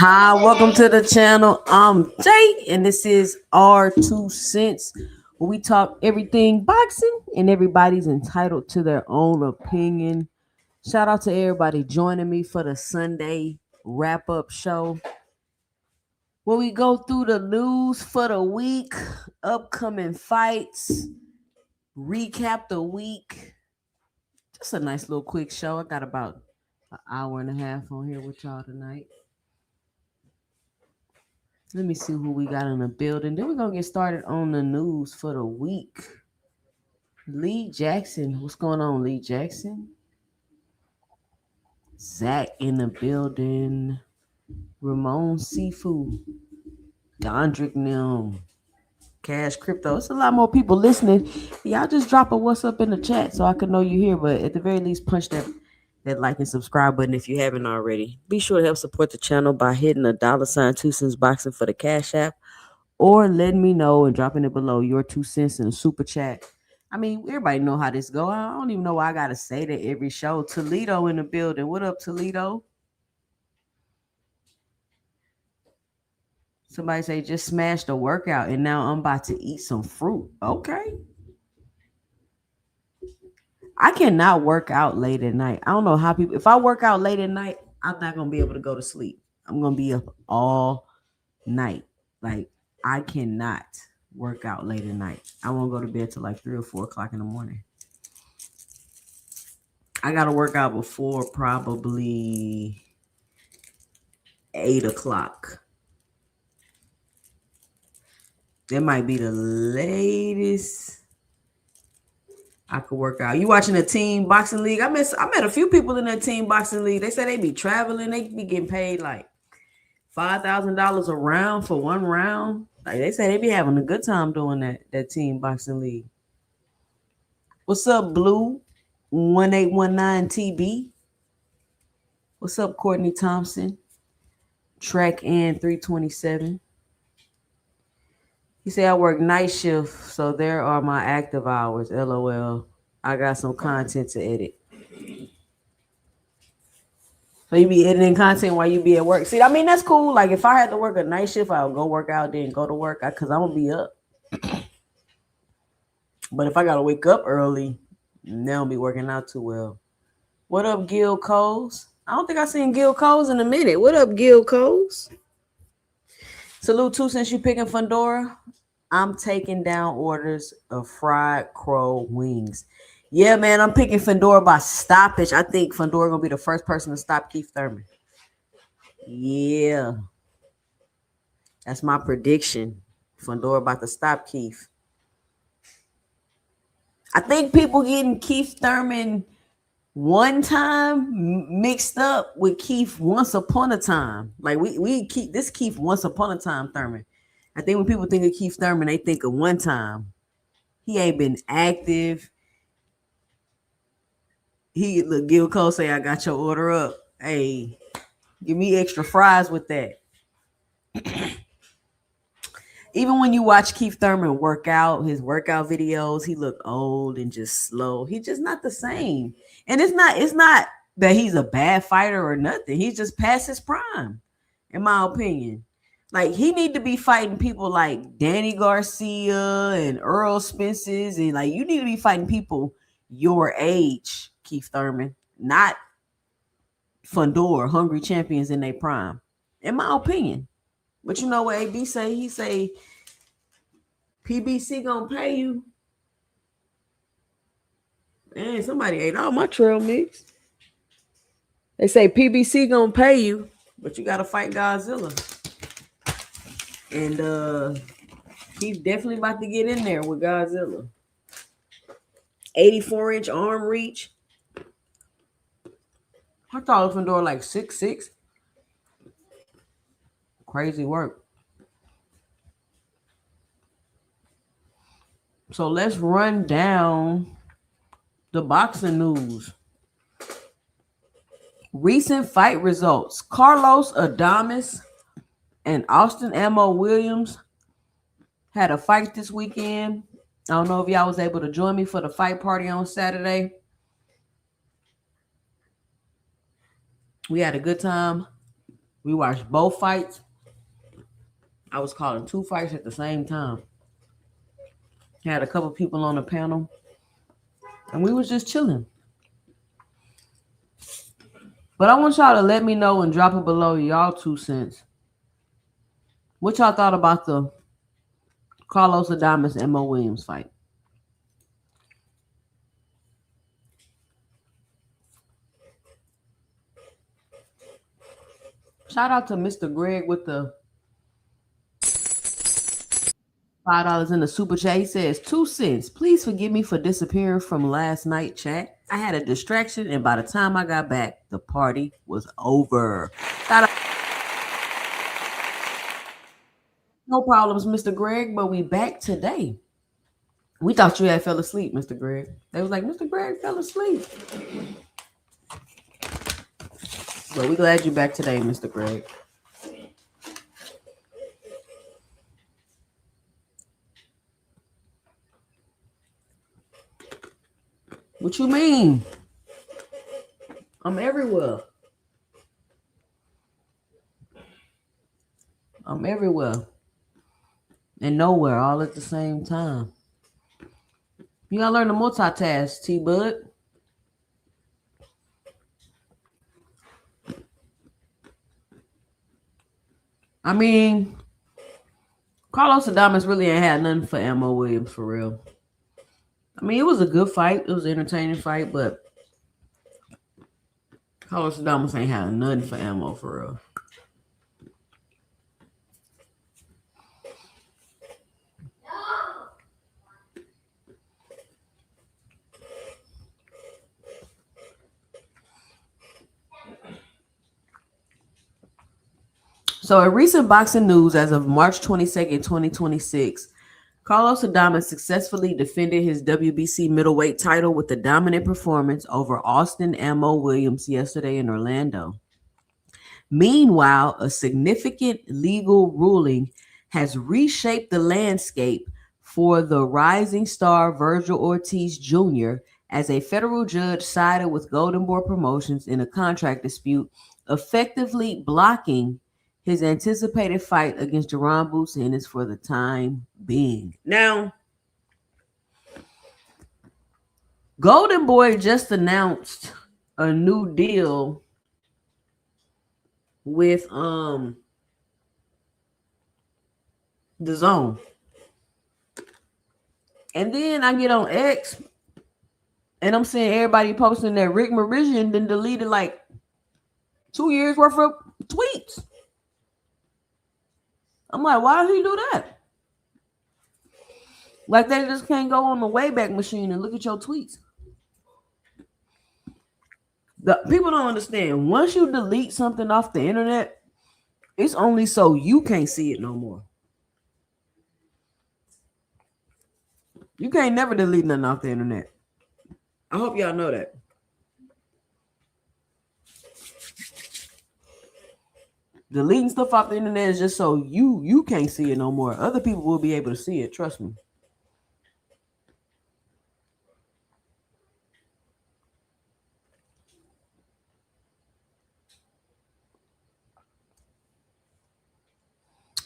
Hi, welcome to the channel. I'm Jay, and this is our 2 cents, where we talk everything boxing, and everybody's entitled to their own opinion. Shout out to everybody joining me for the Sunday wrap up show, where we go through the news for the week, upcoming fights, recap the week. Just a nice little quick show. I got about an hour and a half on here with y'all tonight. Let me see who we got in the building. Then we're going to get started on the news for the week. Lee Jackson. What's going on, Lee Jackson? Zach in the building. Ramon Seafood. Gondrick Nim. Cash Crypto. It's a lot more people listening. Y'all just drop a what's up in the chat so I can know you're here. But at the very least, punch that like and subscribe button if you haven't already. Be sure to help support the channel by hitting the $ 2 cents boxing for the Cash App, or letting me know and dropping it below your 2 cents in a super chat. I mean, everybody know how this go. I don't even know why I gotta say that every show. Toledo in the building. What up, Toledo? Somebody say just smashed a workout and now I'm about to eat some fruit. Okay. I cannot work out late at night. I don't know how people, if I work out late at night, I'm not gonna be able to go to sleep. I'm gonna be up all night. Like I cannot work out late at night. I won't go to bed till like 3 or 4 o'clock in the morning. I gotta work out before probably 8 o'clock. That might be the latest I could work out. You watching a team boxing league? I met a few people in that team boxing league. They say they be traveling. They be getting paid like $5,000 a round for one round. Like they say they be having a good time doing that team boxing league. What's up, Blue? 1819 TB. What's up, Courtney Thompson? Track and 327. He said I work night shift, so there are my active hours. LOL. I got some content to edit. So you be editing content while you be at work. See, I mean that's cool. Like if I had to work a night shift, I'll go work out, then go to work because I'm gonna be up. But if I gotta wake up early, they don't be working out too well. What up, Gil Coles? I don't think I seen Gil Coles in a minute. What up, Gil Coles? Salute too, since you picking Fundora. I'm taking down orders of fried crow wings. Yeah, man, I'm picking Fundora by stoppage. I think Fundora gonna be the first person to stop Keith Thurman. Yeah, that's my prediction. Fundora about to stop Keith. I think people getting Keith Thurman one time mixed up with Keith once upon a time. Like we keep this Keith once upon a time Thurman. I think when people think of Keith Thurman, they think of one time. He ain't been active. He look Gil Cole say, I got your order up. Hey, give me extra fries with that. Even when you watch Keith Thurman work out, his workout videos, he look old and just slow. He's just not the same. And it's not that he's a bad fighter or nothing. He's just past his prime, in my opinion. Like he need to be fighting people like Danny Garcia and Earl Spence, and like you need to be fighting people your age, Keith Thurman, not Fundora, hungry champions in their prime, in my opinion. But you know what AB say? He say PBC gonna pay you. Man, somebody ate all my trail mix. They say PBC gonna pay you, but you gotta fight Godzilla. And he's definitely about to get in there with Godzilla. 84-inch arm reach. I thought Fundora like 6'6". Crazy work. So let's run down the boxing news. Recent fight results. Carlos Adames and Austin Ammo Williams had a fight this weekend. I don't know if y'all was able to join me for the fight party on Saturday. We had a good time. We watched both fights. I was calling 2 fights at the same time. Had a couple people on the panel. And we was just chilling. But I want y'all to let me know and drop it below y'all 2 cents. What y'all thought about the Carlos Adames and Mo Williams fight? Shout out to Mr. Greg with the $5 in the super chat. He says 2 cents. Please forgive me for disappearing from last night chat. I had a distraction, and by the time I got back, the party was over. No problems, Mr. Greg, but we back today. We thought you had fell asleep, Mr. Greg. They was like, Mr. Greg fell asleep. But we glad you back today, Mr. Greg. What you mean? I'm everywhere. I'm everywhere. And nowhere all at the same time. You gotta learn to multitask, T-Bud. I mean, Carlos Adames really ain't had nothing for Ammo Williams for real. I mean, it was a good fight. It was an entertaining fight, but Carlos Adames ain't had nothing for Ammo for real. So, in recent boxing news, as of March 22nd, 2026, Carlos Adames successfully defended his WBC middleweight title with a dominant performance over Austin Ammo Williams yesterday in Orlando. Meanwhile, a significant legal ruling has reshaped the landscape for the rising star Virgil Ortiz Jr. as a federal judge sided with Golden Boy Promotions in a contract dispute, effectively blocking his anticipated fight against Jerron Boots Ennis for the time being. Now, Golden Boy just announced a new deal with the Zone. And then I get on X and I'm seeing everybody posting that Rick Meridian then deleted like 2 years worth of tweets. I'm like, why did he do that? Like they just can't go on the Wayback Machine and look at your tweets. The people don't understand. Once you delete something off the internet, it's only so you can't see it no more. You can't never delete nothing off the internet. I hope y'all know that. Deleting stuff off the internet is just so you can't see it no more. Other people will be able to see it. Trust me.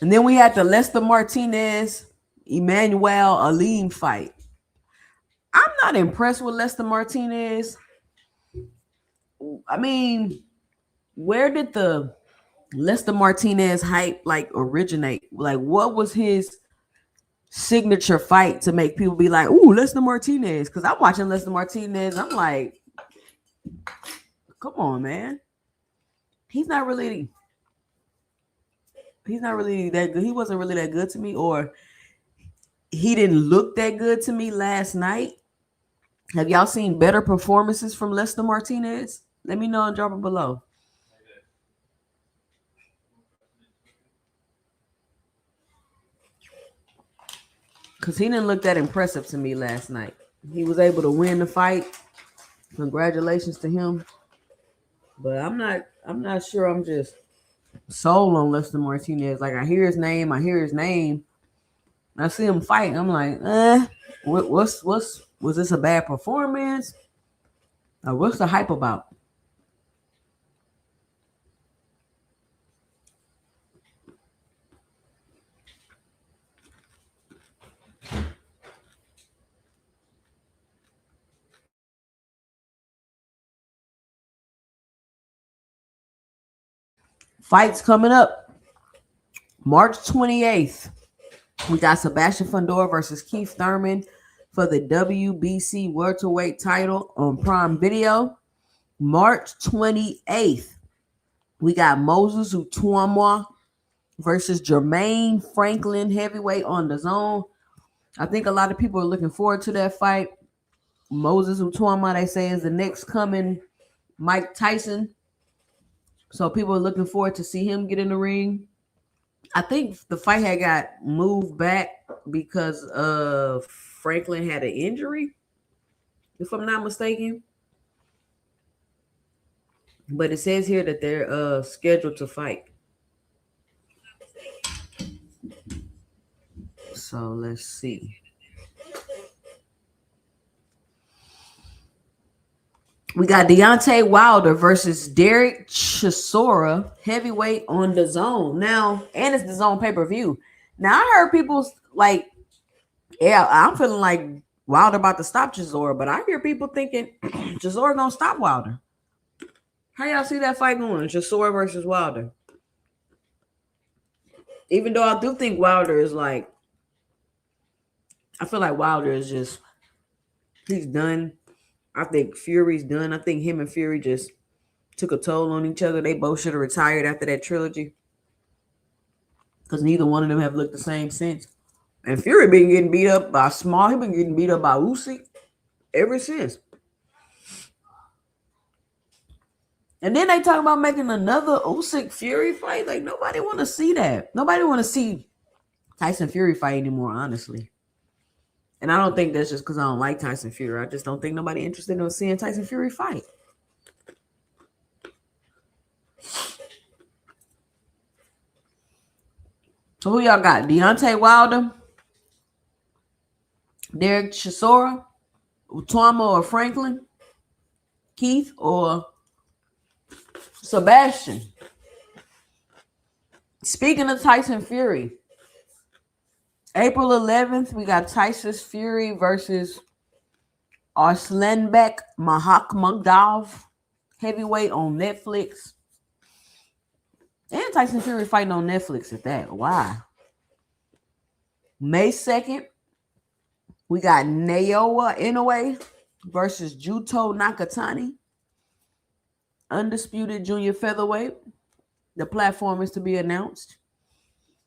And then we had the Lester Martinez, Emmanuel Aline fight. I'm not impressed with Lester Martinez. I mean, where did the Lester Martinez hype like originate? Like, what was his signature fight to make people be like, "Ooh, Lester Martinez"? Because I'm watching Lester Martinez, I'm like, come on, man. He's not really that good. He wasn't really that good to me, or he didn't look that good to me last night. Have y'all seen better performances from Lester Martinez? Let me know and drop it below. Because he didn't look that impressive to me last night. He was able to win the fight. Congratulations to him. But I'm not sure I'm just sold on Lester Martinez. Like I hear his name. I see him fight. I'm like, was this a bad performance? What's the hype about? Fights coming up March 28th. We got Sebastian Fundora versus Keith Thurman for the WBC welterweight title on Prime Video. March 28th, we got Moses Utuamwa versus Jermaine Franklin heavyweight on the Zone. I think a lot of people are looking forward to that fight. Moses Utuamwa, they say, is the next coming Mike Tyson. So people are looking forward to see him get in the ring. I think the fight had got moved back because Franklin had an injury, if I'm not mistaken. But it says here that they're scheduled to fight. So let's see. We got Deontay Wilder versus Derek Chisora, heavyweight on the Zone. Now, and it's the Zone pay-per-view. Now, I heard people like, yeah, I'm feeling like Wilder about to stop Chisora, but I hear people thinking Chisora gonna stop Wilder. How y'all see that fight going? Chisora versus Wilder. Even though I do think Wilder is like, I feel like Wilder is just, he's done. I think Fury's done. I think him and Fury just took a toll on each other. They both should have retired after that trilogy because neither one of them have looked the same since. And Fury been getting beat up by Small. He been getting beat up by Usyk ever since. And then they talk about making another Usyk Fury fight. Like, nobody want to see that. Nobody want to see Tyson Fury fight anymore, honestly. And I don't think that's just because I don't like Tyson Fury. I just don't think nobody interested in seeing Tyson Fury fight. So who y'all got? Deontay Wilder, Derek Chisora, Utama or Franklin, Keith or Sebastian. Speaking of Tyson Fury, April 11th, we got Tyson Fury versus Arslanbek Makhmudov, heavyweight on Netflix. And Tyson Fury fighting on Netflix at that. Why? May 2nd, we got Naoya Inoue versus Juto Nakatani, undisputed junior featherweight. The platform is to be announced.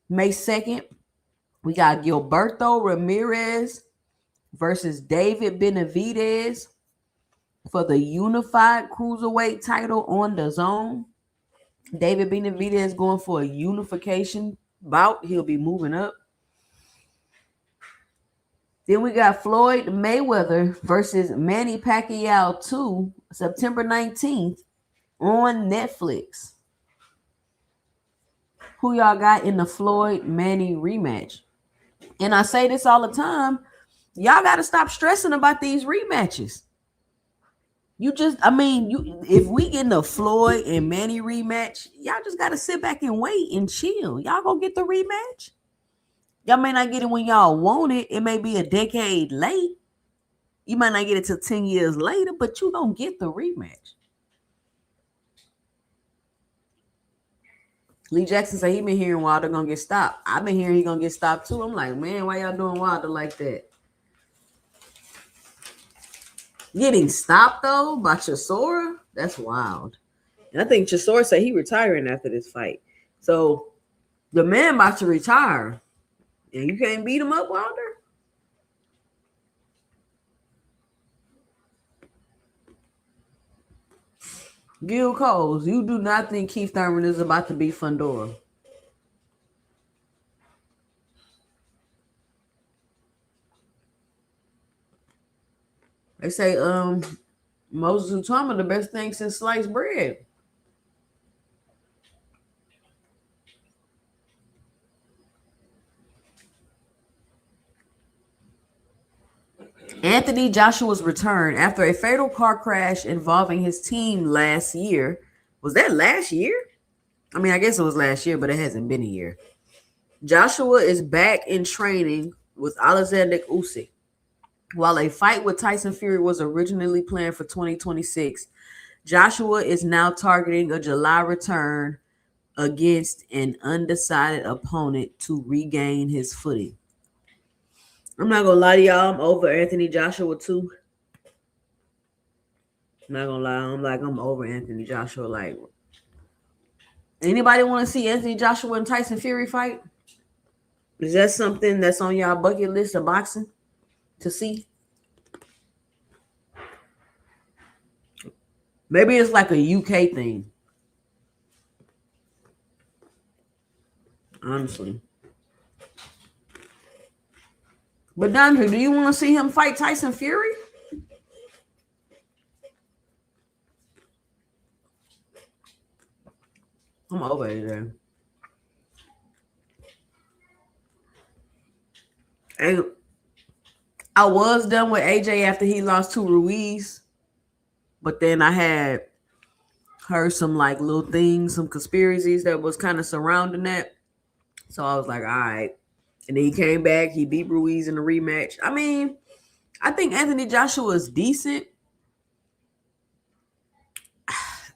May 2nd, we got Gilberto Ramirez versus David Benavidez for the unified cruiserweight title on the Zone. David Benavidez going for a unification bout. He'll be moving up. Then we got Floyd Mayweather versus Manny Pacquiao 2, September 19th on Netflix. Who y'all got in the Floyd-Manny rematch? And I say this all the time. Y'all got to stop stressing about these rematches. If we get in the Floyd and Manny rematch, y'all just got to sit back and wait and chill. Y'all gonna get the rematch. Y'all may not get it when y'all want it. It may be a decade late. You might not get it till 10 years later, but you gonna get the rematch. Lee Jackson said he been hearing Wilder gonna get stopped. I've been hearing he gonna get stopped too. I'm like, man, why y'all doing Wilder like that? Getting stopped though by Chisora? That's wild. And I think Chisora said he retiring after this fight. So the man about to retire. And you can't beat him up, Wilder? Gil Coles, you do not think Keith Thurman is about to beat Fundora? They say Moses Utama the best thing since sliced bread. Anthony Joshua's return after a fatal car crash involving his team last year. Was that last year? I mean, I guess it was last year, but it hasn't been a year. Joshua is back in training with Alexander Usyk. While a fight with Tyson Fury was originally planned for 2026, Joshua is now targeting a July return against an undecided opponent to regain his footing. I'm not gonna lie to y'all, I'm over Anthony Joshua too. I'm not gonna lie, I'm over Anthony Joshua. Like, anybody want to see Anthony Joshua and Tyson Fury fight? Is that something that's on y'all bucket list of boxing to see? Maybe it's like a UK thing. Honestly. But Dondre, do you want to see him fight Tyson Fury? I'm over it. And I was done with AJ after he lost to Ruiz. But then I had heard some like little things, some conspiracies that was kind of surrounding that. So I was like, all right. And then he came back. He beat Ruiz in the rematch. I mean, I think Anthony Joshua is decent.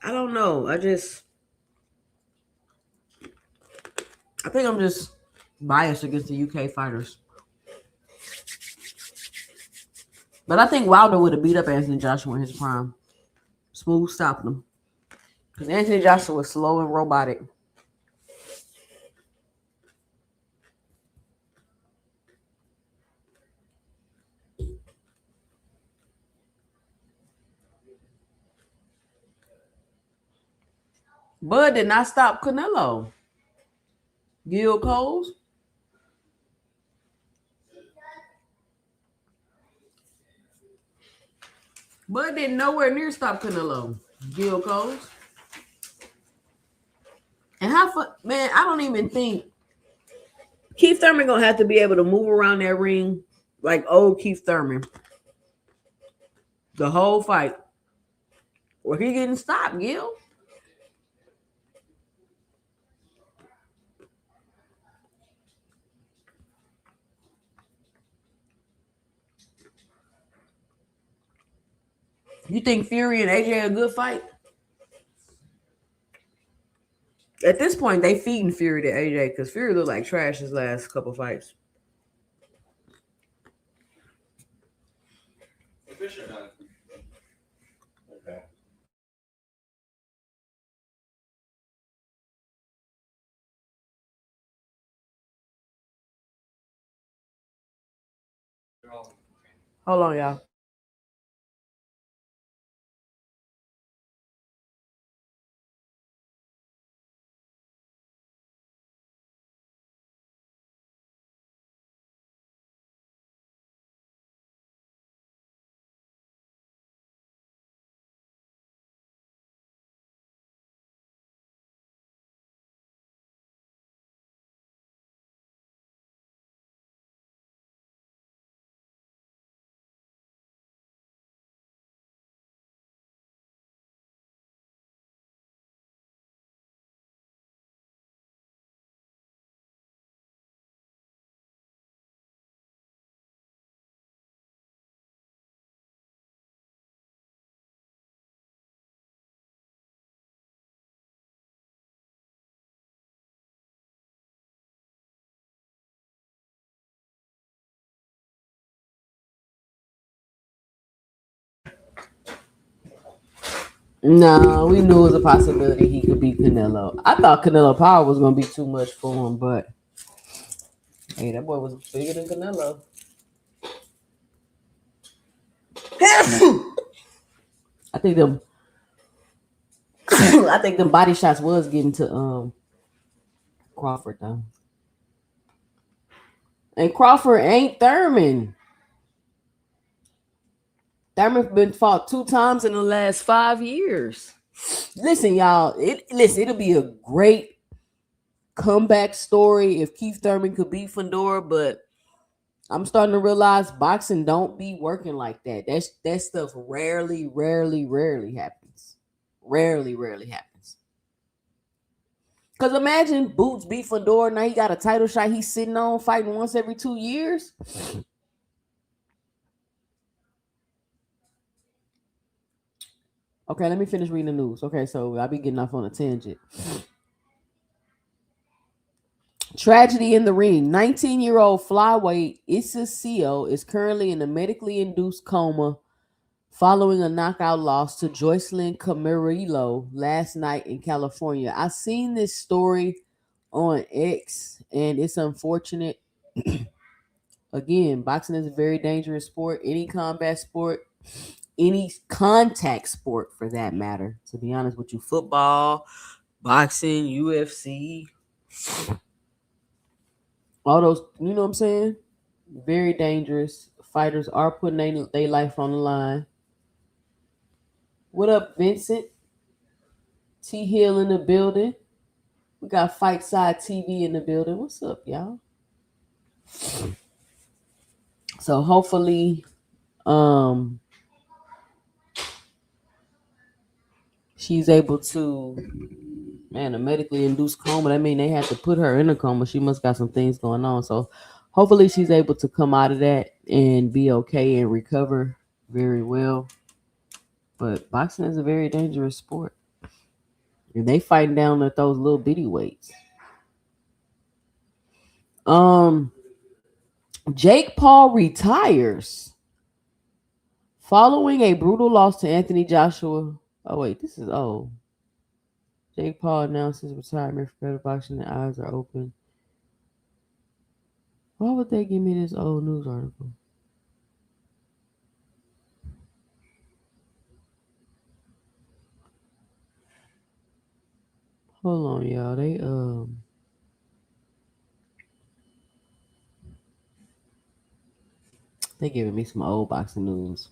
I don't know. I think I'm just biased against the UK fighters. But I think Wilder would have beat up Anthony Joshua in his prime. Smooth stopped him. Because Anthony Joshua was slow and robotic. Bud did not stop Canelo. Gil Coles. Bud didn't nowhere near stop Canelo. Gil Coles. And man, I don't even think Keith Thurman gonna have to be able to move around that ring like old Keith Thurman. The whole fight. Or he getting stopped, Gil. You think Fury and AJ a good fight? At this point, they feeding Fury to AJ because Fury looked like trash his last couple fights. Okay. Hold on, y'all. No, we knew it was a possibility he could beat Canelo. I thought Canelo power was gonna be too much for him, but hey, that boy was bigger than Canelo. I think them I think them body shots was getting to Crawford though. And Crawford ain't Thurman. Thurman been fought 2 times in the last 5 years. Listen, y'all. It'll be a great comeback story if Keith Thurman could beat Fedor, but I'm starting to realize boxing don't be working like that. That stuff rarely happens. Rarely happens. Cause imagine Boots beat Fedor. Now he got a title shot he's sitting on, fighting once every 2 years. Okay, let me finish reading the news. Okay, so I'll be getting off on a tangent. Tragedy in the ring. 19-year-old flyweight Issa Seal is currently in a medically induced coma following a knockout loss to Joycelyn Camarillo last night in California. I seen this story on X, and it's unfortunate. Again, boxing is a very dangerous sport. Any combat sport, any contact sport for that matter, to be honest with you. Football, boxing, UFC, all those, you know what I'm saying? Very dangerous. Fighters are putting their life on the line. What up, Vincent? T Hill in the building. We got Fight Side TV in the building. What's up, y'all? So hopefully, she's able to, man, a medically induced coma. That mean they had to put her in a coma. She must got some things going on. So hopefully she's able to come out of that and be okay and recover very well. But boxing is a very dangerous sport. And they fighting down at those little bitty weights. Um, Jake Paul retires following a brutal loss to Anthony Joshua. Oh wait, this is old. Jake Paul announces retirement from better boxing. The eyes are open. Why would they give me this old news article? Hold on, y'all. They giving me some old boxing news.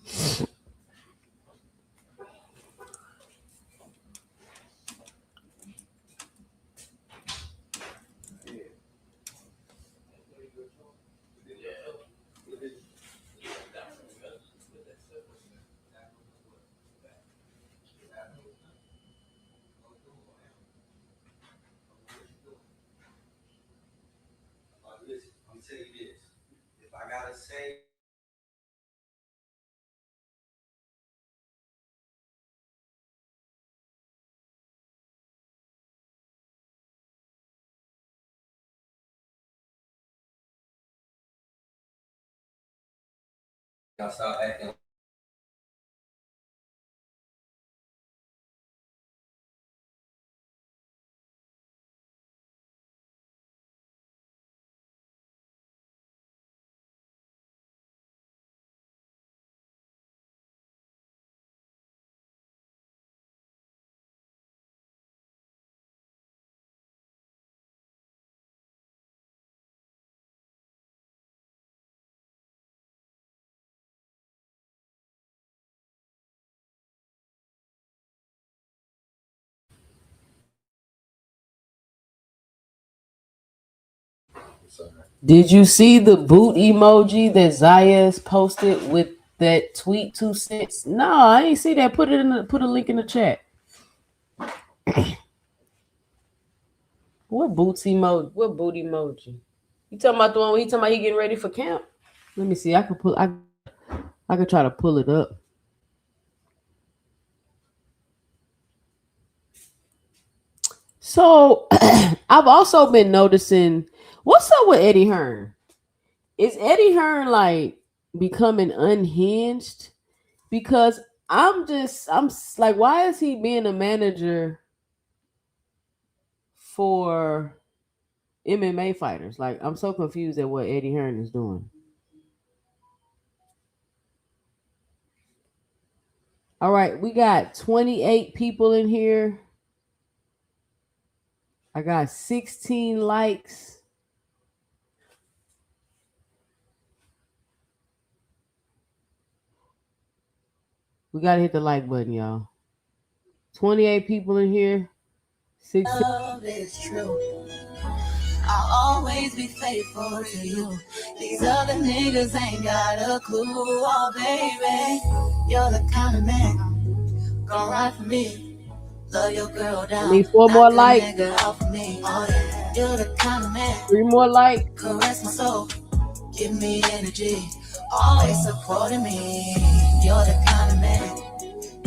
Did you see the boot emoji that Zayas posted with that tweet 2 cents? No, I ain't see that. Put a link in the chat. What boots emoji? What boot emoji? You talking about the one where he talking about he getting ready for camp? Let me see. I could try to pull it up. So I've also been noticing what's up with Eddie Hearn. Is Eddie Hearn like becoming unhinged? Because like, why is he being a manager for MMA fighters? Like, I'm so confused at what Eddie Hearn is doing. All right, we got 28 people in here. I got 16 likes. We gotta hit the like button, y'all. 28 people in here. 16. Love is true. I'll always be faithful to you. These other niggas ain't got a clue. Oh, baby, you're the kind of man gon' ride for me. Love your girl down. Need 4 more knock a likes. nigga off of me. Oh, yeah. You're the kind of man 3 more likes. caress my soul, give me energy, always supporting me. You're the kind of man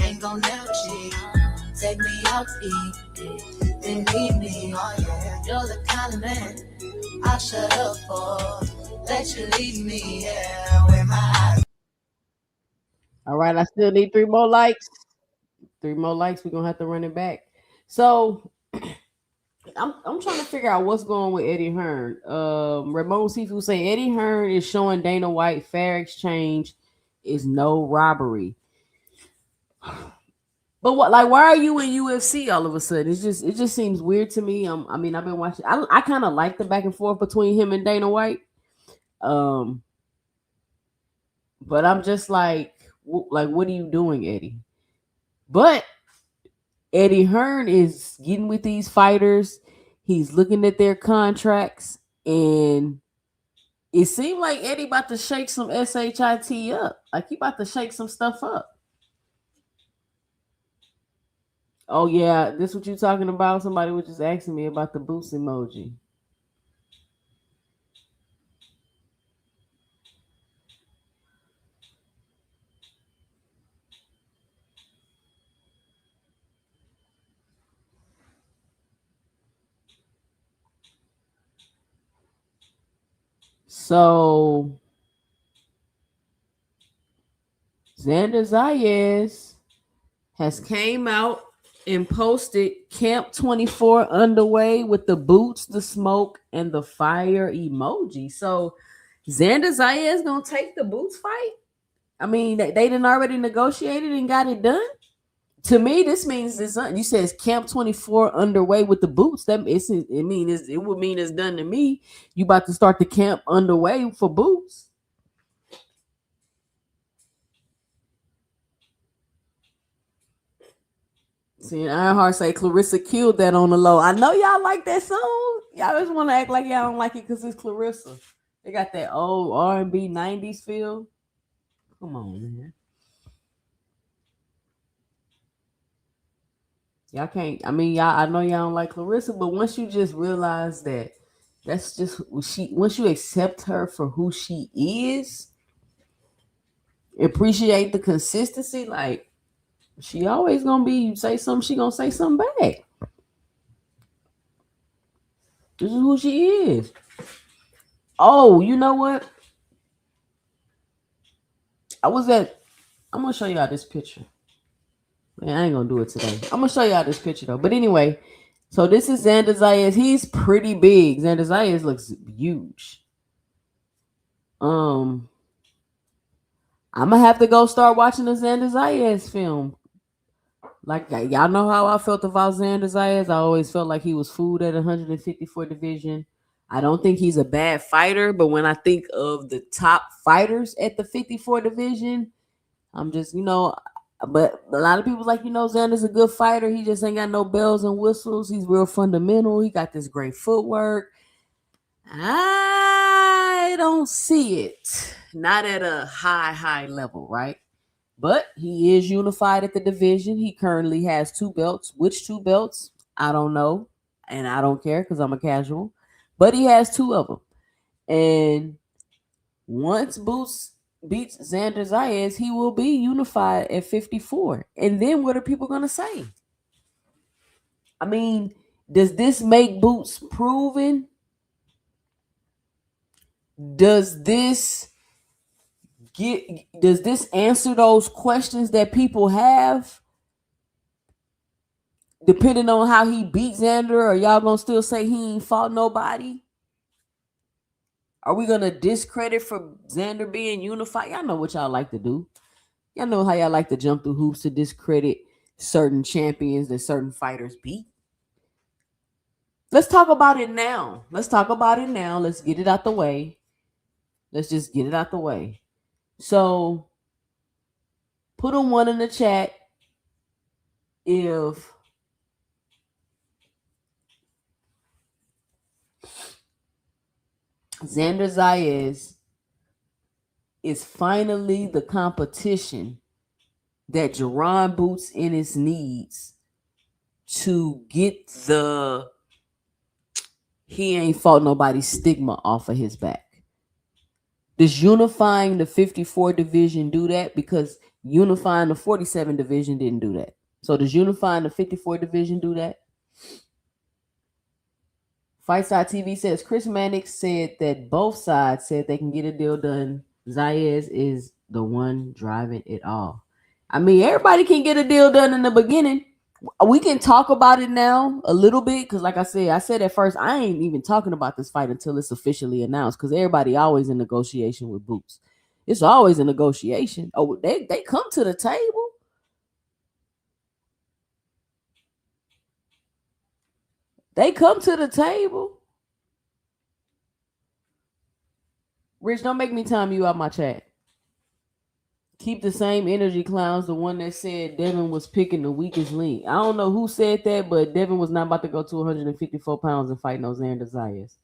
ain't gon' never cheat. Take me out to eat, then leave me. Oh yeah, you're the kind of man I shut up for. Let you leave me, yeah, with my eyes. All right, I still need 3 more likes. 3 more likes. We're gonna have to run it back. So I'm trying to figure out what's going on with Eddie Hearn. Ramon Seafood say Eddie Hearn is showing Dana White fair exchange is no robbery. But what, like, why are you in UFC all of a sudden? It just seems weird to me. I mean, I've been watching. I kind of like the back and forth between him and Dana White. Um, but I'm just like, what are you doing, Eddie? But Eddie Hearn is getting with these fighters. He's looking at their contracts, and it seemed like Eddie about to shake some shit up. Like, he about to shake some stuff up. Oh yeah, this what you talking about? Somebody was just asking me about the boost emoji. So Xander Zayas has came out and posted Camp 24 underway with the boots, the smoke, and the fire emoji. So Xander Zayas gonna take the boots fight. I mean, they didn't already negotiated and got it done. To me, this means it's you said it's Camp 24 underway with the boots. That it would mean it's done to me. You about to start the camp underway for boots. See, Ironheart say Clarissa killed that on the low. I know y'all like that song. Y'all just want to act like y'all don't like it because it's Clarissa. They got that old R&B 90s feel. Come on, man. Y'all can't. I mean, y'all. I know y'all don't like Clarissa, but once you just realize that that's just who she. Once you accept her for who she is, appreciate the consistency. Like she always gonna be. You say something, she gonna say something back. This is who she is. Oh, you know what? I was at. I'm gonna show y'all this picture. Man, I ain't gonna do it today. I'm gonna show y'all this picture though. But anyway, so this is Xander Zayas. He's pretty big. Xander Zayas looks huge. I'm gonna have to go start watching the Xander Zayas film. Like y'all know how I felt about Xander Zayas. I always felt like he was food at 154 division. I don't think he's a bad fighter, but when I think of the top fighters at the 54 division, I'm just but a lot of people like Xander's a good fighter. He just ain't got no bells and whistles. He's real fundamental. He got this great footwork. I don't see it. Not at a high level, right? But he is unified at the division. He currently has 2 belts. Which 2 belts? I don't know. And I don't care because I'm a casual. But he has 2 of them. And once Boots beats Xander Zayas, he will be unified at 54. And then what are people going to say? I mean, does this make Boots proven? Does this answer those questions that people have? Depending on how he beat Xander, are y'all gonna still say he ain't fought nobody? Are we gonna discredit for Xander being unified? Y'all know what y'all like to do. Y'all know how y'all like to jump through hoops to discredit certain champions that certain fighters beat. Let's talk about it now. Let's get it out the way. Let's just get it out the way. So, put a 1 in the chat if Xander Zayas is finally the competition that Jerron Boots Ennis needs to get the he ain't fought nobody stigma off of his back. Does unifying the 54 division do that? Because unifying the 47 division didn't do that. So does unifying the 54 division do that? Fightside TV says Chris Mannix said that both sides said they can get a deal done. Zayas is the one driving it all. I mean, everybody can get a deal done in the beginning. We can talk about it now a little bit because, like I said at first, I ain't even talking about this fight until it's officially announced because everybody always in negotiation with Boots. It's always a negotiation. Oh, they come to the table. They come to the table. Rich, don't make me time you out my chat. Keep the same energy, clowns. The one that said Devin was picking the weakest link. I don't know who said that, but Devin was not about to go to 154 pounds and fight no Xander Zayas.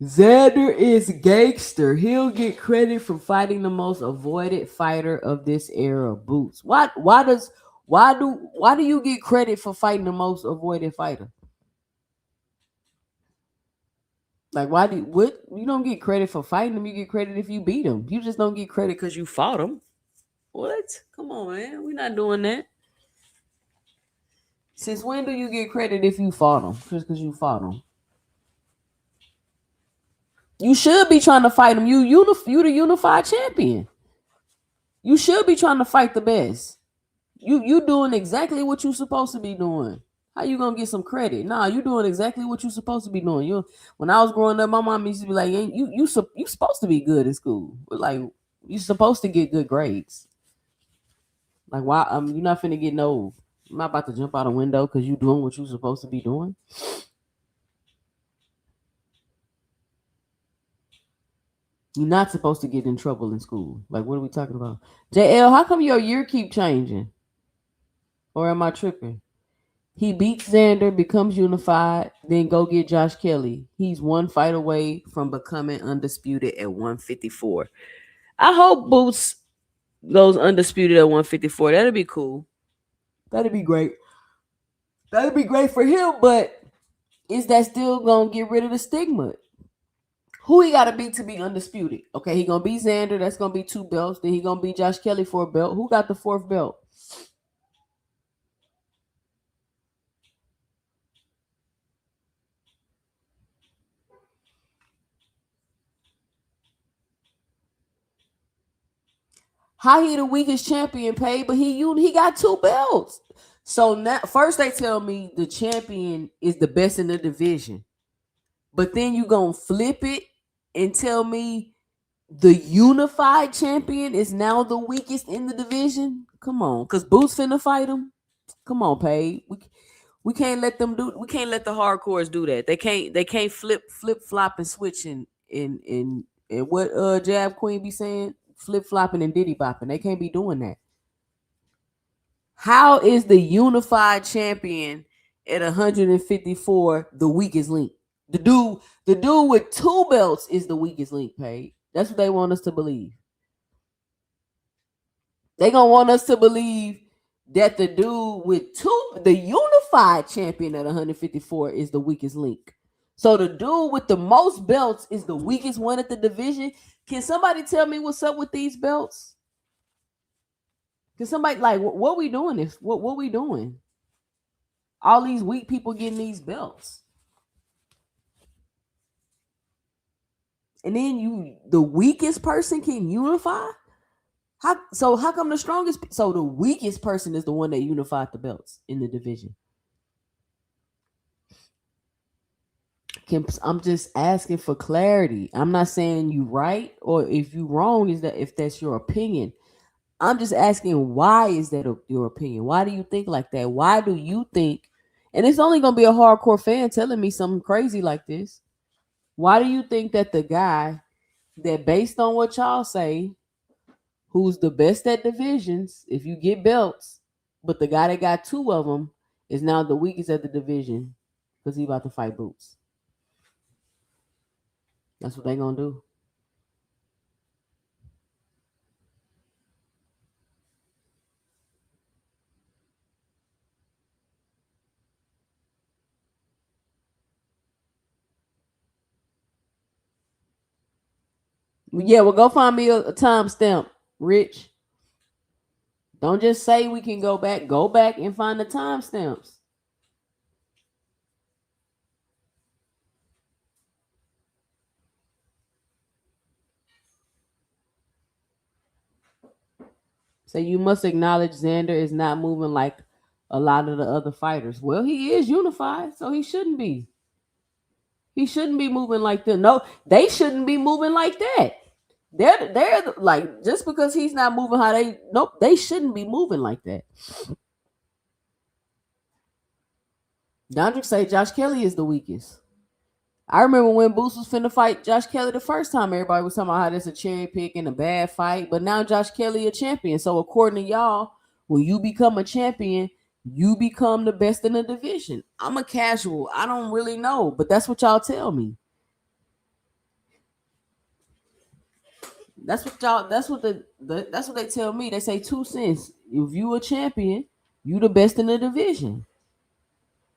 Xander is gangster. He'll get credit for fighting the most avoided fighter of this era. Boots. Why do you get credit for fighting the most avoided fighter? Like, you don't get credit for fighting him? You get credit if you beat him. You just don't get credit because you fought him. What? Come on, man. We're not doing that. Since when do you get credit if you fought them? Just because you fought them, you should be trying to fight them. You the unified champion. You should be trying to fight the best. You doing exactly what you supposed to be doing. How you gonna get some credit? Nah, you doing exactly what you supposed to be doing. You when I was growing up, my mom used to be like, "Ain't you supposed to be good in school? But like you supposed to get good grades. Like why you're not finna get no. I'm not about to jump out a window because you doing what you supposed to be doing. You're not supposed to get in trouble in school. Like what are we talking about? JL, how come your year keep changing? Or am I tripping? He beats Xander, becomes unified, then go get Josh Kelly. He's one fight away from becoming undisputed at 154. I hope Boots goes undisputed at 154. That'd be cool. That'd be great. That'd be great for him, but is that still gonna get rid of the stigma? Who he gotta beat to be undisputed? Okay, he gonna beat Xander, that's gonna be 2 belts. Then he gonna beat Josh Kelly for a belt. Who got the 4th belt? How he the weakest champion, paid, but he got 2 belts. So now, first they tell me the champion is the best in the division, but then you gonna flip it and tell me the unified champion is now the weakest in the division. Come on, cause Boots finna fight him. Come on, Paige. We can't let them do. We can't let the hardcores do that. They can't flip flop and switch and what Jab Queen be saying, flip flopping and diddy bopping. They can't be doing that. How is the unified champion at 154 the weakest link? The dude with 2 belts is the weakest link, Paige. That's what they want us to believe. They gonna want us to believe that the dude with the unified champion at 154 is the weakest link. So the dude with the most belts is the weakest one at the division. Can somebody tell me what's up with these belts? Can somebody like what we doing this? What we doing? All these weak people getting these belts. And then the weakest person can unify? How come the strongest so the weakest person is the one that unified the belts in the division? I'm just asking for clarity. I'm not saying you right or if you wrong is that if that's your opinion. I'm just asking why is that your opinion? Why do you think like that? Why do you think? And it's only gonna be a hardcore fan telling me something crazy like this. Why do you think that the guy that based on what y'all say, who's the best at divisions, if you get belts, but the guy that got 2 of them is now the weakest at the division because he about to fight Boots? That's what they gonna do. Yeah, well, go find me a timestamp, Rich. Don't just say we can go back. Go back and find the timestamps. So you must acknowledge Xander is not moving like a lot of the other fighters. Well, he is unified, so he shouldn't be. He shouldn't be moving like that. No, they shouldn't be moving like that. They're like just because he's not moving how they nope, they shouldn't be moving like that. Dondrick say Josh Kelly is the weakest. I remember when Boots was finna fight Josh Kelly the first time, everybody was talking about how that's a cherry pick and a bad fight. But now Josh Kelly a champion. So according to y'all, when you become a champion, you become the best in the division. I'm a casual. I don't really know, but that's what y'all tell me. That's what they tell me. They say 2 cents. If you a champion, you the best in the division.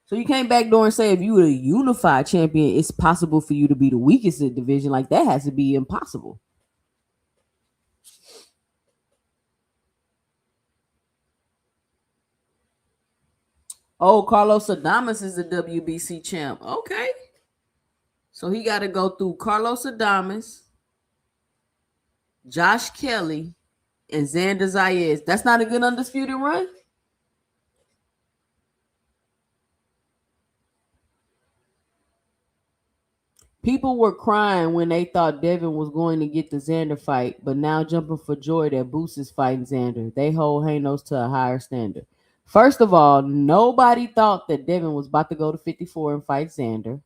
So you can't backdoor and say if you a unified champion, it's possible for you to be the weakest in the division. Like that has to be impossible. Oh, Carlos Adames is the WBC champ. Okay. So he got to go through Carlos Adames, Josh Kelly, and Xander Zayas. That's not a good undisputed run? People were crying when they thought Devin was going to get the Xander fight, but now jumping for joy that Boots is fighting Xander. They hold Hanos to a higher standard. First of all, nobody thought that Devin was about to go to 54 and fight Xander.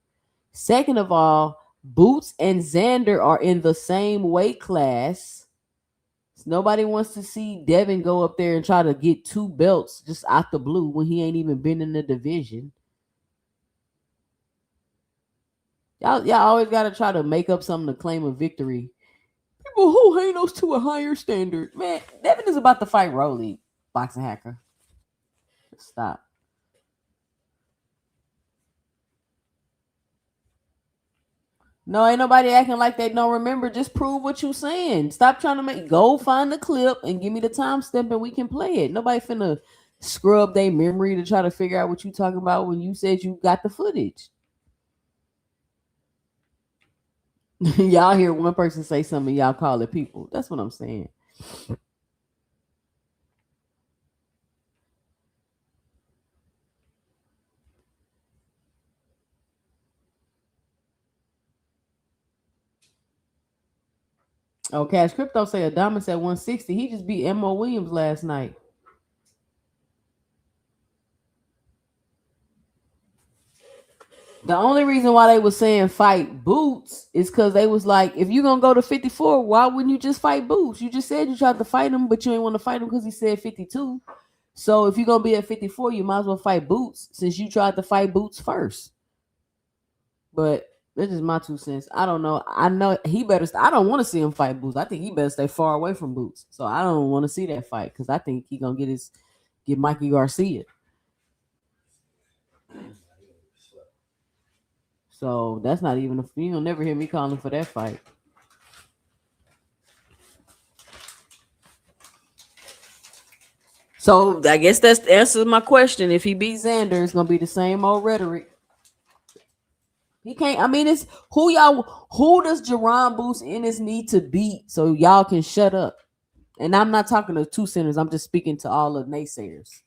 Second of all, Boots and Xander are in the same weight class. Nobody wants to see Devin go up there and try to get two belts just out the blue when he ain't even been in the division. Y'all always gotta try to make up something to claim a victory. People who hang those to a higher standard. Man, Devin is about to fight Rolly, boxing hacker. Stop. No, ain't nobody acting like they don't remember. Just prove what you saying. Stop trying to go find the clip and give me the timestamp and we can play it. Nobody finna scrub their memory to try to figure out what you talking about when you said you got the footage. Y'all hear one person say something, y'all call it people. That's what I'm saying. Oh, Cash Crypto say Adamas at 160. He just beat Mo Williams last night. The only reason why they was saying fight Boots is because they was like, if you gonna go to 54, why wouldn't you just fight Boots? You just said you tried to fight him, but you ain't want to fight him because he said 52. So if you're gonna be at 54, you might as well fight Boots since you tried to fight Boots first. But that's just my 2 cents. I don't know. I know he better. I don't want to see him fight Boots. I think he better stay far away from Boots. So I don't want to see that fight because I think he gonna get Mikey Garcia. So that's not even you'll never hear me calling for that fight. So I guess that's the answer to my question. If he beats Xander, it's gonna be the same old rhetoric. He can't. I mean, it's who does Jerron Boots Ennis need to beat so y'all can shut up? And I'm not talking to two centers. I'm just speaking to all the naysayers.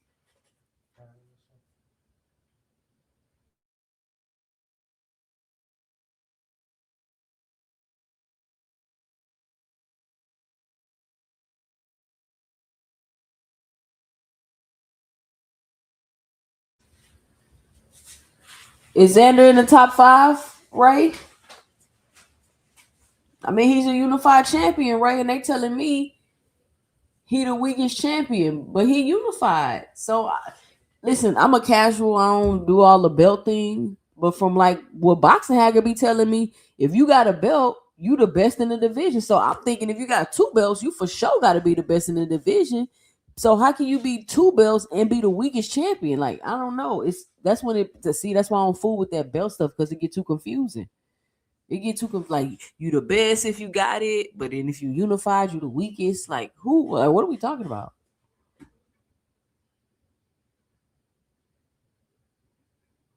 Is Xander in the top 5, right? I mean, he's a unified champion, right? And they telling me he the weakest champion, but he unified. So listen, I'm a casual. I don't do all the belt thing. But from like what Boxing Hagger be telling me, if you got a belt, you the best in the division. So I'm thinking if you got 2 belts, you for sure got to be the best in the division. So how can you be 2 belts and be the weakest champion? Like I don't know. That's when it to see. That's why I don't fool with that belt stuff because it get too confusing. It get too like you the best if you got it, but then if you unified, you the weakest. Like who? What are we talking about?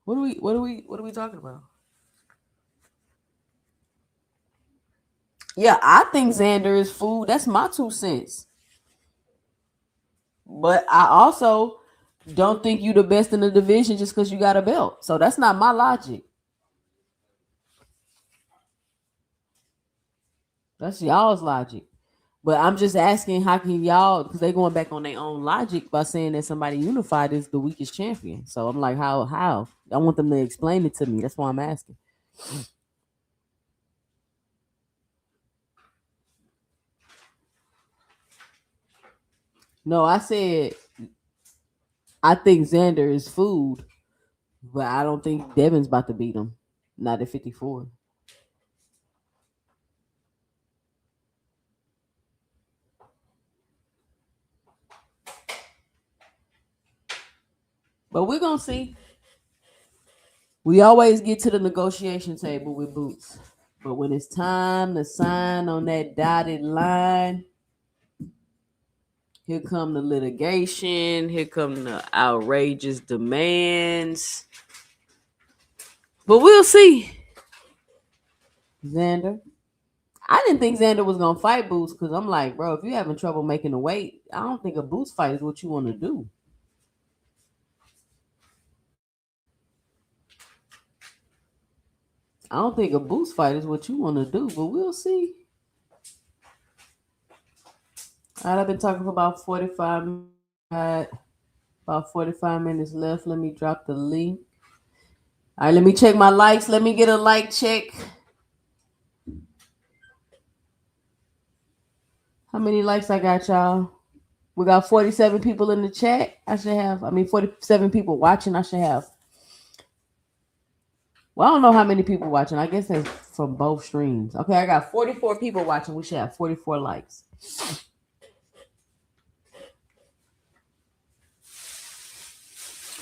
What are we talking about? Yeah, I think Xander is food. That's my 2 cents. But I also don't think you the best in the division just because you got a belt. So that's not my logic. That's y'all's logic. But I'm just asking how can y'all because they going back on their own logic by saying that somebody unified is the weakest champion. So I'm like, how? I want them to explain it to me. That's why I'm asking. No, I said I think Xander is food, but I don't think Devin's about to beat him. Not at 54. But we're gonna see. We always get to the negotiation table with Boots. But when it's time to sign on that dotted line, Here come the litigation. Here come the outrageous demands. But we'll see. Xander. I didn't think Xander was gonna fight Boots because I'm like, bro, if you're having trouble making the weight, I don't think a Boots fight is what you want to do. I don't think a Boots fight is what you want to do, but we'll see. All right, I've been talking for about 45 minutes. Got about 45 minutes left. Let me drop the link. All right, let me check my likes. Let me get a like check. How many likes I got, y'all? We got 47 people in the chat. I should have, 47 people watching. I should have. Well, I don't know how many people watching. I guess that's from both streams. Okay, I got 44 people watching. We should have 44 likes.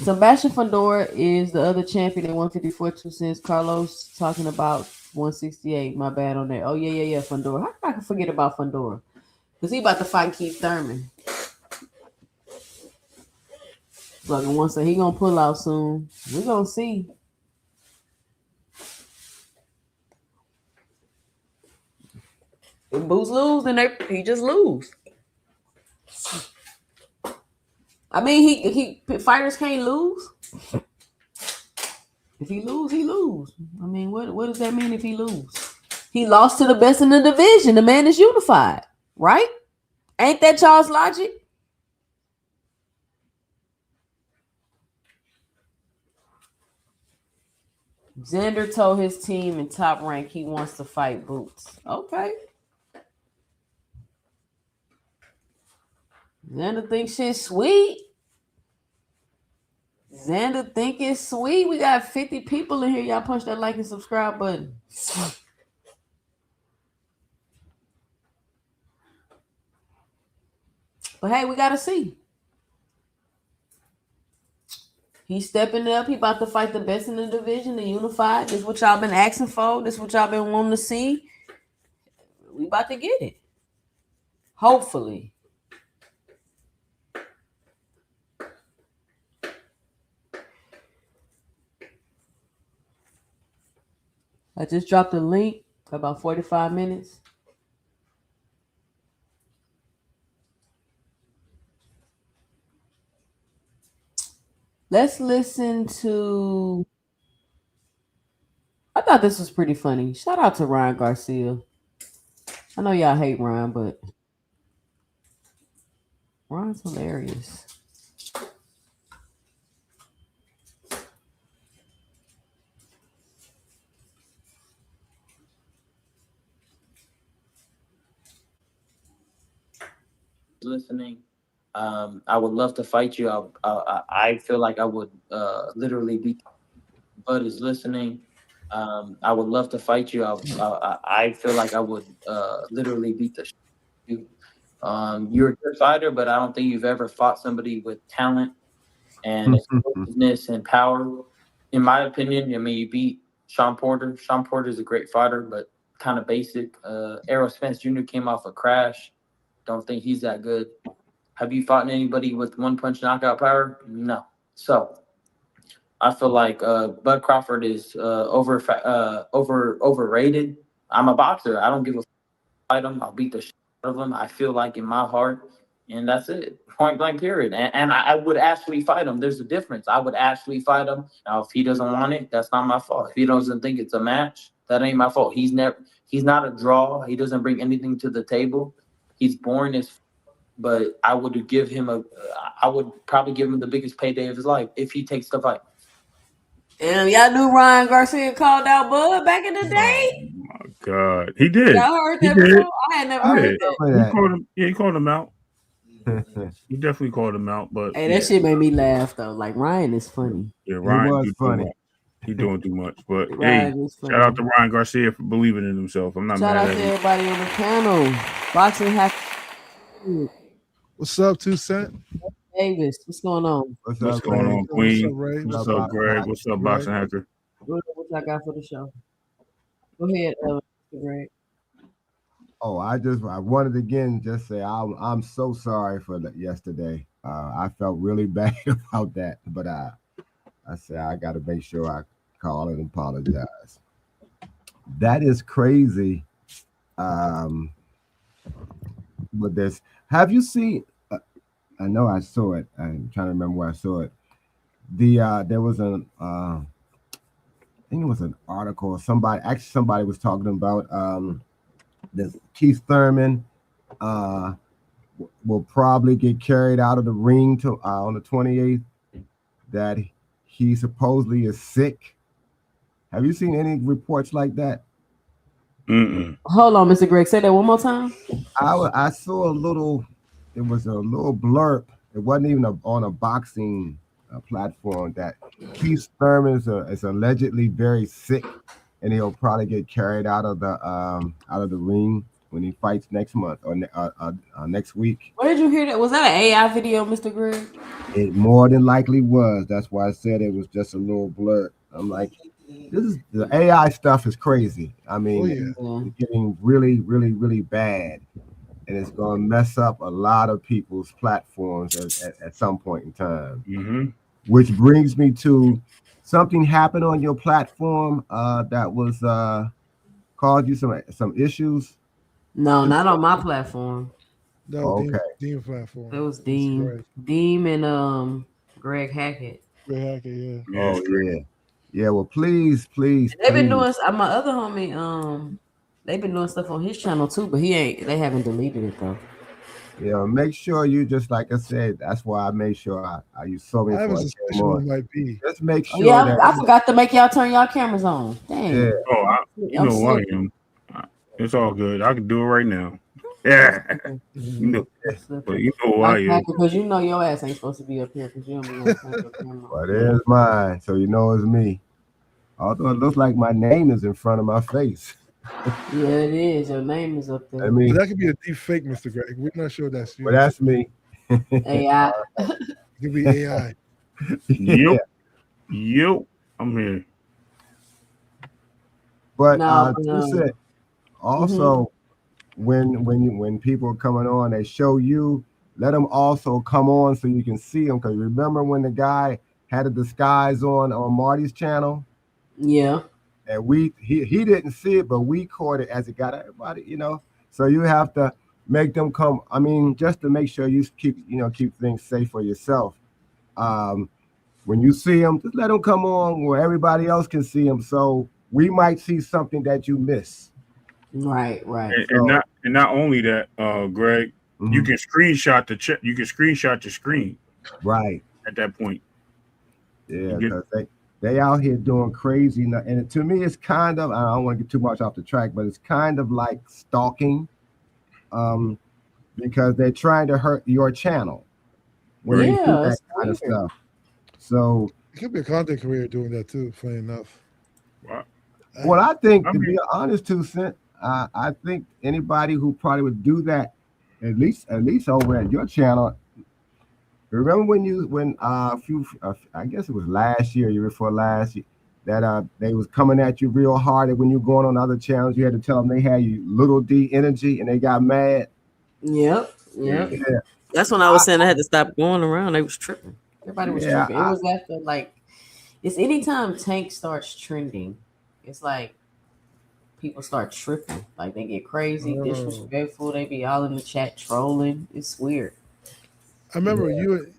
Sebastian Fundora is the other champion at 154 2 cents. Carlos talking about 168. My bad on that. Oh, yeah. Fundora. How can I forget about Fundora? Because he about to fight Keith Thurman. Fucking one say he gonna pull out soon. We gonna see. If Boots lose, then he just lose. I mean, he fighters can't lose. If he lose, he lose. I mean, what does that mean if he lose? He lost to the best in the division. The man is unified, right? Ain't that y'all's logic? Xander told his team in Top Rank he wants to fight Boots. Okay. Xander thinks shit's sweet. Xander think it's sweet. We got 50 people in here. Y'all punch that like and subscribe button. But hey, we gotta see. He's stepping up. He about to fight the best in the division, the unified. This is what y'all been asking for. This is what y'all been wanting to see. We about to get it. Hopefully. I just dropped a link for about 45 minutes. Let's listen to... I thought this was pretty funny. Shout out to Ryan Garcia. I know y'all hate Ryan, but Ryan's hilarious. Listening. I would love to fight you. I feel like I would literally beat. Bud is listening. I would love to fight you. I feel like I would literally beat the shit out of you. You're a good fighter, but I don't think you've ever fought somebody with talent and explosiveness and power. In my opinion, I mean, you beat Sean Porter. Sean Porter is a great fighter, but kind of basic. Errol Spence Jr. came off a crash. Don't think he's that good. Have you fought anybody with one punch knockout power? No. So I feel like Bud Crawford is overrated. I'm a boxer. I don't give a fight him. I'll beat the shit out of him. I feel like in my heart, and that's it. Point blank period. And I would actually fight him. There's a difference. I would actually fight him. Now, if he doesn't want it, that's not my fault. If he doesn't think it's a match, that ain't my fault. He's not a draw. He doesn't bring anything to the table. He's boring as, but I would probably give him the biggest payday of his life if he takes the fight. Damn, y'all knew Ryan Garcia called out Bud back in the day? Oh my God, he did. Y'all heard that before? I had never heard that. He called him out. He definitely called him out. But hey, that shit made me laugh though. Like Ryan is funny. Yeah, Ryan was funny. He's doing too much. But Ryan hey, shout out to Ryan Garcia for believing in himself. I'm not shout mad out at to him. everybody on the panel. Boxing hack. What's up, 2 Cent? Davis, what's going on? What's going on, Queen? What's up, Greg? What's up, Boxing Hacker? What I got for the show? Go ahead, Greg. Oh, I wanted to again just say I'm so sorry for yesterday. I felt really bad about that, but I said I got to make sure I call and apologize. That is crazy. Um, but this, have you seen? I know I saw it. I'm trying to remember where I saw it. There was I think it was an article. Somebody was talking about this Keith Thurman. Uh, will probably get carried out of the ring to on the 28th. That he supposedly is sick. Have you seen any reports like that? Mm-mm. Hold on, Mr. Greg. Say that one more time. I saw a little. It was a little blurb. It wasn't even on a boxing platform that Keith Thurman is allegedly very sick, and he'll probably get carried out of the ring when he fights next month or next week. Where did you hear that? Was that an AI video, Mr. Greg? It more than likely was. That's why I said it was just a little blurb. I'm like, this is the AI stuff is crazy. I Oh mean, yeah. it's getting really, really, really bad, and it's going to mess up a lot of people's platforms at some point in time. Mm-hmm. Which brings me to something happened on your platform that was caused you some issues. No, not on my platform. That was Okay. Dean platform. It was That's Deem, correct. Deem, and Greg Hackett. Great hacker, yeah. Yeah, Oh straight. yeah. Yeah, well please, please, They've been please. doing my other homie. They've been doing stuff on his channel too, but he ain't. They haven't deleted it though. Make sure you just like I said, that's why I made sure I you saw me I have a before I came suspicion who on. it might be. Just make Oh sure yeah, that I forgot to make y'all turn y'all cameras on. yeah, Dang, You I'm know who I slipping. am. It's all good. I can do it right now. Yeah. You know, I'm but slipping. you know who I Like am. Hackett, because you know your ass ain't supposed to be up here because you don't be want to turn your camera well on. there's mine, so you know it's me. Although it looks like my name is in front of my face. Yeah, it is. Your name is up I there. But mean, that could be a deep fake, Mr. Greg. We're not sure that's well you. that's me. AI. It could be AI. Yeah. Yep. Yep. I'm here. But No, but you said mhm. also when people are coming on, they show you. Let them also come on so you can see them. Because remember when the guy had a disguise on Marty's channel, Yeah. and he didn't see it, but we caught it as it got everybody. So you have to make them come. I mean, just to make sure you keep things safe for yourself. Um, when you see them, just let them come on where everybody else can see them. So we might see something that you miss. Right. Right. So. And not only that, Greg, you Mhm. can screenshot the check. You can screenshot your screen Right. at that point. You Yeah, get because they out here doing crazy, and to me, it's kind of I don't want to get too much off the track, but it's kind of like stalking, um, because they're trying to hurt your channel when they right. do Yeah, that it's kind of weird. stuff. So, It could be a content career doing that too, funny enough. Well, I, what I think, I to mean, be honest, 2 cent, I think anybody who probably would do that, at least over at your channel. Remember when a few I guess it was last year before last year that they was coming at you real hard, and when you going on other channels you had to tell them they had you little D energy and they got mad. Yep. yeah. Yep. Yeah, That's when I I, was saying I had to stop going around. They was tripping. Everybody was yeah, tripping. It was after like it's anytime Tank starts trending, it's like people start tripping. Like they get crazy, oh, disrespectful. They be all in the chat trolling. It's weird. I remember you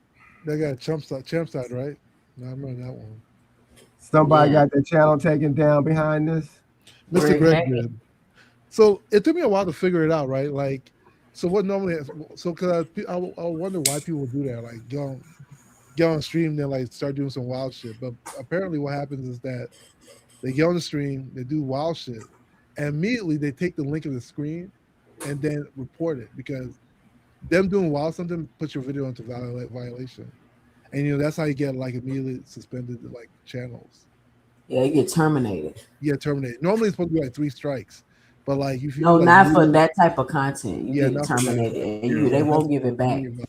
that got champ side, right? No, I remember that one. somebody Yeah. got their channel taken down behind this. Mr. Greg Greg Hackett. did. So it took me a while to figure it out, right? Like, so what normally, so because I wonder why people do that, like get on stream, then like start doing some wild shit. But apparently, what happens is that they get on the stream, they do wild shit, and immediately they take the link of the screen and then report it because them doing wild something puts your video into violation, and that's how you get like immediately suspended like channels. Yeah, they get terminated. Yeah, terminated. Normally it's supposed to be like 3 strikes, but like if you No, do like not for immediately, that type of content. You yeah, get not for that. terminated, and Yeah, they but won't give it back. immediate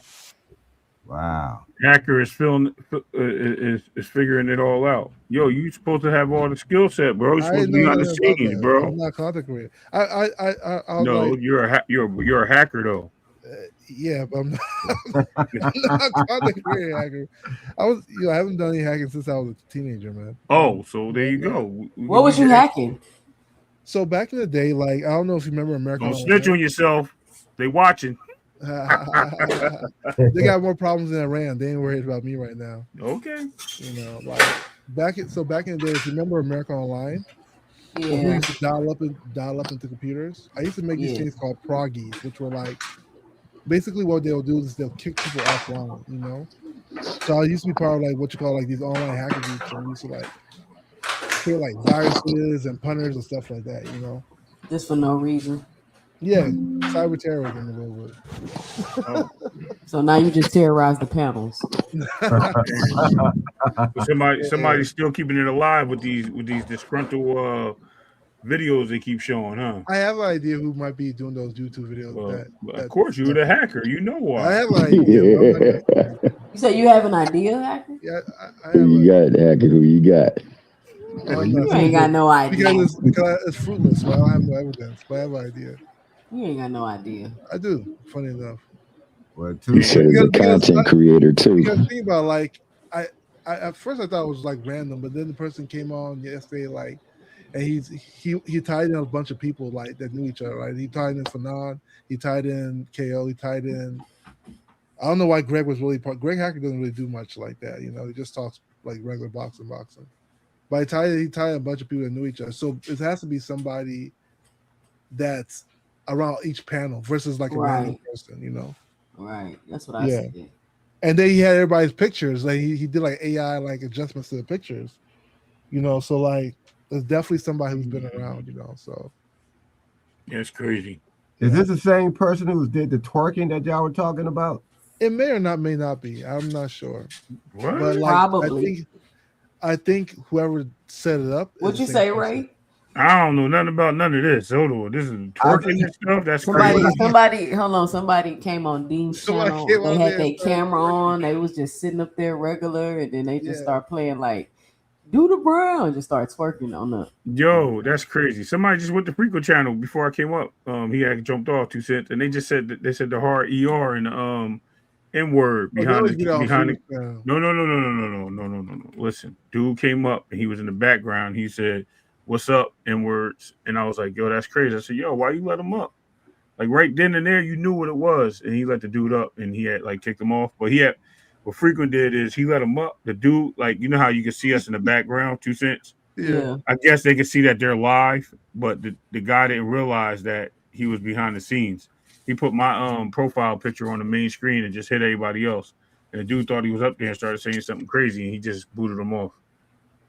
Wow. Hacker is is figuring it all out. Yo, you supposed to have all the skill set, bro. You're I supposed didn't to be know behind the nothing about scenes, that. bro. I'm not a content creator. I was No, like, you're a hacker though. yeah, but I'm not, I'm not a content creator hacker. I haven't done any hacking since I was a teenager, man. Oh, so there Yeah, you no. go. What was you hacking? So back in the day, like I don't know if you remember American Don't snitch Online. on yourself. They watching. They got more problems than Iran. They ain't worried about me right now. Okay. Like back in the day, if you remember American Online, when we Yeah, used to dial up into computers, I used to make these yeah. things called proggies, which were like basically what they'll do is they'll kick people offline. So I used to be part of like what you call like these online hacker groups, and we used to like create like viruses and punters and stuff like that. Just for no reason. Yeah, cyber terrorism a little Oh, So now you just terrorize the panels. but somebody's still keeping it alive with these disgruntled videos they keep showing, huh? I have an idea who might be doing those YouTube videos. Well, That of that course you're the hacker. You know I why. have an idea, but I'm not gonna say Yeah. anything. You said you have an idea, hacker? Yeah, I Who have you a. got, Hacker? Who you got? Well, I'm not You saying ain't got no idea. because it's fruitless. So I don't have no evidence, but I have an idea. You ain't got no idea. I do. Funny enough, well, You two said as a content creator too. because think about like I at first I thought it was like random, but then the person came on yesterday like, and he tied in a bunch of people like that knew each other. Right, he tied in Fanon, he tied in KO, he tied in. I don't know why Greg was really part. Greg Hacker doesn't really do much like that. He just talks like regular boxing. But he tied a bunch of people that knew each other. So it has to be somebody that's around each panel versus like a random Right, person. right. That's what I Yeah. said. And then he had everybody's pictures. Like he did like AI like adjustments to the pictures. So like there's definitely somebody who's been around. So That's crazy. Is this the same person who did the twerking that y'all were talking about? it may not be. I'm not sure. What? But like Probably. I think whoever set it up. What'd is you the say, same person. Ray? I don't know nothing about none of this. Hold on. This is twerking and stuff. That's crazy. Hold on. Somebody came on Dean's Somebody channel. came They on had there their and started camera twerking. on. They was just sitting up there regular, and then they just Yeah. start playing like "Do the Brown," just start twerking on the. Yo, that's crazy. Somebody just went to Freako channel before I came up. He had jumped off 2 cents, and they just said that they said the hard ER and N word Oh, they always behind be on behind Freedom's the. channel. No. Listen, dude came up and he was in the background. He said, "What's up?" N words, and I was like, "Yo, that's crazy." I said, "Yo, why you let him up?" Like right then and there, you knew what it was, and he let the dude up, and he had like kicked him off. But what Frequent did is he let him up. The dude, like you know how you can see us in the background, 2 cents. Yeah. I guess they could see that they're live, but the guy didn't realize that he was behind the scenes. He put my profile picture on the main screen and just hit everybody else. And the dude thought he was up there and started saying something crazy, and he just booted him off.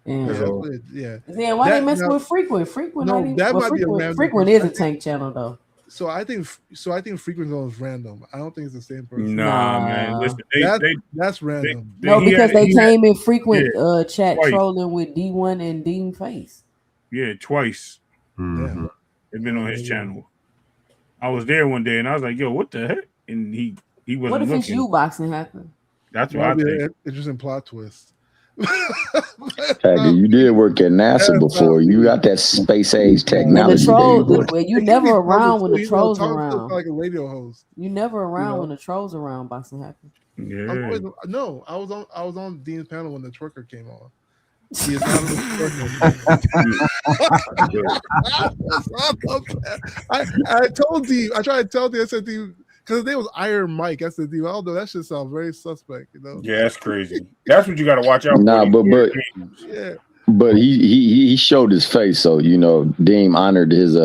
Yeah. Yeah, So yeah. Then why That- they mess now- with Frequent? Frequent, No, not even, that well, might be a Frequent, random Frequent person. is a tank channel though. So I think Frequent Zone is random. I don't think it's the same person. nah, man. Nah. Listen, That's random. No, because they came in Frequent yeah, chat twice. trolling with D1 and Dean Face. Yeah, twice. Mhm. It's been on his channel. I was there one day and I was like, "Yo, what the heck?" And he wasn't What if it's looking. you boxing hacker? That's what I That'd be think. an interesting plot twist. Hacker, you did work at NASA before. You got that space age When the technology. troll, baby boy. well, you It never could be around Thomas when too, the trolls Thomas feels around. like a radio host. You never around know? when the trolls around, boxing hacker. Yeah. No, I was on Dean's panel when the twerker came on. The anonymous twerker. I told Dean, I tried to tell Dean, I said Dean, because his name was Iron Mike. I said Dean, although that shit sounds very suspect, Yeah, that's crazy. That's what you got to watch out for. Nah, these but weird games. Yeah. But he showed his face, so Deem honored his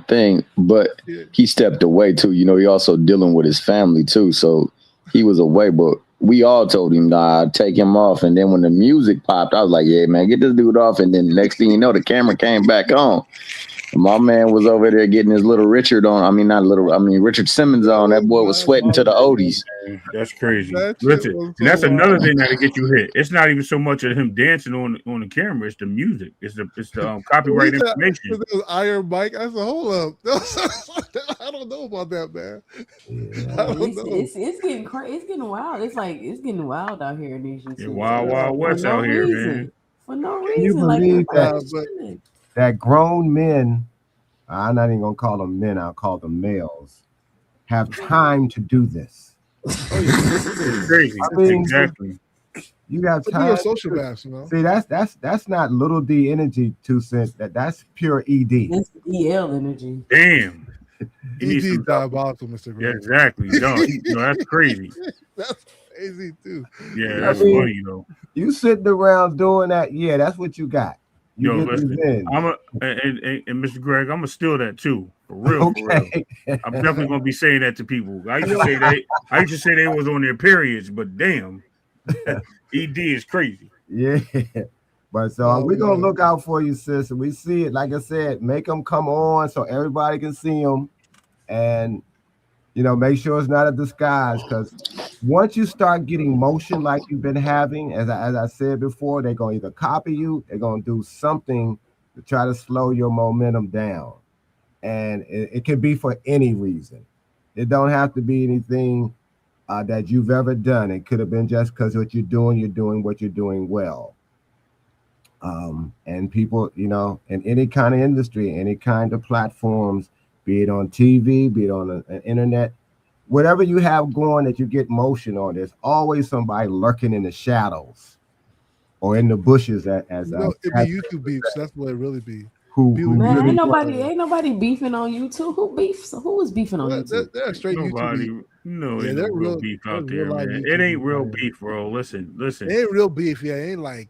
thing, but Yeah. he stepped away too. He also dealing with his family too, so he was away. But we all told him, nah, take him off. And then when the music popped, I was like, yeah, man, get this dude off. And then next thing you know, the camera came back on, My man was over there getting his little Richard on. I mean, not little. I mean, Richard Simmons on. That boy was sweating to the oldies. That's crazy. That shit Listen, was and so that's another wild. thing that'll get you hit. It's not even so much of him dancing on the camera. It's the music. It's the We copyright said information. it was Iron Mike. I said, hold up. I don't know about that, man. Yeah. I Yeah, don't know. it's getting crazy. It's getting wild. It's like it's getting wild out here in these Yeah, YouTube Wild streets Wild for West no out here, man. reason. For no Can you reason. Like believe everybody that Nah, just but chilling. that grown men, I'm not even gonna call them men, I'll call them males, have time to do this. oh yeah, It's crazy. I mean, Exactly. you have but doing time. social baths, you know. See, that's not little D energy 2 cents. That's pure ED. That's EL energy. Damn. He needs ED some. diabolical, Mr. Yeah, Greg. exactly. No, that's crazy. That's crazy too. Yeah, I that's mean, funny though. you sitting around doing that, yeah, that's what you got. You Yo, get listen, revenge. I'm a and Mr. Greg, I'm gonna steal that too, for real, for real. Okay. I'm definitely gonna be saying that to people. I used You to know, say I used to say they was on their periods, but damn, ED is crazy. Yeah. But so oh we're gonna man. look out for you, sis. We see it, like I said, make them come on so everybody can see them, and make sure it's not a disguise. Because once you start getting motion like you've been having, as I said before, they're gonna either copy you, they're gonna do something to try to slow your momentum down, and it can be for any reason. It don't have to be anything that you've ever done. It could have been just because what you're doing what you're doing well. And people, in any kind of industry, any kind of platforms, be it on TV, be it on the internet, whatever you have going that you get motion on, there's always somebody lurking in the shadows or in the bushes, It'd be YouTube beefs. That's what it really be. who People Man, really ain't nobody beefing on YouTube. Who beefs? Who is beefing on YouTube? they're straight YouTube Nobody, beef. Yeah, ain't no they're real real. beef There's out real there, live man. It YouTube ain't beef real out here. beef, bro. Listen. It ain't real beef. Yeah, it ain't like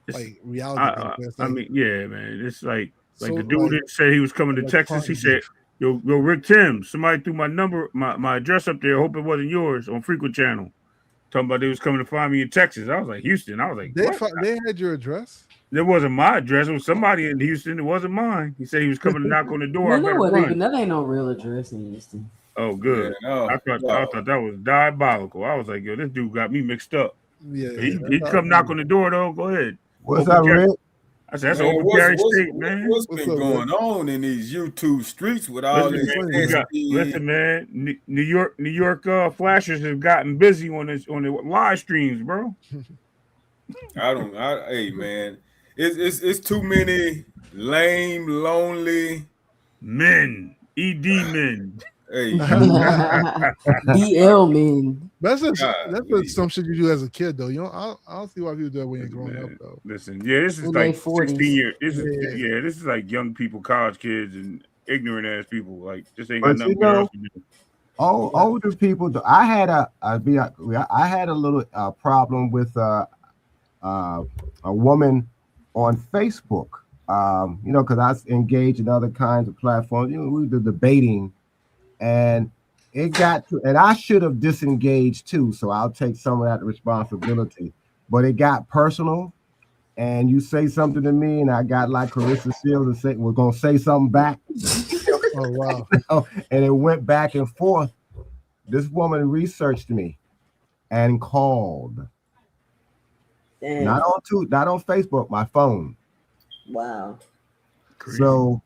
It's, reality beef. It's I like mean, yeah, man. It's like so the dude that said he was coming to like Texas. He crime said, beef. "Yo, Rick Tim, somebody threw my number, my address up there. Hope it wasn't yours on Frequent Channel. Talking about they was coming to find me in Texas. I was like, Houston. I was like, what? They had your address. That wasn't my address. It was somebody in Houston. It wasn't mine. He said he was coming to knock on the door. I Man, better run. that ain't no real address in Houston. Oh, Yeah, good. no, I thought that was diabolical. I was like, yo, this dude got me mixed up. Yeah, He come knock on the door though. Go ahead. What's Open up, carry. Rick? I said that's an man, open carry state, man. what's What's been up, going on in these YouTube streets with all Listen, this man, SB? man. New York flashers have gotten busy on the live streams, bro. Hey man, it's too many lame, lonely. ED men. Hey, BL men. That's golly. some shit you do as a kid though. I don't see why people do that when you're growing up though. Listen, yeah, this is In like their 40s. 16 years. Yeah. This is like young people, college kids, and ignorant ass people. Like, this ain't got But nothing better else to do. older people. I had I had a little problem with a woman on Facebook. Because I was engaged in other kinds of platforms. We were debating, and it got to, and I should have disengaged too. So I'll take some of that responsibility. But it got personal, and you say something to me, and I got like Carissa Shields and we're gonna say something back. Oh wow. And it went back and forth. This woman researched me and called. Damn. Not on Facebook, my phone. Wow. Crazy. So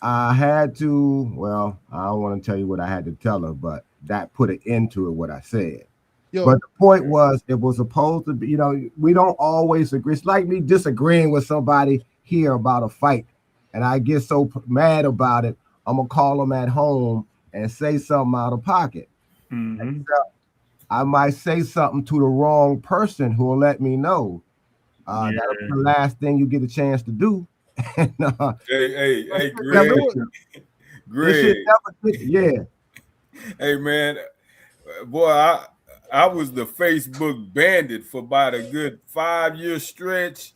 I had to, well, I don't want to tell you what I had to tell her, but that put an end to it, what I said. Yo, But the point was, it was supposed to be, we don't always agree. It's like me disagreeing with somebody here about a fight, and I get so mad about it, I'm going to call them at home and say something out of pocket. Mm-hmm. I might say something to the wrong person who will let me know. That'll be the last thing you get a chance to do. Hey, Greg. Greg. Yeah. Hey, man. Boy, I was the Facebook bandit for about a good 5-year stretch.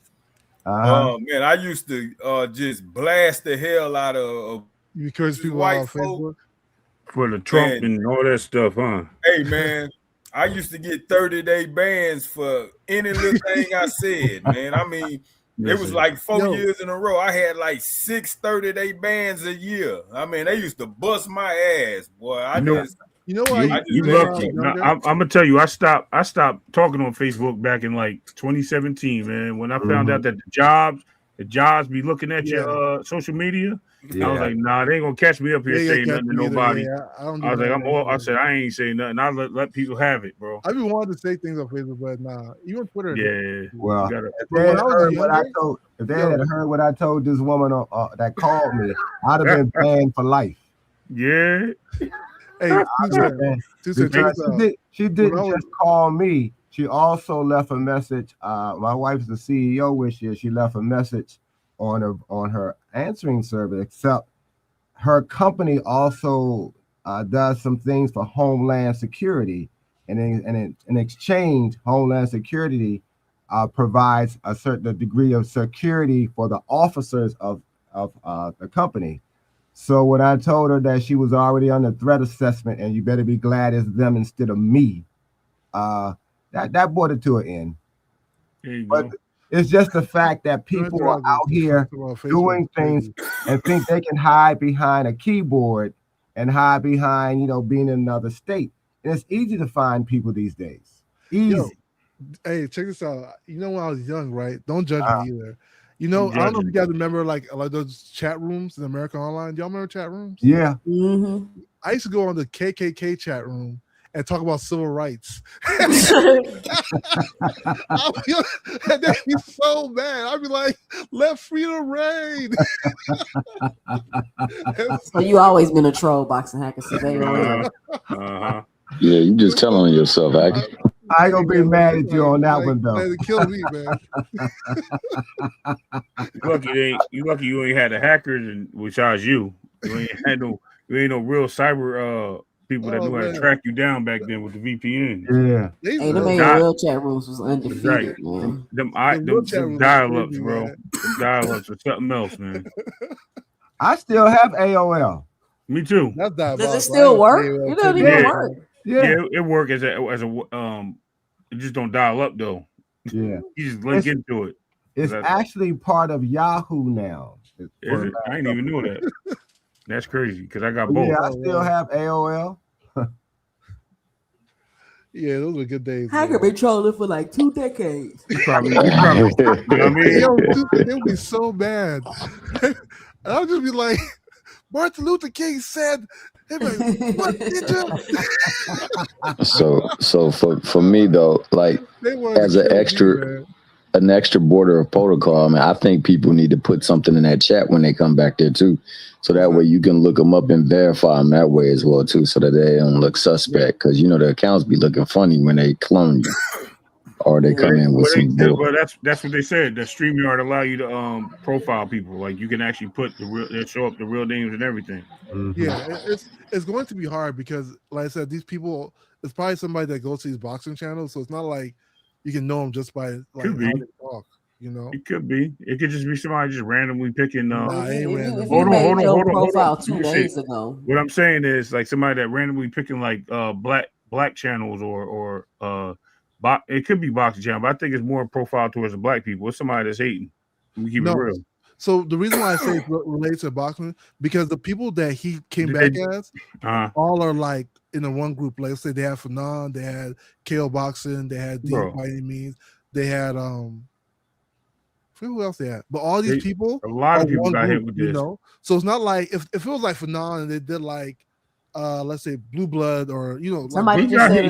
Man, I used to just blast the hell out of you encourage people on Facebook for the Trump and all that stuff, huh? Hey, man, I used to get 30-day bans for any little thing I said, man. I mean, It was like 4 years in a row. I had like 6 30-day bans a year. I mean, they used to bust my ass, boy. You know what? You lucky. I'm gonna tell you, I stopped talking on Facebook back in like 2017, man. When I found out that the jobs be looking at your social media. I was like, nah, they ain't gonna catch me up here saying nothing to nobody. I was like, I said I ain't saying nothing. I let people have it, bro. I've been wanting to say things on Facebook, but nah, even Twitter. Yeah. Well, if they had heard what I told this woman that called me, I'd have been banned for life. Yeah. Hey, she didn't just call me. She also left a message. My wife's the CEO this year. She left a message on her answering service, except her company also does some things for Homeland Security. And in exchange, Homeland Security provides a certain degree of security for the officers of the company. So when I told her that she was already on the threat assessment and you better be glad it's them instead of me, that brought it to an end. But it's just the fact that people are out here doing things and think they can hide behind a keyboard and hide behind, being in another state. And it's easy to find people these days. Easy. Hey, check this out. When I was young, right? Don't judge me either. I don't know if you guys remember like those chat rooms in America Online. Do y'all remember chat rooms? Yeah. Mm-hmm. I used to go on the KKK chat room and talk about civil rights. And they'd be so mad. I'd be like, let freedom reign. So you always been a troll, Boxing Hacker, since AOL. Yeah, you just telling yourself, Hacker. I ain't gonna be mad at you on that one though. They kill me, man. You lucky you ain't had the hackers and besides you. You ain't no real cyber people that knew how to track you down back then with the VPN. Yeah. Hey, them AOL chat rooms was undefeated, right. man. Them dial-ups, bro. Them dial-ups are something else, man. I still have AOL. Me too. Does it still work? It doesn't even work. Yeah, it works as a it just don't dial up though. Yeah. You just link into it. It's actually part of Yahoo now. Is it? I didn't even know that. That's crazy because I got both. Yeah, I still have AOL. Yeah, those were good days. Hacker been trolling for like 2 decades. You know what I mean? It would be so bad. And I'll just be like, Martin Luther King said, what did you? So for me though, like as an extra border of protocol, I think people need to put something in that chat when they come back there too, so that way you can look them up and verify them that way as well too, so that they don't look suspect. Because the accounts be looking funny when they clone you or they come in with some bull. Well, that's what they said. The StreamYard allow you to profile people. Like you can actually put show up the real names and everything. Mm-hmm. Yeah, it's going to be hard because, like I said, these people. It's probably somebody that goes to these boxing channels, so it's not like you can know them just by like how they talk. It could be. It could just be somebody just randomly picking. Hold on. Profile 2 days ago. What I'm saying is like somebody that randomly picking like black channels or it could be boxing channel, but I think it's more profile towards the black people. It's somebody that's hating. We keep it real. So the reason why I say it relates to boxing because the people that he came back as all are like in the one group. Like let's say they had Fanon, they had KO Boxing, they had Dean by any means, they had I forget who else they had, but all these people, a lot of people got hit with this. So it's not like if it was like Fanon and they did like let's say Blue Blood or somebody like, just said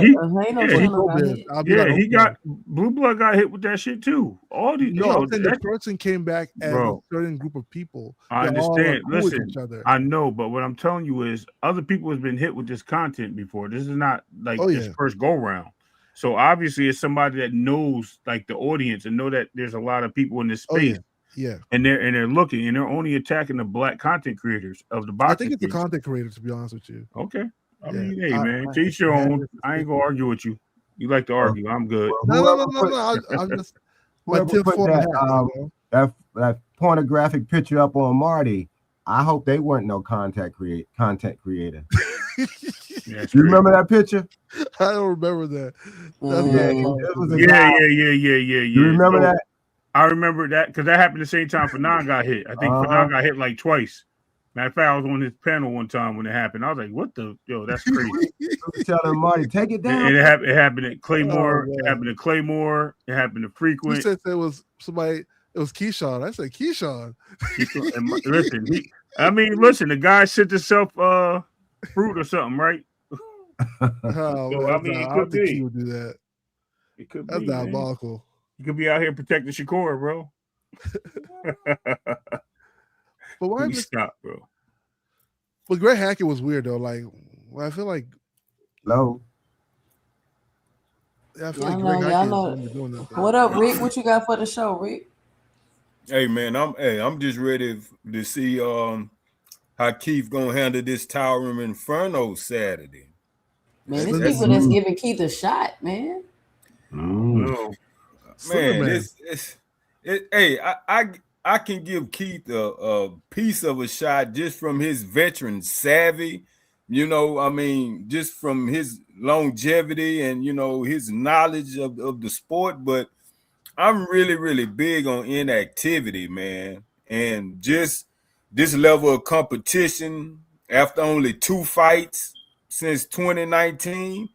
Blue Blood got hit with that shit too. All these the person came back as a certain group of people. I understand. Listen, I know, but what I'm telling you is other people has been hit with this content before. This is not like this first go round. So obviously it's somebody that knows like the audience and know that there's a lot of people in this space. Yeah, and they're looking and they're only attacking the black content creators of the boxing. I think it's the content creators, to be honest with you. Okay, I mean, hey man, teach your own. I ain't gonna argue with you. You like to argue? I'm good. No. I'm just that pornographic picture up on Marty. I hope they weren't no content creator. You remember that picture? I don't remember that. Yeah. You remember that? I remember that because that happened the same time Fanon got hit. I think Fanon got hit like twice. Matter of fact, I was on his panel one time when it happened. I was like, "What the that's crazy." Telling Marty, take it down. And it happened at Claymore. It happened to Claymore. It happened to Frequent. You said there was somebody. It was Keyshawn. I said Keyshawn. Listen. The guy sent himself fruit or something, right? I don't think he would do that. It could That's be diabolical. You could be out here protecting Shakur, bro. But why stop, bro? But Greg Hackett was weird though. Like, I feel like low. Yeah, I feel like Greg Hackett is doing that. What up, Rick? What you got for the show, Rick? Hey man, I'm just ready to see how Keith gonna handle this Tower Room Inferno Saturday. Man, there's people that's giving Keith a shot, man. Man, I can give Keith a piece of a shot just from his veteran savvy, just from his longevity and his knowledge of the sport. But I'm really, really big on inactivity, man, and just this level of competition after only 2 fights since 2019.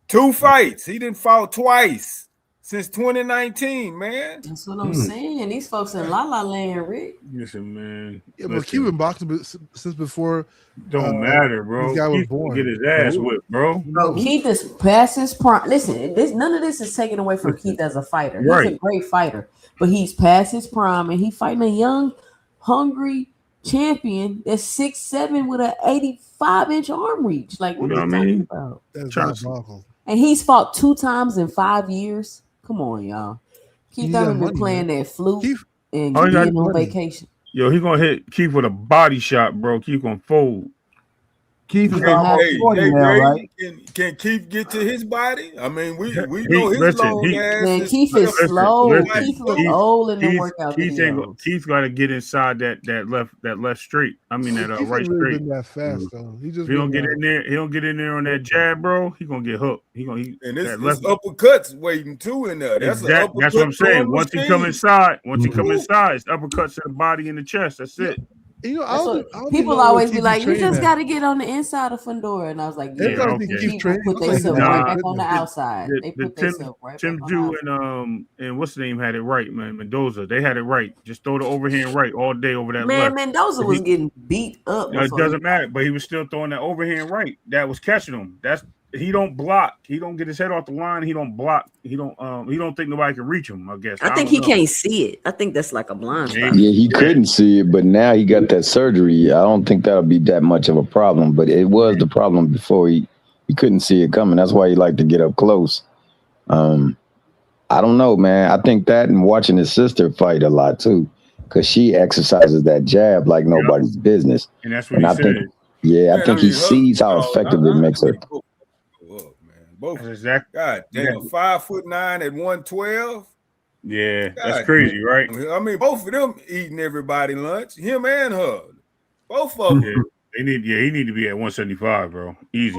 2 fights. He didn't fought twice since 2019, man. That's what I'm saying. These folks in La La Land, Rick. Listen, man. Yeah, but Keith been boxing since before. Don't matter, bro. This guy was Keith born. Get his ass whipped, bro. Keith is past his prime. Listen, none of this is taken away from Keith as a fighter. He's a great fighter, but he's past his prime, and he's fighting a young, hungry champion that's 6'7" with an 85-inch arm reach. Like, what are you talking about? That's diabolical. And he's fought 2 times in 5 years. Come on, y'all. Keith Thurman been playing that flute and being on vacation. Yo, he gonna hit Keith with a body shot, bro. Keith gonna fold. Keith is almost 40 now, right? Can Keith get to his body? I mean, we know his long ass. Man, Keith is slow. Keith look old in the workout videos. Keith got to get inside that left straight. I mean that right straight. That fast though. He don't get in there. He don't get in there on that jab, bro. He gonna get hooked. And it's uppercuts waiting too in there. That's what I'm saying. Once he come inside, it's uppercuts to the body and the chest. That's it. People always be like, "You just got to get on the inside of Fundora," and I was like, "Yeah, people put themselves right back on the outside. They put themselves right Tim Jew and what's the name had it right, man. Mendoza, they had it right. Just throw the overhand right all day over that left. Mendoza was getting beat up. It doesn't matter, but he was still throwing that overhand right. That was catching him. He don't block. He don't get his head off the line. He don't block. He don't think nobody can reach him, I guess. I think he can't see it. I think that's like a blind spot. Yeah, he couldn't see it, but now he got that surgery. I don't think that'll be that much of a problem, but it was the problem before he couldn't see it coming. That's why he liked to get up close. I don't know, man. I think that and watching his sister fight a lot too, because she exercises that jab like nobody's business. And that's what he said. I think he sees how effective it makes her. Both. God damn, 5'9" at 112. Yeah, that's crazy, right? I mean, both of them eating everybody lunch. Him and her. Both of them. He need to be at 175, bro. Easy.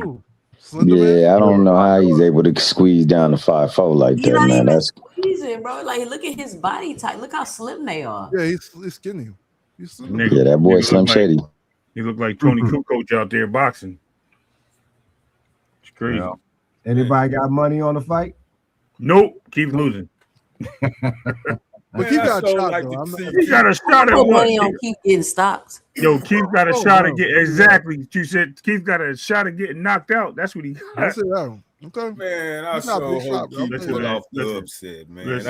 Yeah, I don't know how he's able to squeeze down to 5'4" like that, man. That's squeezing, bro. Like, look at his body type. Look how slim they are. Yeah, he's skinny. He's slim. Yeah, that boy Slim Shady. He looked like Tony Kukoc out there boxing. It's crazy. Yeah. Anybody got money on the fight? Nope. Keep losing. But Keith got a shot, though. He got a shot at what? Money on Keith getting stopped. Yo, Keith got a shot at getting exactly. You said Keith got a shot at getting knocked out. That's what he got. That's it, okay. Man, I so hope Keith pull off the upset, man.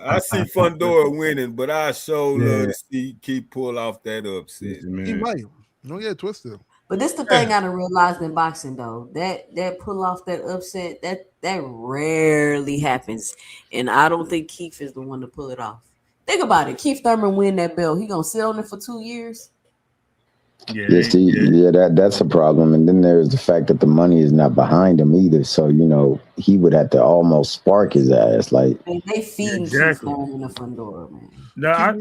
I see Fundora winning, but I love to see Keith pull off that upset. He might. Don't get it twisted. But this the thing I done realized in boxing though. That pull off that upset, that rarely happens. And I don't think Keith is the one to pull it off. Think about it. Keith Thurman win that belt. He gonna sit on it for 2 years. That's a problem. And then there's the fact that the money is not behind him either. So, he would have to almost spark his ass. Like, man, they feed Keith Thurman a Fundora, man. No,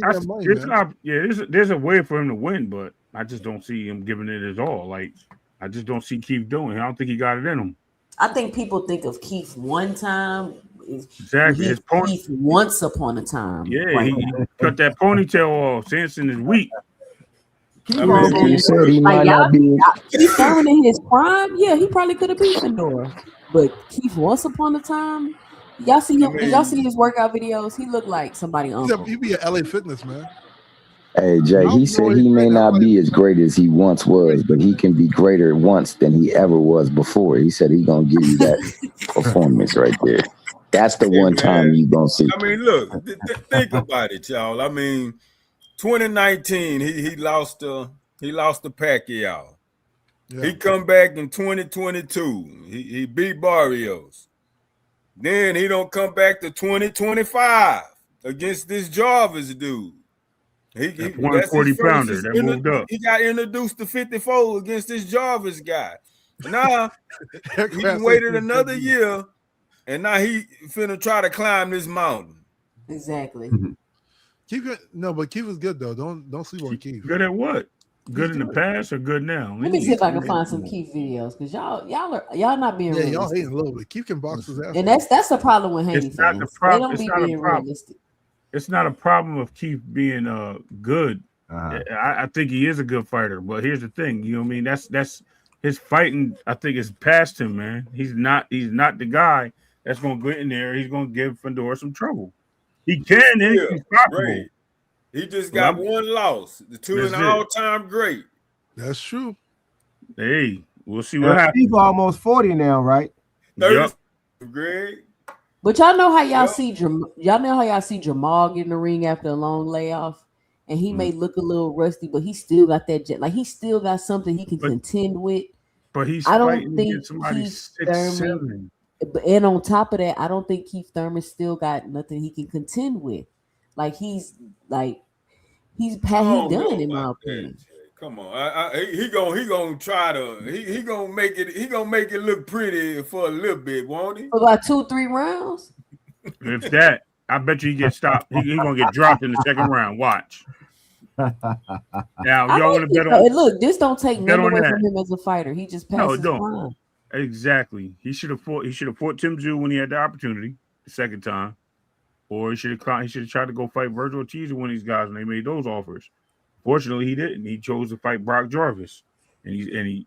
there's a way for him to win, but I just don't see him giving it his all. Like, I just don't see Keith doing it. I don't think he got it in him. I think people think of Keith one time Exactly. His pony. Keith once upon a time. Yeah, Right he cut that ponytail off. Samson is weak. Keith almost He said he like might not be. Keith Thurman in his prime. Yeah, he probably could have beat Fedora, but Keith once upon a time. Y'all see him? Did y'all see his workout videos? He looked like somebody uncle. He'd be an LA Fitness man. Hey Jay, he said he may not be as great as he once was, but he can be greater once than he ever was before. He said he gonna give you that performance right there. That's the one time you gonna see. I mean, look, think about it, y'all. I mean, 2019, he lost to Pacquiao. Yeah. He come back in 2022. He beat Barrios. Then he don't come back to 2025 against this Jarvis dude. That's 140 pounder that moved up. He got introduced to 54 against this Jarvis guy. Now he waited another year, and now he finna try to climb this mountain. Exactly. Keith was good though. Don't sleep on Keith. Good at what? Good in the past or good now? Let me see if I can find some Keith videos because y'all not being realistic. Y'all hating a little bit. Keith can box his ass. And that's the problem with Haney fans. They don't be being realistic. It's not a problem of Keith being good. I think he is a good fighter, but here's the thing. You know what I mean? That's his fighting. I think is past him, man. He's not the guy that's gonna go in there. He's gonna give Fedora some trouble. He can. He's possible. He just got one loss. The two in all-time great. That's true. Hey, we'll see what happens. He's almost 40 now, right? 30. Yep. Greg. But y'all know how y'all see Jamal get in the ring after a long layoff, and he may look a little rusty, but he still got that jet. Like he still got something he can contend with. But he's I don't think Keith Thurman. And on top of that, I don't think Keith Thurman still got nothing he can contend with. Like he's done in my opinion. Come on, he gonna try to he gonna make it look pretty for a little bit, won't he? For about 2-3 rounds. If that, I bet you he gets stopped. He gonna get dropped in the second round. Watch. Now y'all want to bet on? Look, this don't take nothing away from him as a fighter. He just passed his prime. Exactly. He should have fought Tim Tszyu when he had the opportunity the second time. Or he should have tried to go fight Virgil Ortiz or one of these guys when they made those offers. Fortunately, he didn't. He chose to fight Brock Jarvis, and he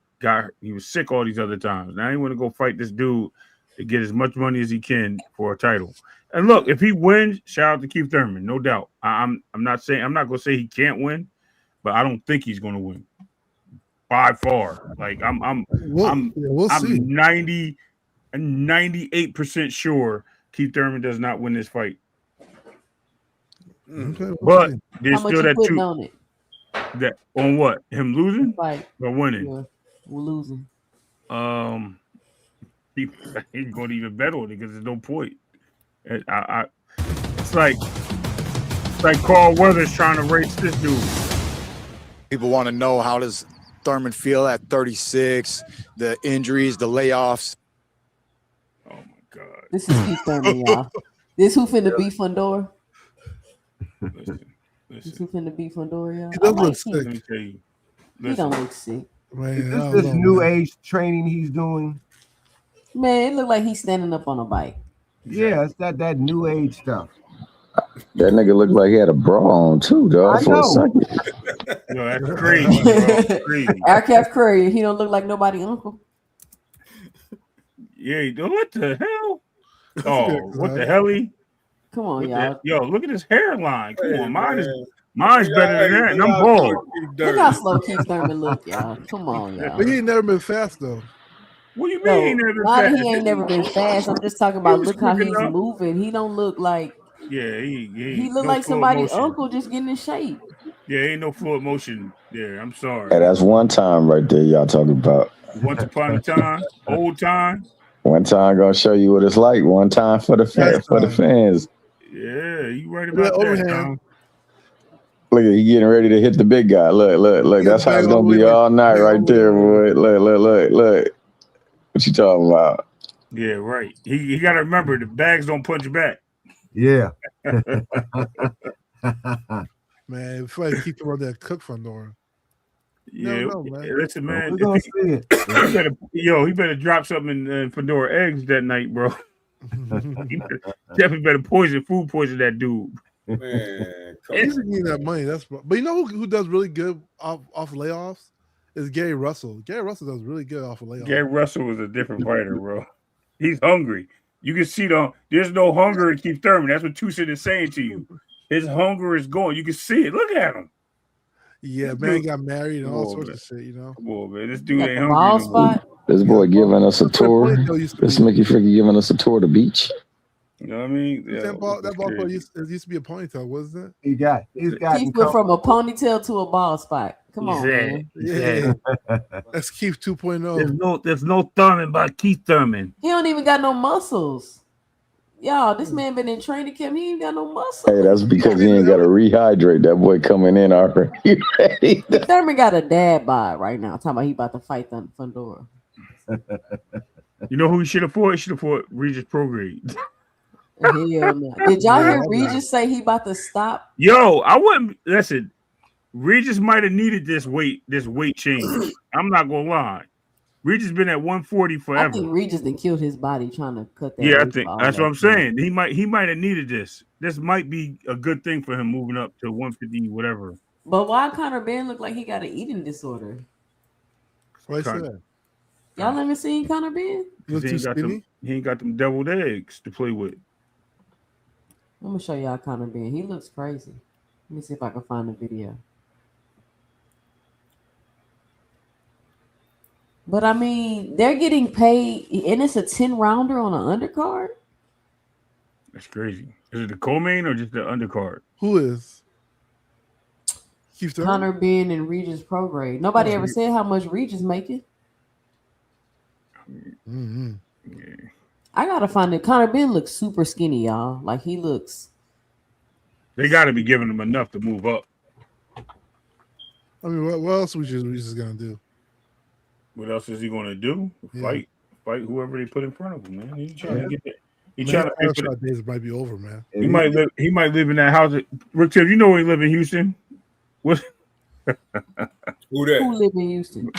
was sick all these other times. Now he want to go fight this dude to get as much money as he can for a title. And look, if he wins, shout out to Keith Thurman, no doubt. I'm not gonna say he can't win, but I don't think he's gonna win by far. Like we'll see. 98% sure Keith Thurman does not win this fight. Okay, but there's still that two on it. That on what? Him losing or winning? Yeah, we're losing. He ain't going to even bet on it because there's no point. It's like Carl Weathers trying to race this dude. People want to know, how does Thurman feel at 36? The injuries, the layoffs. Oh my God! This is Keith Thurman, y'all. This who finna beat Fedora? Listen. This who finna beat Fedora, y'all? He doesn't look sick. Let me tell you. He don't look sick. Man, is this new age training he's doing? Man, it look like he's standing up on a bike. Yeah, it's that new age stuff. That nigga looked like he had a bra on too, dog. For a second. Yo, that's crazy, bro. Crazy. Aircraft Curry, he don't look like nobody uncle. Yeah, what the hell? Oh, what the hell? Come on, y'all. Yo, look at his hairline. Come on, mine's better than that, and I'm bald. Look how slow Keith Thurman look, y'all. Come on, y'all. But he ain't never been fast though. What do you mean he ain't never been fast? He ain't never been fast. I'm just talking about look how he's moving. He don't look like. Yeah, he look like somebody's uncle just getting in shape. Yeah, ain't no fluid motion there. I'm sorry. Hey, that's one time right there y'all talking about. Once upon a time, old time. One time gonna show you what it's like. One time for the fans. Yeah, you right about that, Tom. Look at he getting ready to hit the big guy. Look. That's how it's gonna be all night right there, boy. Look. What you talking about? Yeah, right. He got to remember the bags don't punch you back. Yeah. Man, if I keep him on that cook Fedora. Yeah, man. Listen, man. We're gonna see it. He better drop something in Fedora eggs that night, bro. Definitely better food poison that dude. Man, he's getting that money. But you know who does really good off layoffs is Gary Russell. Gary Russell does really good off of layoffs. Gary Russell was a different fighter, bro. He's hungry. You can see there's no hunger in Keith Thurman. That's what Tucson is saying to you. His hunger is going. You can see it. Look at him. Yeah, this man dude, got married and all sorts of shit, you know. Come on, man. This dude ain't hungry no more. This boy giving us a tour. This Mickey Freaky giving us a tour of the beach. You know what I mean? Yeah, that ball used to be a ponytail, wasn't it? He's got Keith went from a ponytail to a ball spot. Come on, man. Yeah. That's Keith 2.0. There's no Thurman by Keith Thurman. He don't even got no muscles. Y'all, this man been in training camp. He ain't got no muscles. Hey, that's because he ain't got to rehydrate. That boy coming in already ready. Thurman got a dad bod right now. Talking about he about to fight Fundora. You know who he should have fought? He should have fought Regis Prograde. Hell no. Did y'all hear Regis say he about to stop? Yo, I wouldn't listen. Regis might have needed this weight change. I'm not gonna lie. Regis been at 140 forever. I think Regis done killed his body trying to cut that. Yeah, I think that's what I'm saying. He might have needed this. This might be a good thing for him moving up to 150, whatever. But why Conor Ben look like he got an eating disorder? What I said. Y'all ever seen Conor Ben? He ain't got them deviled eggs to play with. I'm gonna show y'all Conor Ben. He looks crazy. Let me see if I can find the video. But I mean, they're getting paid, and it's a 10-rounder on an undercard. That's crazy. Is it the co-main or just the undercard? Who is? Conor Ben and Regis Prograde. Nobody ever said how much Regis making. Mm-hmm. Yeah. I gotta find it. Conor Ben looks super skinny, y'all. Like he looks. They got to be giving him enough to move up. I mean, what else Regis gonna do? What else is he gonna do? Fight whoever they put in front of him, man. He's trying to get that. He's trying to pay for that. Days might be over, man. He might live in that house. Rick Tiff, you know where he live in Houston? What? Who that? Who live in Houston?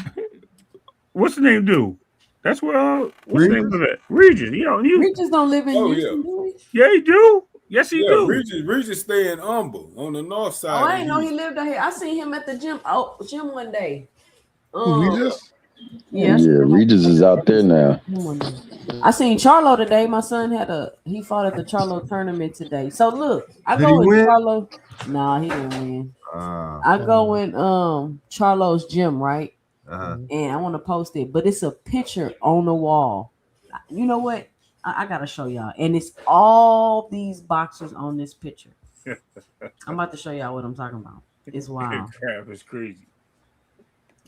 What's the name do? That's where what's the name of that? Regis. Regis don't live in Houston, do he? Yeah, he do. Yes, he do. Regis stay in Humble on the north side. Oh, I didn't know he lived out here. I seen him at the gym. Gym one day. Regis? Yeah, Regis is out there now. I seen Charlo today. My son he fought at the Charlo tournament today. So look, I go in Charlo. Nah, he didn't win. I go in Charlo's gym, right? And I want to post it, but it's a picture on the wall. You know what? I gotta show y'all, and it's all these boxers on this picture. I'm about to show y'all what I'm talking about. It's wild. Crap, it's crazy.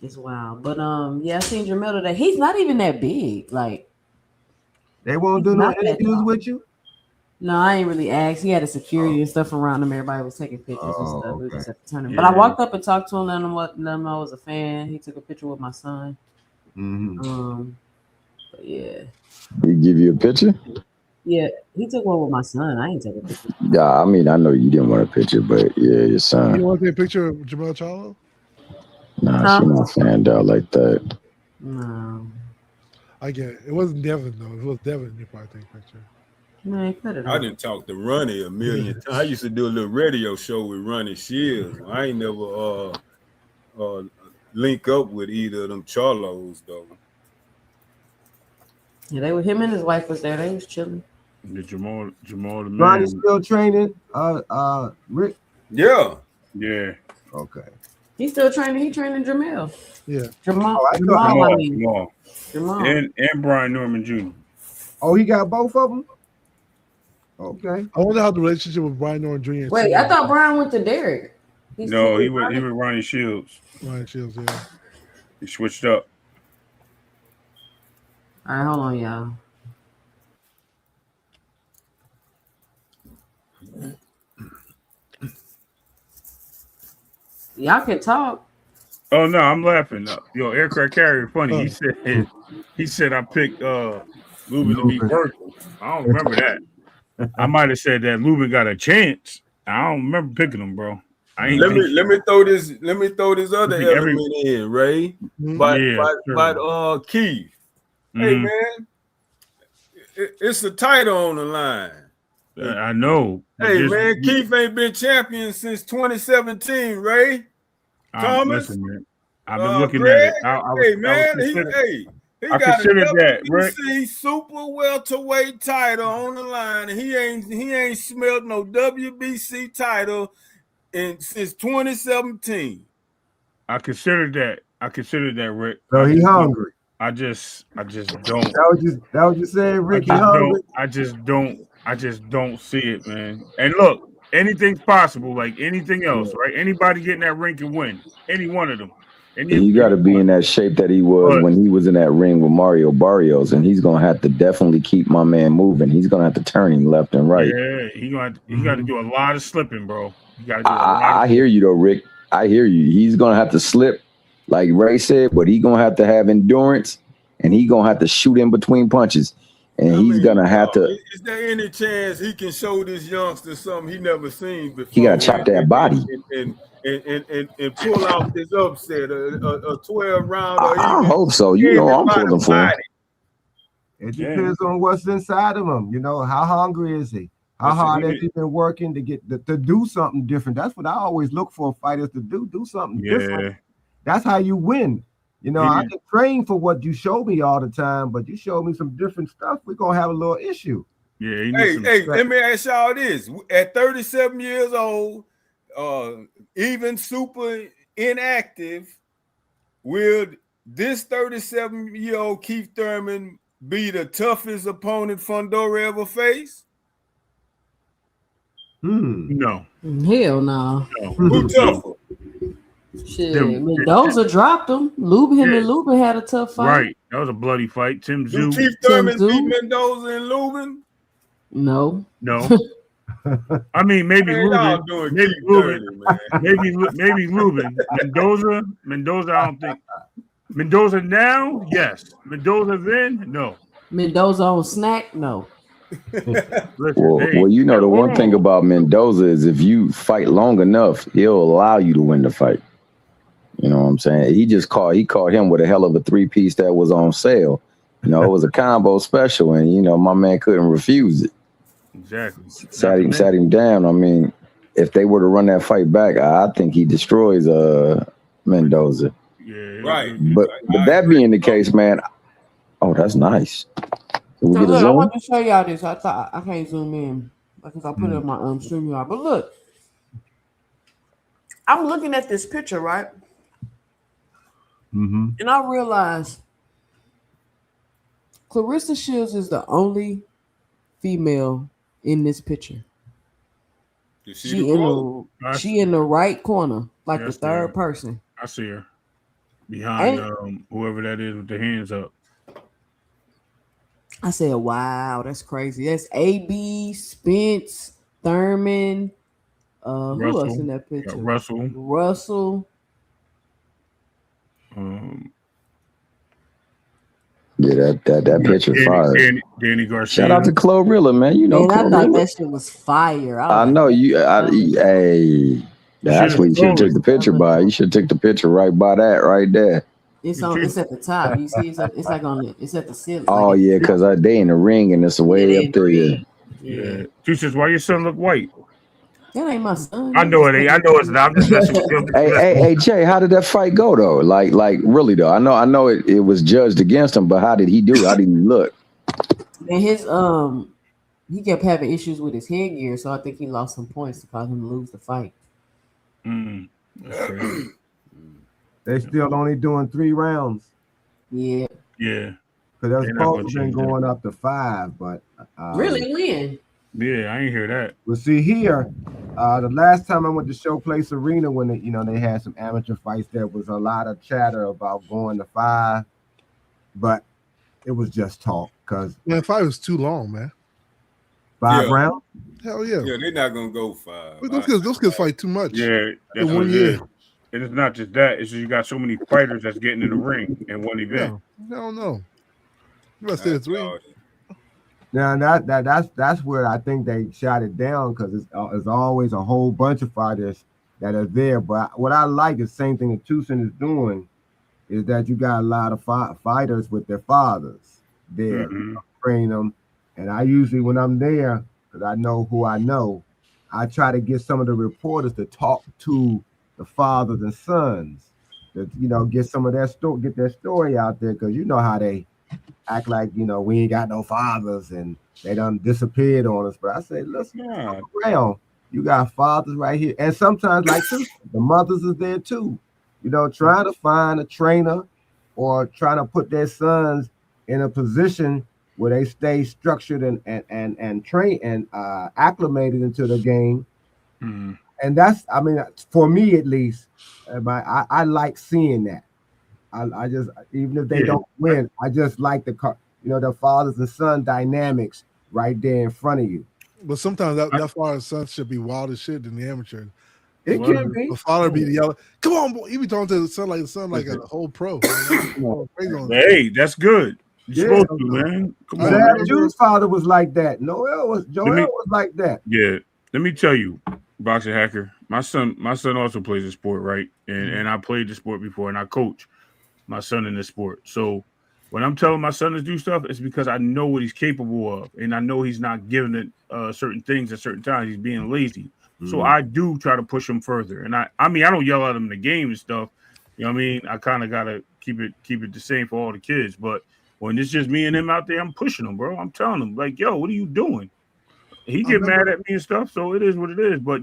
It's wild, but yeah, I seen Jamel today. He's not even that big. Like they won't do no interviews with you. No, I ain't really asked. He had a security and stuff around him. Everybody was taking pictures and stuff. Okay. It was at the tournament. But I walked up and talked to him, let him know I was a fan. He took a picture with my son. Mm-hmm. But yeah. He give you a picture? Yeah, he took one with my son. I ain't taking a picture. Yeah, I mean, I know you didn't want a picture, but yeah, your son. You want to take a picture of Jamel Charlo? Nah, she's not fanned out like that. No. I get it. It wasn't Devin, though. If it was Devin, you'd probably take a picture. Man, I didn't talk to Ronnie a million times. I used to do a little radio show with Ronnie Shields. I ain't never link up with either of them Charlos, though. Yeah, they were him and his wife was there. They was chilling. The Jamal the man. Ronnie's still training. Rick. Yeah. Yeah. Okay. He's still training. He training Jamel. Yeah. Jamal. And Brian Norman Jr. Oh, he got both of them? Okay. I wonder how the relationship with Brian Norman Jr. is. Wait, I thought Brian went to Derek. He went Ronnie Shields. Ronnie Shields, yeah. He switched up. All right, hold on, y'all. Y'all can talk. Oh no, I'm laughing. Yo, aircraft carrier funny. He said I picked Lubin to beat Virgil. I don't remember that. I might have said that Lubin got a chance. I don't remember picking him, bro. Let me throw this other element in, Ray. But Keith. Mm-hmm. Hey man, it's a title on the line. I know. Hey, man, Keith ain't been champion since 2017, Ray. Thomas. Listen, man. I've been looking Greg, at it. He got a WBC super welterweight title on the line, and he ain't smelled no WBC title since 2017. I considered that, Rick. So he hungry. I just don't. That was you saying, Rick? Hungry. I just don't see it, man. And look, anything's possible, like anything else, right? Anybody get in that ring can win. Any one of them. You got to be in that shape that he was when he was in that ring with Mario Barrios, and he's gonna have to definitely keep my man moving. He's gonna have to turn him left and right. Yeah, he got to do a lot of slipping, bro. I hear you though, Rick. I hear you. He's gonna have to slip, like Ray said, but he's gonna have to have endurance, and he's gonna have to shoot in between punches, and he's gonna have to. Is there any chance he can show this youngster something he never seen before? He gotta chop that body. And pull out this upset, a 12 round. I hope so. You know, I'm pulling for him. It depends on what's inside of him. You know, how hungry is he? How hard has he been working to get to do something different? That's what I always look for fighters to do something different. That's how you win. You know, I can train for what you show me all the time, but you show me some different stuff, we're gonna have a little issue. Yeah. Hey, let me ask y'all this: at 37 years old. Even super inactive, will this 37-year-old Keith Thurman be the toughest opponent Fundora ever faced? No. Hell no. Who tougher? Shit, Mendoza dropped him. Him and Lubin had a tough fight. Right, that was a bloody fight. Tim Zoo. Keith Thurman beat Mendoza and Lubin? No. I mean, maybe Lubin. Maybe Lubin. Mendoza, I don't think. Mendoza now, yes. Mendoza then, no. Mendoza on snack, no. Well, you know, the one thing about Mendoza is if you fight long enough, he'll allow you to win the fight. You know what I'm saying? He caught him with a hell of a 3-piece that was on sale. You know, it was a combo special, and you know, my man couldn't refuse it. Exactly. Sat him down. I mean, if they were to run that fight back, I think he destroys Mendoza. Yeah. Right. But that being the case, man. Oh, that's nice. So look, I want to show y'all this. I thought I can't zoom in because I put it on my stream yard. But look, I'm looking at this picture, right? And I realized Clarissa Shields is the only female in this picture. She in the right corner, like the third person. I see her behind whoever that is with the hands up. I said, "Wow, that's crazy." That's AB, Spence, Thurman. Who else in that picture? Russell. Yeah, that picture fire. Danny Garcia. Shout out to Chlorilla, man. You know, I thought that shit was fire. I know you. Hey, that's what you should take the picture by. You should take the picture right by that, right there. It's at the top. You see, it's like on it. It's at the ceiling. Oh yeah, because they in the ring and it's way up there. Yeah. She says, "Why your son look white?" That ain't my son. I know it ain't. I know it's not. I'm just messing with you. Hey, Jay, how did that fight go though? Like really though? I know it was judged against him, but how did he do? How did he look? And his he kept having issues with his headgear, so I think he lost some points to cause him to lose the fight. That's crazy. They still only doing 3 rounds. Yeah. Yeah. Because that's supposed to been going up to 5, but really when? Yeah, I ain't hear that. Well, see here, the last time I went to Showplace Arena when they had some amateur fights, there was a lot of chatter about going to 5, but it was just talk because 5 was too long, man. 5 rounds? Hell yeah. Yeah, they're not gonna go 5. Those kids fight too much. Yeah, that's in 1 year. And it's not just that; it's just you got so many fighters that's getting in the ring in one event. No. You gotta stay at 3. Now that's where I think they shot it down because it's always a whole bunch of fighters that are there. But what I like is the same thing that Tucson is doing is that you got a lot of fighters with their fathers there, train them, And I usually, when I'm there, because I know who I know, I try to get some of the reporters to talk to the fathers and sons, to get some of their story, get their story out there, because you know how they act like we ain't got no fathers and they done disappeared on us. But I say, listen, Yeah. around, you got fathers right here, and sometimes like this, the mothers is there too. Trying to find a trainer or trying to put their sons in a position where they stay structured and train and acclimated into the game. Mm-hmm. And that's, I mean, for me at least, I like seeing that. I just, even if they don't win, I just like the fathers and son dynamics right there in front of you. But sometimes that father son should be wild as shit in the amateur. It can be. The father be yelling, "Come on, boy!" You be talking to the son like a whole pro. Hey, that's good. You're supposed to, man. Come on, man. Jude's father was like that. Joel was like that. Yeah. Let me tell you, Boxer Hacker. My son also plays a sport, right? And I played the sport before, and I coach my son in the sport. So when I'm telling my son to do stuff, it's because I know what he's capable of, and I know he's not giving it certain things at certain times. He's being lazy. So I do try to push him further. And I mean, I don't yell at him in the game and stuff. You know what I mean? I kind of gotta keep it the same for all the kids. But when it's just me and him out there, I'm pushing him, bro. I'm telling him, like, yo, what are you doing? He get mad at me and stuff, so it is what it is. But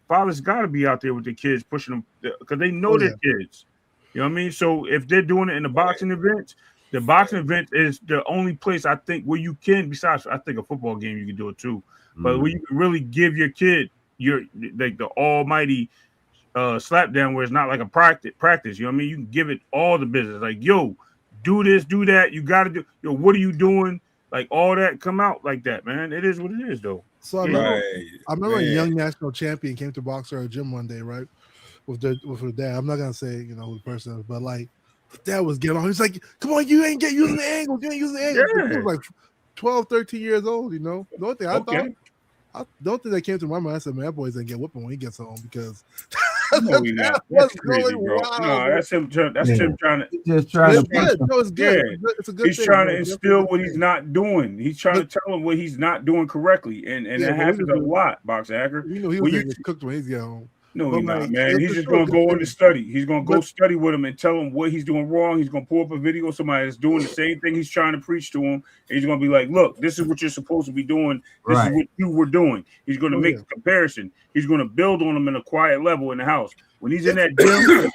fathers got to be out there with the kids, pushing them because they know their kids. You know what I mean? So if they're doing it in the boxing events, the boxing event is the only place I think where you can, besides I think a football game you can do it too, but where you can really give your kid like the almighty slap down where it's not like a practice. You know what I mean? You can give it all the business. Like, yo, do this, do that. You got to do. Yo, what are you doing? Like all that come out like that, man. It is what it is, though. So I remember a young national champion came to boxer at a gym one day, right? With her dad. I'm not gonna say who the person is, but like dad was getting on. He's like, "Come on, you ain't using the angle. You ain't using the angle." Yeah. He was like 12, 13 years old. The only thing I don't think that came to my mind. I said, "Man, that boy's gonna get whooping when he gets home because." No, that's crazy, bro. No, that's him. That's him trying to. It's good. No, it's good. Yeah. It's a good he's thing. Trying to instill what he's not doing. He's trying to tell him what he's not doing correctly, and it happens a lot, Boxer Hacker. He was getting cooked when he's getting home. No, he's not, man. He's just going to go in and study. He's going to go study with him and tell him what he's doing wrong. He's going to pull up a video of somebody that's doing the same thing he's trying to preach to him. And he's going to be like, look, this is what you're supposed to be doing. This is what you were doing. He's going to make a comparison. He's going to build on them in a quiet level in the house. When he's in that gym.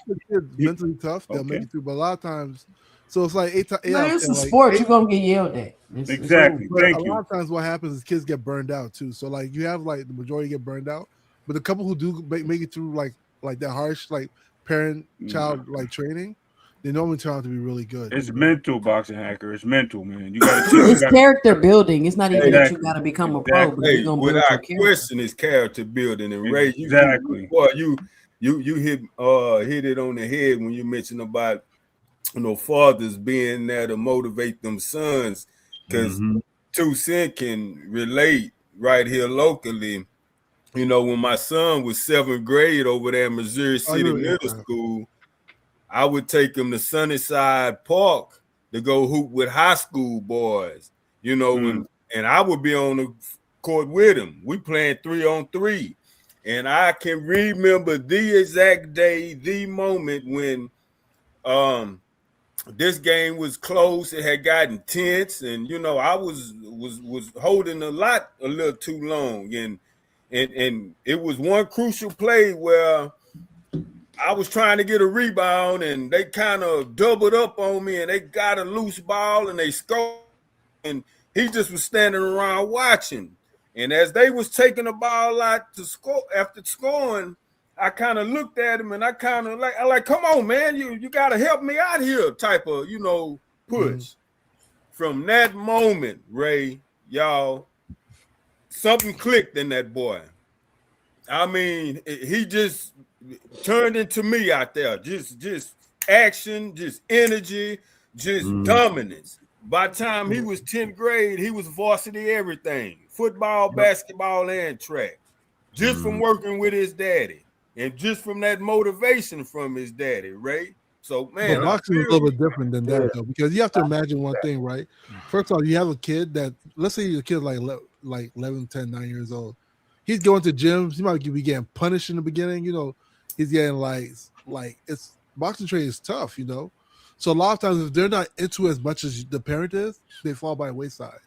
Mentally tough. They'll make it through. But a lot of times, so it's like it's a sport. You're going to get yelled at. Exactly. A lot of times what happens is kids get burned out too. So like you have like the majority get burned out. But the couple who do make it through like that harsh like parent-child like training, they normally turn out to be really good. It's mental, Boxing Hacker. It's mental, man. You got it's character building. It's not even that you got to become a pro. But hey, without question, is character building. And Ray, you hit it on the head when you mentioned about fathers being there to motivate them sons, because 2 Cent can relate right here locally. When my son was 7th grade over there in Missouri City Middle School, I would take him to Sunnyside Park to go hoop with high school boys, and I would be on the court with him. We playing 3-on-3. And I can remember the exact day, the moment when this game was close. It had gotten tense, and I was holding a little too long, and it was one crucial play where I was trying to get a rebound, and they kind of doubled up on me, and they got a loose ball, and they scored, and he just was standing around watching. And as they was taking the ball out to score, after scoring, I kind of looked at him, and I kind of like, come on, man, you got to help me out here type of, push. From that moment, Ray, y'all, something clicked in that boy. I mean, he just turned into me out there. Just action, just energy, just dominance. By the time he was 10th grade, he was varsity everything. Football, basketball, and track. Just from working with his daddy. And just from that motivation from his daddy, right? So man, but boxing is a little bit different than that though, because you have to imagine one thing, right? First of all, you have a kid that, let's say your kid like 11, 10, 9 years old. He's going to gyms. He might be getting punished in the beginning. He's getting like it's boxing training is tough. So a lot of times if they're not into as much as the parent is, they fall by the wayside.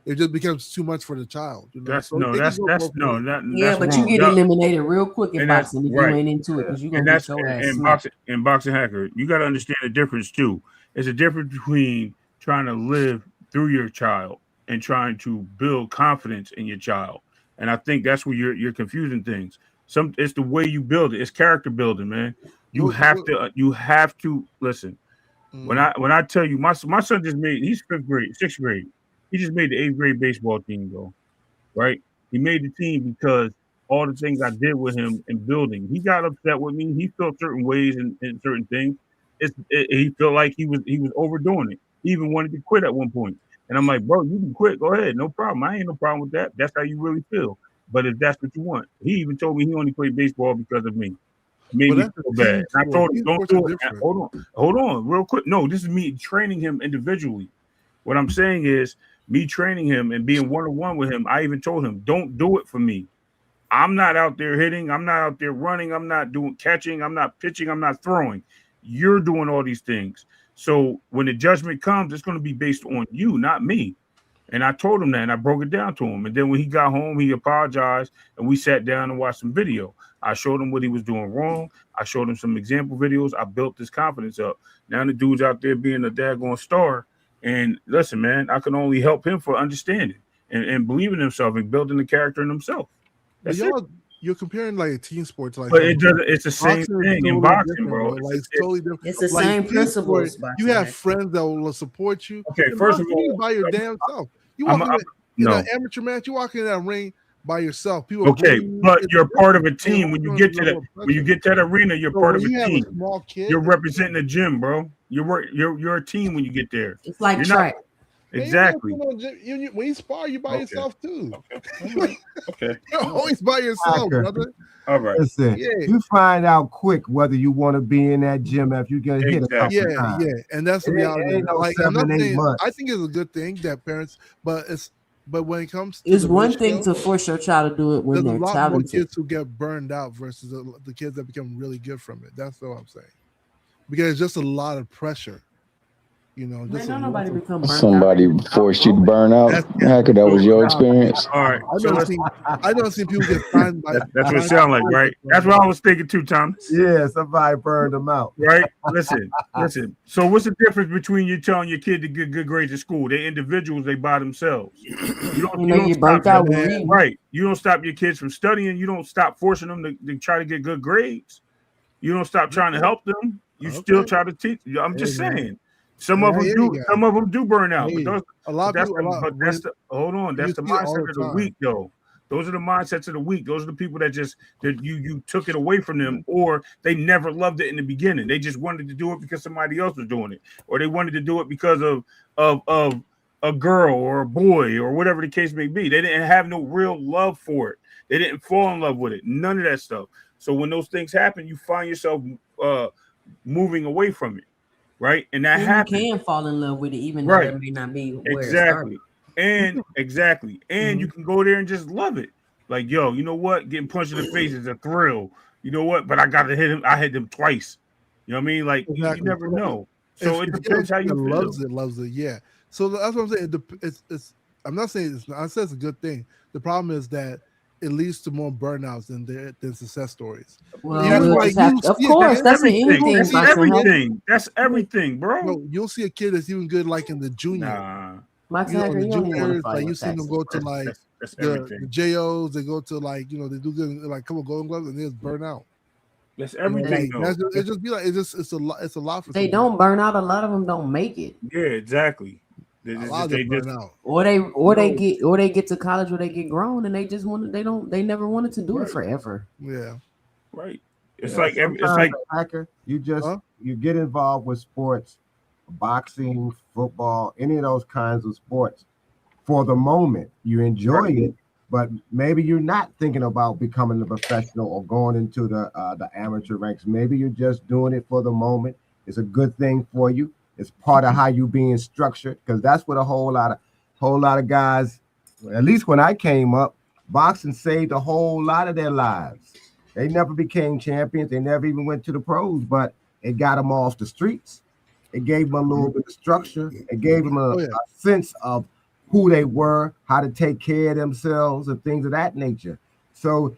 It just becomes too much for the child. That's but wrong. you get eliminated real quick in boxing if you right. ain't into it, because you're And gonna that's get your ass in smacked. boxing hacker. You got to understand the difference too. There's a difference between trying to live through your child and trying to build confidence in your child. And I think that's where you're confusing things. It's the way you build it. It's character building, man. You have to listen. When I tell you, my son he's sixth grade. He just made the 8th grade baseball team, though. Right? He made the team because all the things I did with him in building. He got upset with me. He felt certain ways in certain things. He felt like he was overdoing it. He even wanted to quit at one point. And I'm like, bro, you can quit. Go ahead. No problem. I ain't no problem with that. That's how you really feel. But if that's what you want, he even told me he only played baseball because of me. Made me feel bad. And I told him, don't do it. Hold on, real quick. No, this is me training him individually. What I'm saying is me training him and being one-on-one with him. I even told him, don't do it for me. I'm not out there hitting. I'm not out there running. I'm not doing catching. I'm not pitching. I'm not throwing. You're doing all these things. So when the judgment comes, it's going to be based on you, not me. And I told him that, and I broke it down to him. And then when he got home, he apologized, and we sat down and watched some video. I showed him what he was doing wrong. I showed him some example videos. I built his confidence up. Now the dude's out there being a daggone star. And listen, man, I can only help him for understanding and believing in himself and building the character in himself. That's it. You're comparing like a team sport to like, but it's the same thing in boxing, bro. It's totally different. It's the same principles. You have friends that will support you. Okay, first of all, by your damn self. You walk in an amateur match. You walk in that ring by yourself. People. Okay, but you're part of a team. When you get to that arena, you're part of a team. Small kid, you're representing a gym, bro. You're a team when you get there. It's like track. Exactly. When you spar, you by yourself too. Okay. You're always by yourself, brother. All right. Listen, you find out quick whether you want to be in that gym after you get hit a couple times. Yeah, and that's the reality. I think it's a good thing that parents, but when it comes to it's one thing to force your child to do it when they're talented. There's a lot more kids who get burned out versus the kids that become really good from it. That's what I'm saying. Because it's just a lot of pressure. Nobody become burned somebody out. forced you to burn out. Hacker, that was your experience. All right. I don't see people get fined by. That's what it sounds like, right? That's what I was thinking too, Thomas. Yeah, somebody burned them out. Right? Listen. So what's the difference between you telling your kid to get good grades at school? They're individuals, they by themselves. You don't stop them, right. You don't stop your kids from studying. You don't stop forcing them to try to get good grades. You don't stop trying to help them. You still try to teach. I'm just saying. Some of them do. Some of them do burn out. But that's the mindset of the week, though. Those are the mindsets of the week. Those are the people that you took it away from them, or they never loved it in the beginning. They just wanted to do it because somebody else was doing it, or they wanted to do it because of a girl or a boy or whatever the case may be. They didn't have no real love for it. They didn't fall in love with it. None of that stuff. So when those things happen, you find yourself moving away from it. Right, and that happens. You can fall in love with it, even though that may not be where exactly. And you can go there and just love it. Like, yo, you know what? Getting punched in the face is a thrill. You know what? But I got to hit him. I hit him twice. You know what I mean? Like, you never know. So it depends how you feel. Loves it. Yeah. So that's what I'm saying. It's. I'm not saying it's. I said it's a good thing. The problem is that it leads to more burnouts than success stories. Well, of course, that's anything. That's everything. That's everything, bro. No, you'll see a kid that's even good, like in the junior. The juniors, like you see them go to like the JOs. They go to like they do good, like couple Golden Gloves, and they just burn out. That's everything. It just be like it's a lot for. They don't burn out. A lot of them don't make it. Yeah, exactly. They burn out. Or they get to college where they get grown and they just they never wanted to do it forever. Yeah. Right. It's like hacker. You get involved with sports, boxing, football, any of those kinds of sports. For the moment, you enjoy it, but maybe you're not thinking about becoming a professional or going into the amateur ranks. Maybe you're just doing it for the moment. It's a good thing for you. It's part of how you being structured, because that's what a whole lot of guys, at least when I came up, boxing saved a whole lot of their lives. They never became champions. They never even went to the pros, but it got them off the streets. It gave them a little bit of structure. It gave them a sense of who they were, how to take care of themselves, and things of that nature. So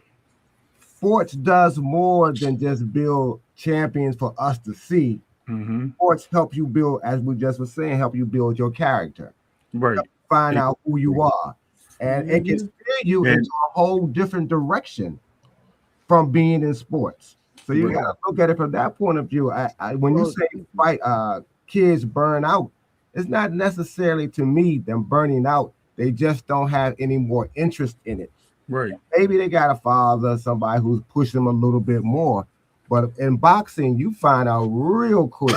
sports does more than just build champions for us to see. Sports help you build, as we just were saying, help you build your character. Right. Find out who you are. And it can steer you into a whole different direction from being in sports. So you gotta look at it from that point of view. When you say kids burn out, it's not necessarily, to me, them burning out. They just don't have any more interest in it. Right. Maybe they got a father, somebody who's pushing them a little bit more. But in boxing, you find out real quick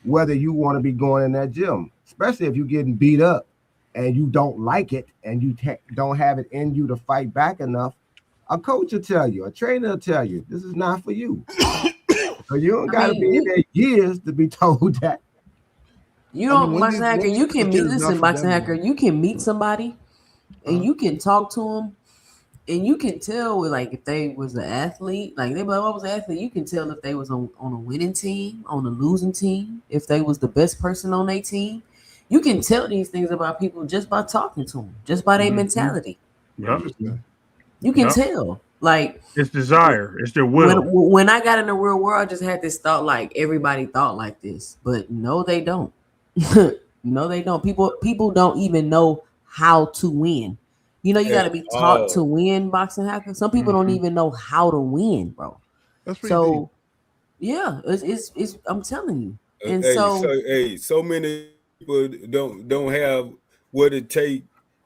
whether you want to be going in that gym, especially if you're getting beat up and you don't like it and you don't have it in you to fight back enough. A coach will tell you, a trainer will tell you, this is not for you. So you don't got to be in there years to be told that. You don't, boxing hacker. You can meet. Listen, boxing hacker. You can meet somebody, and you can talk to them, and you can tell, like, if they was an athlete, like they be like, "What was an athlete?" You can tell if they was on a winning team, on a losing team, if they was the best person on their team. You can tell these things about people just by talking to them, just by their mentality. Yep. You can tell. Like, it's desire, it's their will. When I got in the real world, I just had this thought, like everybody thought like this, but no, they don't. No, they don't. People don't even know how to win. You know, you got to be taught to win, boxing hacker. Some people don't even know how to win, bro. That's pretty deep. Yeah, it's I'm telling you. And so many people don't have what it takes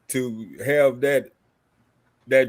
to have that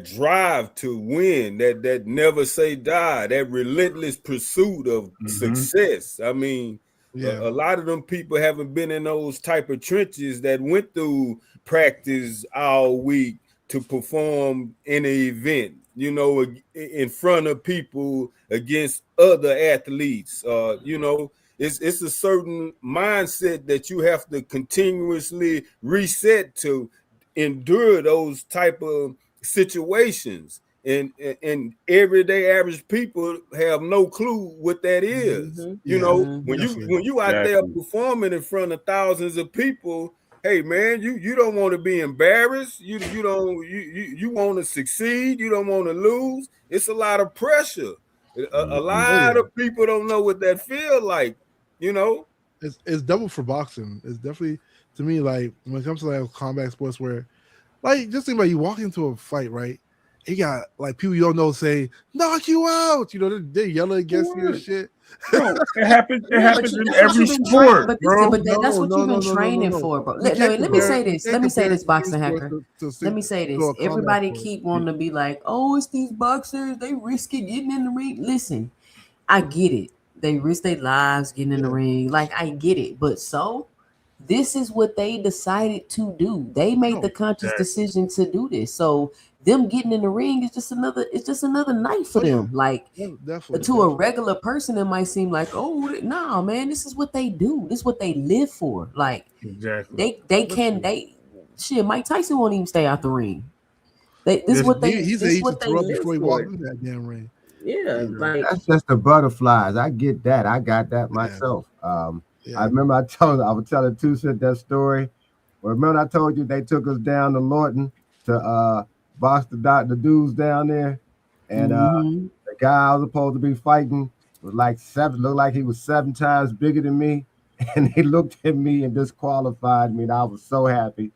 drive to win, that never say die, that relentless pursuit of success. I mean, a lot of them people haven't been in those type of trenches that went through practice all week to perform in an event, you know, in front of people against other athletes. You know, it's a certain mindset that you have to continuously reset to endure those type of situations. And everyday average people have no clue what that is. You know, when you out there performing in front of thousands of people, hey man, you don't want to be embarrassed. You want to succeed. You don't want to lose. It's a lot of pressure. A lot of people don't know what that feel like. You know, it's double for boxing. It's definitely, to me, like when it comes to like combat sports, where like just think about, you walk into a fight, right? You got like people you don't know say knock you out. You know, they're yelling against you and shit. Bro, it happens. It happens in every sport, bro. But that's what you've been training for, bro. Let me say this. Let me say this, boxing hacker. Let me say this. Everybody keep wanting to be like, oh, it's these boxers. They risk it getting in the ring. Listen, I get it. They risk their lives getting in the ring. Like, I get it. But this is what they decided to do. They made the conscious decision to do this. So them getting in the ring is just another night for them. Like, to a regular person, it might seem like, oh, nah, man, this is what they do. This is what they live for. Like, shit, Mike Tyson won't even stay out the ring. This is what they live before he walked in that damn ring. Yeah, like, that's just the butterflies. I get that. I got that myself. I remember I was telling Tusa that story. Well, remember I told you they took us down to Lorton to box the dudes down there, and the guy I was supposed to be fighting was like looked like he was 7 times bigger than me, and they looked at me and disqualified me, and I was so happy.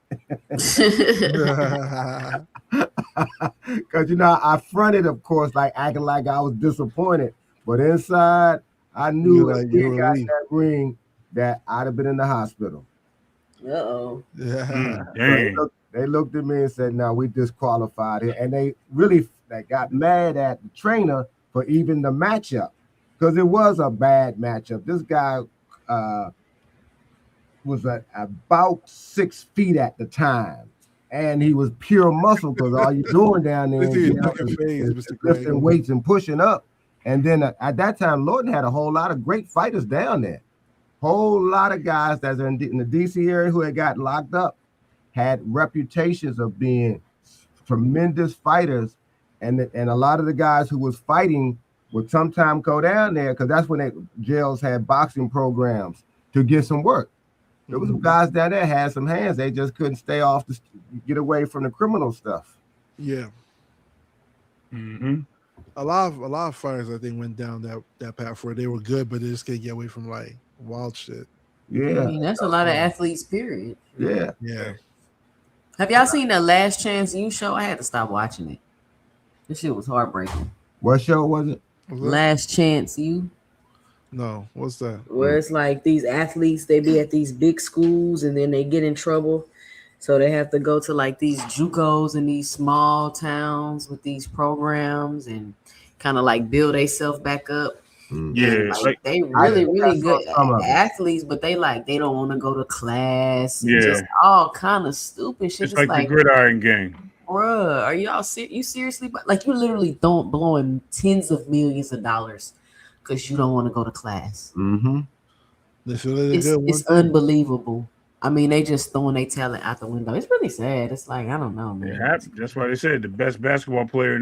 Because, you know, I fronted, of course, like acting like I was disappointed, but inside I knew if we got in that ring that I'd have been in the hospital. Uh-oh. So they looked at me and said, no, we disqualified it. And they got mad at the trainer for even the matchup, because it was a bad matchup. This guy was about 6 feet at the time. And he was pure muscle, because all you're doing down there is lifting weights and pushing up. And then at that time, Lorton had a whole lot of great fighters down there. whole lot of guys that's in the DC area who had got locked up had reputations of being tremendous fighters, and a lot of the guys who was fighting would sometimes go down there because that's when jails had boxing programs to get some work. There was some guys down there had some hands. They just couldn't stay off get away from the criminal stuff. Yeah. Mm-hmm. A lot of fighters I think went down that path where they were good, but they just can't get away from like wild shit. Yeah. I mean, that's a lot of athletes, period. Yeah. Yeah. Have y'all seen the Last Chance U show? I had to stop watching it. This shit was heartbreaking. What show was it? Last Chance U. No, what's that? Where it's like these athletes, they be at these big schools and then they get in trouble. So they have to go to like these JUCOs in these small towns with these programs and kind of like build themselves back up. Yeah, like they really good athletes, but they don't want to go to class. And just all kind of stupid shit. It's like the Gridiron Gang. Bruh, are y'all you seriously? Like you literally don't blowing tens of millions of dollars because you don't want to go to class. Mm-hmm. It's unbelievable. I mean, they just throwing their talent out the window. It's really sad. It's like, I don't know, man. That's why they said the best basketball player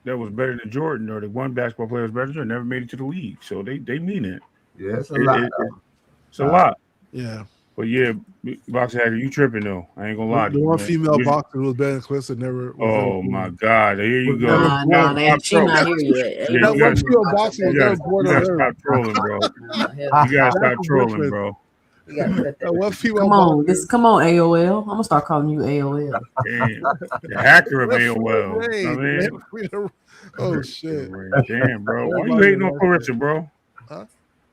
that was better than Jordan, or the one basketball player was better than Jordan, never made it to the league. So they mean it. Yeah, it's a lot. It's a lot. Yeah. But yeah, Boxer Hacker, you tripping though. I ain't gonna lie to you. The one female boxer who was better than Clarissa never. Oh my God! Here you go. She's not here yet. That one female boxer was never born on Earth. Stop trolling, bro. You gotta stop trolling, bro. Come on, AOL. I'm gonna start calling you AOL. Damn. The hacker of AOL. Oh shit! Damn, bro. Why you hating on Clarissa, bro? Huh?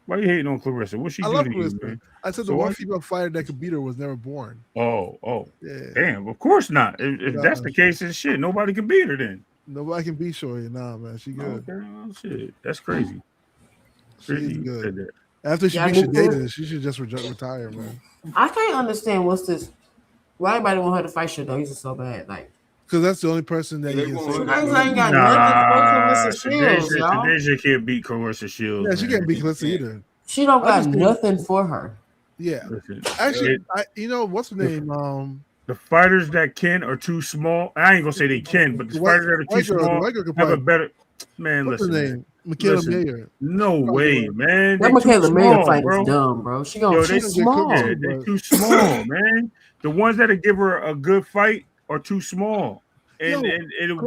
Why you hating on Clarissa? What she do to you, man? I said the one female fighter that could beat her was never born. Oh. Yeah. Damn, of course not. If that's the case, then shit, nobody can beat her then. Nobody can beat Shorty. Nah, man, she good. Oh, shit. That's crazy. She's good. After she beats Shadeda, she should just retire, man. I can't understand what's this. Why everybody want her to fight Shadeda so bad? Like, because that's the only person that you can say. I ain't got nothing for Clarissa Shields, y'all. Shadeda can't beat Clarissa Shields. Yeah, she can't beat Clarissa either. She don't got nothing for her. Yeah. Actually, you know, what's her name? The fighters that can are too small. I ain't gonna say they can, but the fighters that are too small have a better. Man, what's listen. Her name? Michaela Mayer. No way, man. That Michaela Mayer fight is dumb, bro. She's small. Yeah, they're too small, man. The ones that'll give her a good fight are too small. And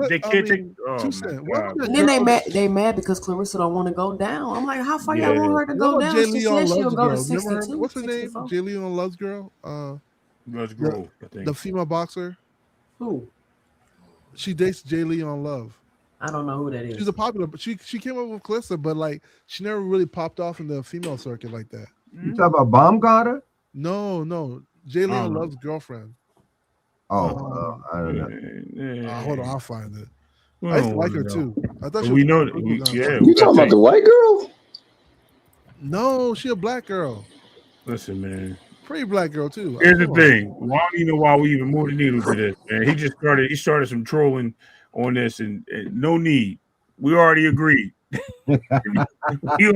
they can't take. Oh my God. And then they mad because Clarissa don't want to go down. I'm like, how far y'all want her to go down? She said she'll go to 62. What's her name? J. Leon Love's girl. Love's girl. I think the female boxer. Who? She dates J. Leon Love. I don't know who that is. She's a popular, but she came up with Clarissa, but like she never really popped off in the female circuit like that. You talk about Baumgartner? No. J. Leon Love's girlfriend. I don't know. Hold on, I'll find it. I used to like her too. I thought we know. You talking about the white girl? No, she a black girl. Listen, man. Pretty black girl too. Here's the thing. I don't even know why we even moved the needle to this, man. He started some trolling on this, and no need. We already agreed. we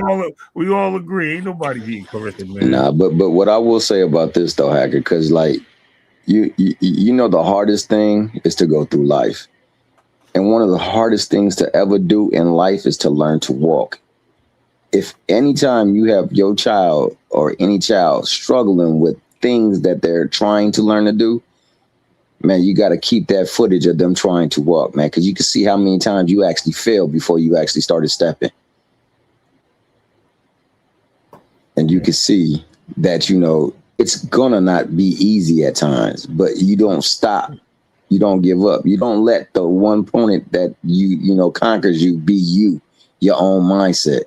all agree. Ain't nobody beating Clarissa, man. Nah, but what I will say about this though, Hacker, because like you know the hardest thing is to go through life. And one of the hardest things to ever do in life is to learn to walk. If anytime you have your child or any child struggling with things that they're trying to learn to do, man, you got to keep that footage of them trying to walk, man, because you can see how many times you actually failed before you actually started stepping. And you can see that, you know, it's gonna not be easy at times, but you don't stop. You don't give up. You don't let the one opponent that you know conquers you be you, your own mindset.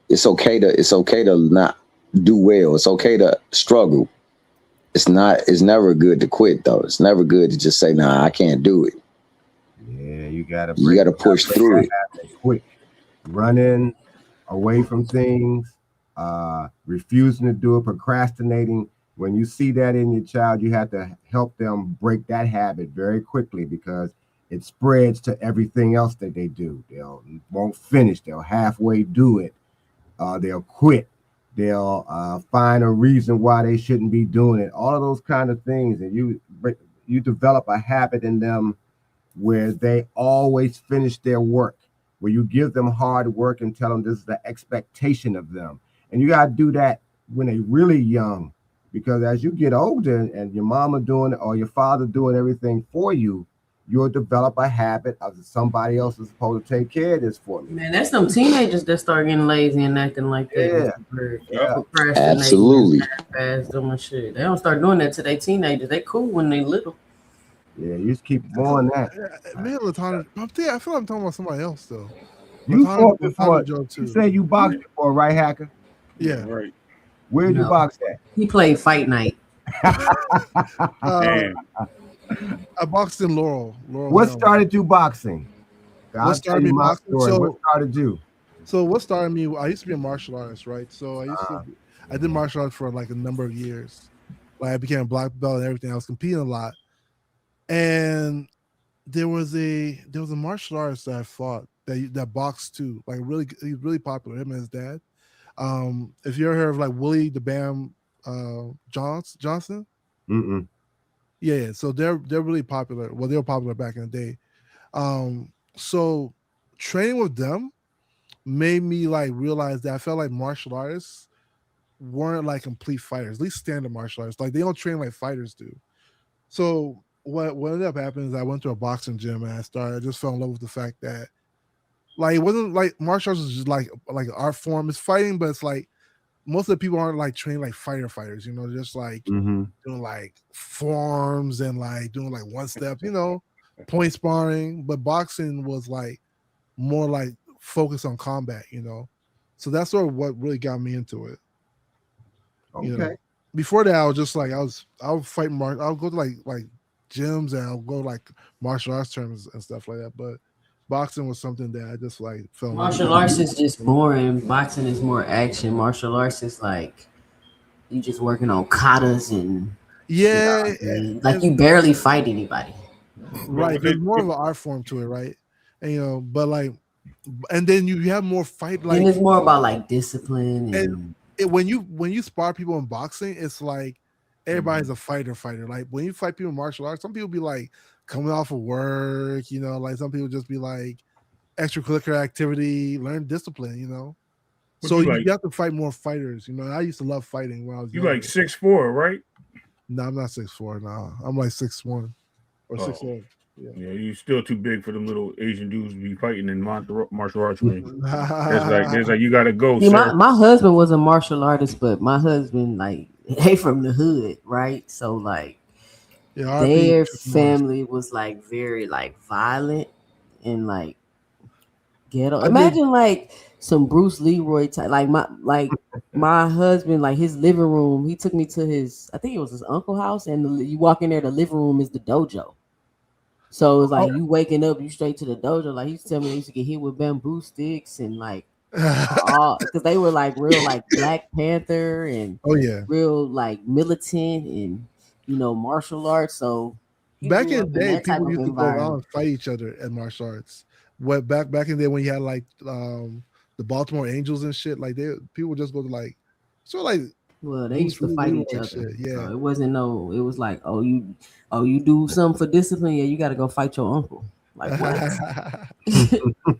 It's okay to not do well. It's okay to struggle. It's never good to quit though. It's never good to just say, nah, I can't do it. Yeah, you gotta push through it. Quick. Running away from things, refusing to do it, procrastinating. When you see that in your child, you have to help them break that habit very quickly because it spreads to everything else that they do. Won't finish. They'll halfway do it. They'll quit. They'll find a reason why they shouldn't be doing it. All of those kind of things, and you develop a habit in them where they always finish their work, where you give them hard work and tell them this is the expectation of them. And you got to do that when they're really young, because as you get older and your mama doing it or your father doing everything for you, you'll develop a habit of somebody else is supposed to take care of this for me. Man, that's some teenagers that start getting lazy and acting like that, Yeah, Mr. Bird. yeah, Procrastinating and Absolutely. half-ass doing shit. They don't start doing that to they teenagers. They cool when they little. yeah. You just keep doing that. Man, Latana, I feel like I'm talking about somebody else though. You fought Latana before. Joe You too. said you boxed before, right, Hacker? Yeah, Yeah. right. Where'd you No, box he played Fight Night. at? Uh, Damn. I boxed in Laurel What Hill. started you boxing? What I'll tell started you me my boxing? story. What started you? So what started me? I used to be a martial artist, right? So I did martial arts for like a number of years. Like I became a black belt and everything. I was competing a lot, and there was a martial artist that I fought that boxed too. Like he's really popular. Him and his dad. If you ever heard of like Willie the Bam Johnson, Mm-mm. yeah. So they're really popular. Well, they were popular back in the day. So training with them made me like realize that I felt like martial artists weren't like complete fighters, at least standard martial artists. Like they don't train like fighters do. So what ended up happening is I went to a boxing gym and I just fell in love with the fact that like it wasn't like martial arts is just like an art form. It's fighting, but it's like most of the people aren't like trained like fighters, just like Mm-hmm. doing like forms and like doing like one step, point sparring. But boxing was like more like focused on combat. So that's sort of what really got me into it. Okay. Before that, I was just like I would fight I would go to like gyms and I'll go like martial arts tournaments and stuff like that. But boxing was something that I just like fell in love with. Martial arts is just boring. Boxing is more action. Martial arts is like you just working on katas and shit. Yeah, Like you barely fight anybody. But right. what There's they more of an art form to it, right? And but like, and then you have more fight Then like, it's more about like discipline and and when you spar people in boxing, it's like everybody's Mhm. a fighter. Like when you fight people in martial arts, some people be like coming off of work, like some people just be like extracurricular activity, learn discipline. What So you you like? have to fight more fighters. I used to love fighting when I was You like younger. 6'4", right? No, I'm not 6'4". No, I'm like 6'1" or Oh, 6'0". Yeah. yeah. You still too big for them little Asian dudes to be fighting in martial arts ring. There's like you gotta go, see, sir. my husband was a martial artist, but my husband like they from the hood, right? So like Yeah, RP their Chuck Norris. family was like very like violent and like ghetto. I did. Imagine like some Bruce Leroy type. My husband, like his living room. He took me to his, I think it was his uncle house, and you walk in there. The living room is the dojo. So it's like Oh, you waking up, you straight to the dojo. Like he used to tell me they used to get hit with bamboo sticks and like all because they were like real like Black Panther and oh yeah. real like militant and martial arts. So he Back grew in up the in day, that type people of used to go around environment. and fight each other at martial arts. What back in the day when you had like the Baltimore Angels and shit, like people just go to like sort of like Well, they Bruce used to fight each Leroy other. shit. So Yeah. it wasn't no, it was like, oh, you do something for discipline, yeah, you gotta go fight your uncle. Like what?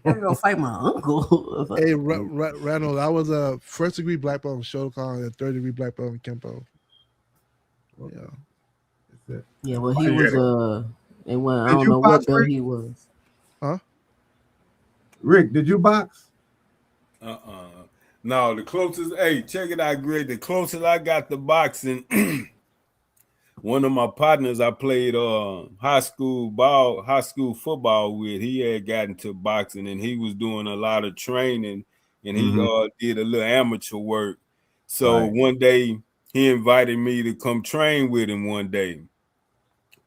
Gotta go fight my uncle. Hey, Randall, I was a first degree black belt in Shotokan and a third degree black belt in Kempo. Yeah. That's it. Yeah, well So he you was gotta and when I Did don't you know what box, belt Rick? he was. Huh? Rick, did you box? Uh-uh. No, the closest, hey, check it out, Greg. The closest I got to boxing, one of my partners I played high school football with, he had gotten to boxing and he was doing a lot of training and he Mm-hmm. did a little amateur work. So Right. one day he invited me to come train with him one day.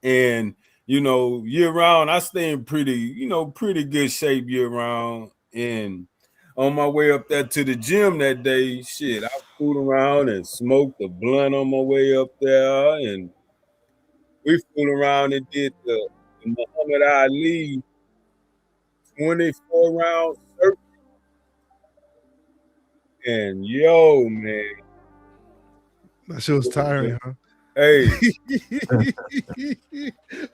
And year round, I stay in pretty good shape year round. And on my way up there to the gym that day, shit, I fooled around and smoked a blunt on my way up there, and we fooled around and did the Muhammad Ali 24 round circuit. And yo, man, that shit was tiring, huh? Hey,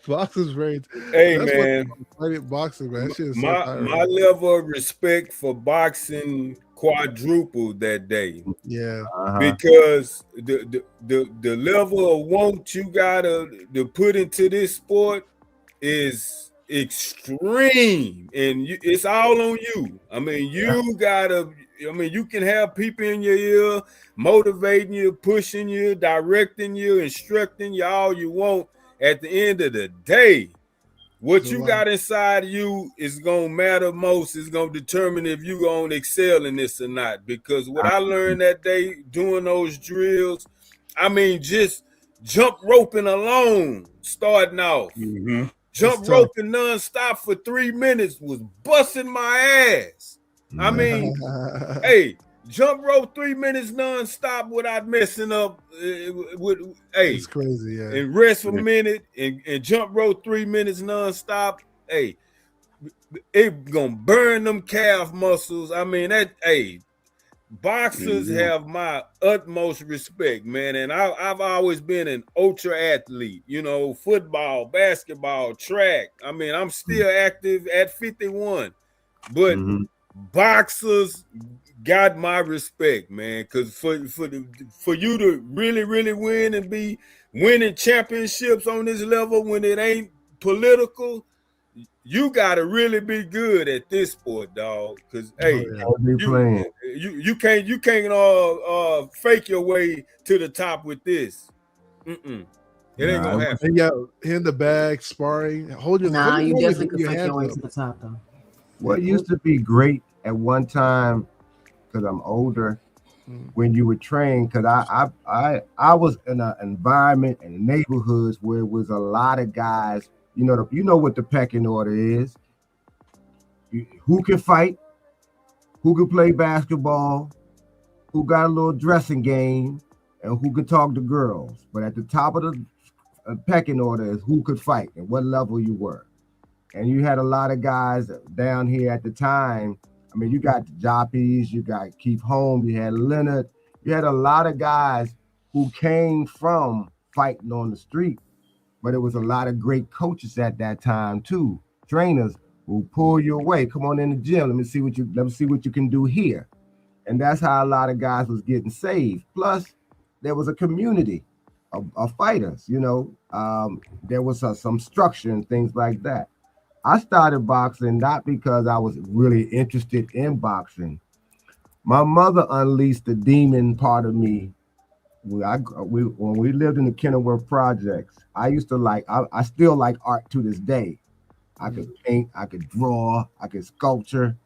boxing's very. Hey, That's man, what boxing, man. That shit is so my tiring. level of respect for boxing quadrupled that day. Yeah, because the level of want you gotta to put into this sport is extreme, and it's all on you. I mean, you gotta. I mean, you can have people in your ear motivating you, pushing you, directing you, instructing you all you want. At the end of the day, what you got inside of you is gonna matter most. Is gonna determine if you gonna excel in this or not. Because what I learned that day doing those drills, I mean, just jump roping alone, starting off. Jump roping nonstop for 3 minutes was busting my ass. I mean, hey, jump rope 3 minutes nonstop without messing up. It's crazy, yeah. And rest for a minute and jump rope 3 minutes nonstop. Hey, it gonna burn them calf muscles. I mean, boxers have my utmost respect, man. And I've always been an ultra athlete, football, basketball, track. I mean, I'm still active at 51, but boxers got my respect, man. Because for you to really, really win and be winning championships on this level when it ain't political, you gotta really be good at this sport, dog. Because you can't fake your way to the top with this. It ain't gonna happen. Yeah, in the bag, sparring, hold your. Nah, you definitely could your fake your way up. to the top, though. What used to be great at one time, because I'm older, when you would train, because I was in an environment and neighborhoods where it was a lot of guys. You know what the pecking order is. Who can fight? Who can play basketball? Who got a little dressing game? And who can talk to girls? But at the top of the pecking order is who could fight and what level you were. And you had a lot of guys down here at the time. I mean, you got the Joppies, you got Keith Holmes, you had Leonard. You had a lot of guys who came from fighting on the street. But it was a lot of great coaches at that time too, trainers who pull you away. Come on in the gym. Let me see what you can do here. And that's how a lot of guys was getting saved. Plus, there was a community of fighters. There was some structure and things like that. I started boxing not because I was really interested in boxing. My mother unleashed the demon part of me. When we lived in the Kenilworth projects, I used to I still like art to this day. I could paint, I could draw, I could sculpture,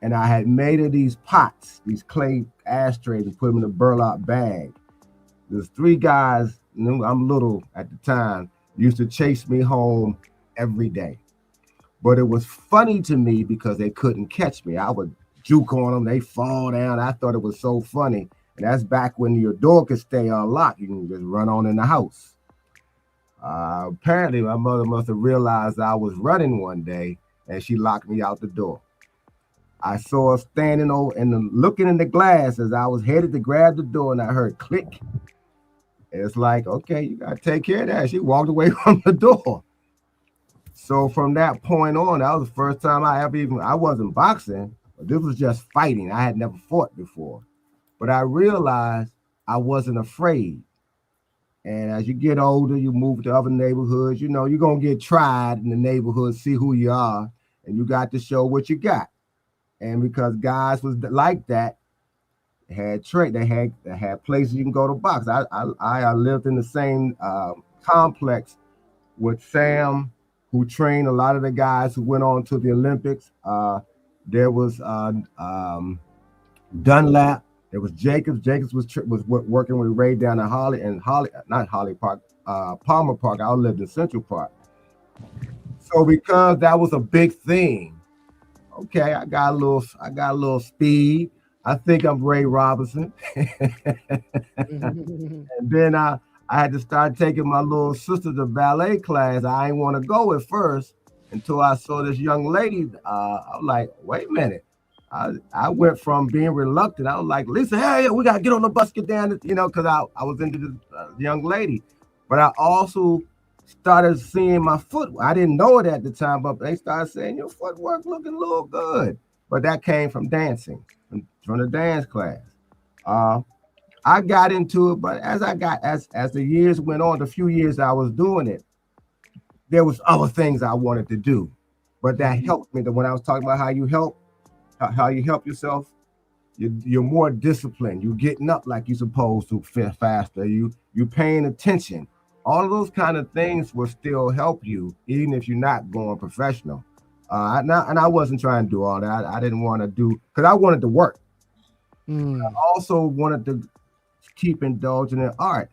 and I had made of these pots, these clay ashtrays, and put them in a burlap bag. There's 3 guys, I'm little at the time, used to chase me home every day. But it was funny to me because they couldn't catch me. I would juke on them, they fall down. I thought it was so funny. And that's back when your door could stay unlocked. You can just run on in the house. Apparently, my mother must have realized I was running one day, and she locked me out the door. I saw her standing over and looking in the glass as I was headed to grab the door, and I heard click. It's like, okay, you got to take care of that. She walked away from the door. So from that point on, that was the first time I wasn't boxing, but this was just fighting. I had never fought before. But I realized I wasn't afraid. And as you get older, you move to other neighborhoods. You're going to get tried in the neighborhood, see who you are, and you got to show what you got. And because guys was like that, they had places you can go to box. I lived in the same complex with Sam, who trained a lot of the guys who went on to the Olympics. There was Dunlap. There was Jacobs. Jacobs was working with Ray down at Palmer Park. I lived in Central Park. So because that was a big thing, okay, I got a little speed. I think I'm Ray Robinson. And then I had to start taking my little sister to ballet class. I didn't want to go at first until I saw this young lady. I'm like, wait a minute. I went from being reluctant. I was like, Lisa, hey, we gotta get on the bus, get down, because I was into this young lady, but I also started seeing my foot. I didn't know it at the time, but they started saying your footwork looking a little good. But that came from dancing, from the dance class. I got into it, but as the years went on, the few years I was doing it, there was other things I wanted to do, but that helped me. When I was talking about how you help yourself, you're more disciplined. You're getting up like you're supposed to faster. You paying attention. All of those kind of things will still help you, even if you're not going professional. And I wasn't trying to do all that. I didn't want to do, because I wanted to work. I also wanted to keep indulging in art,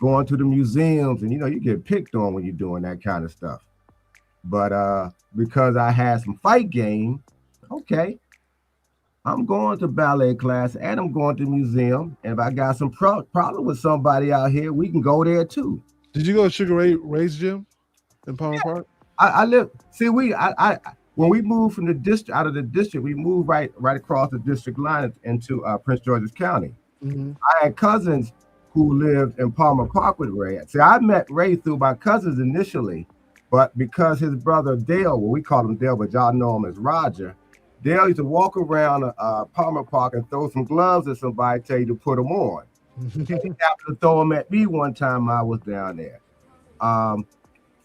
going to the museums, and you get picked on when you're doing that kind of stuff. But because I had some fight game, okay, I'm going to ballet class and I'm going to the museum. And if I got some problem with somebody out here, we can go there too. Did you go to Sugar Ray's gym in Palmer Park? I live. See, when we moved from the district, out of the district, we moved right across the district line into Prince George's County. Mm-hmm. I had cousins who lived in Palmer Park with Ray. See, I met Ray through my cousins initially, but because his brother Dale, well, we call him Dale, but y'all know him as Roger. Dale used to walk around Palmer Park and throw some gloves at somebody, tell you to put them on. He happened to throw them at me one time I was down there.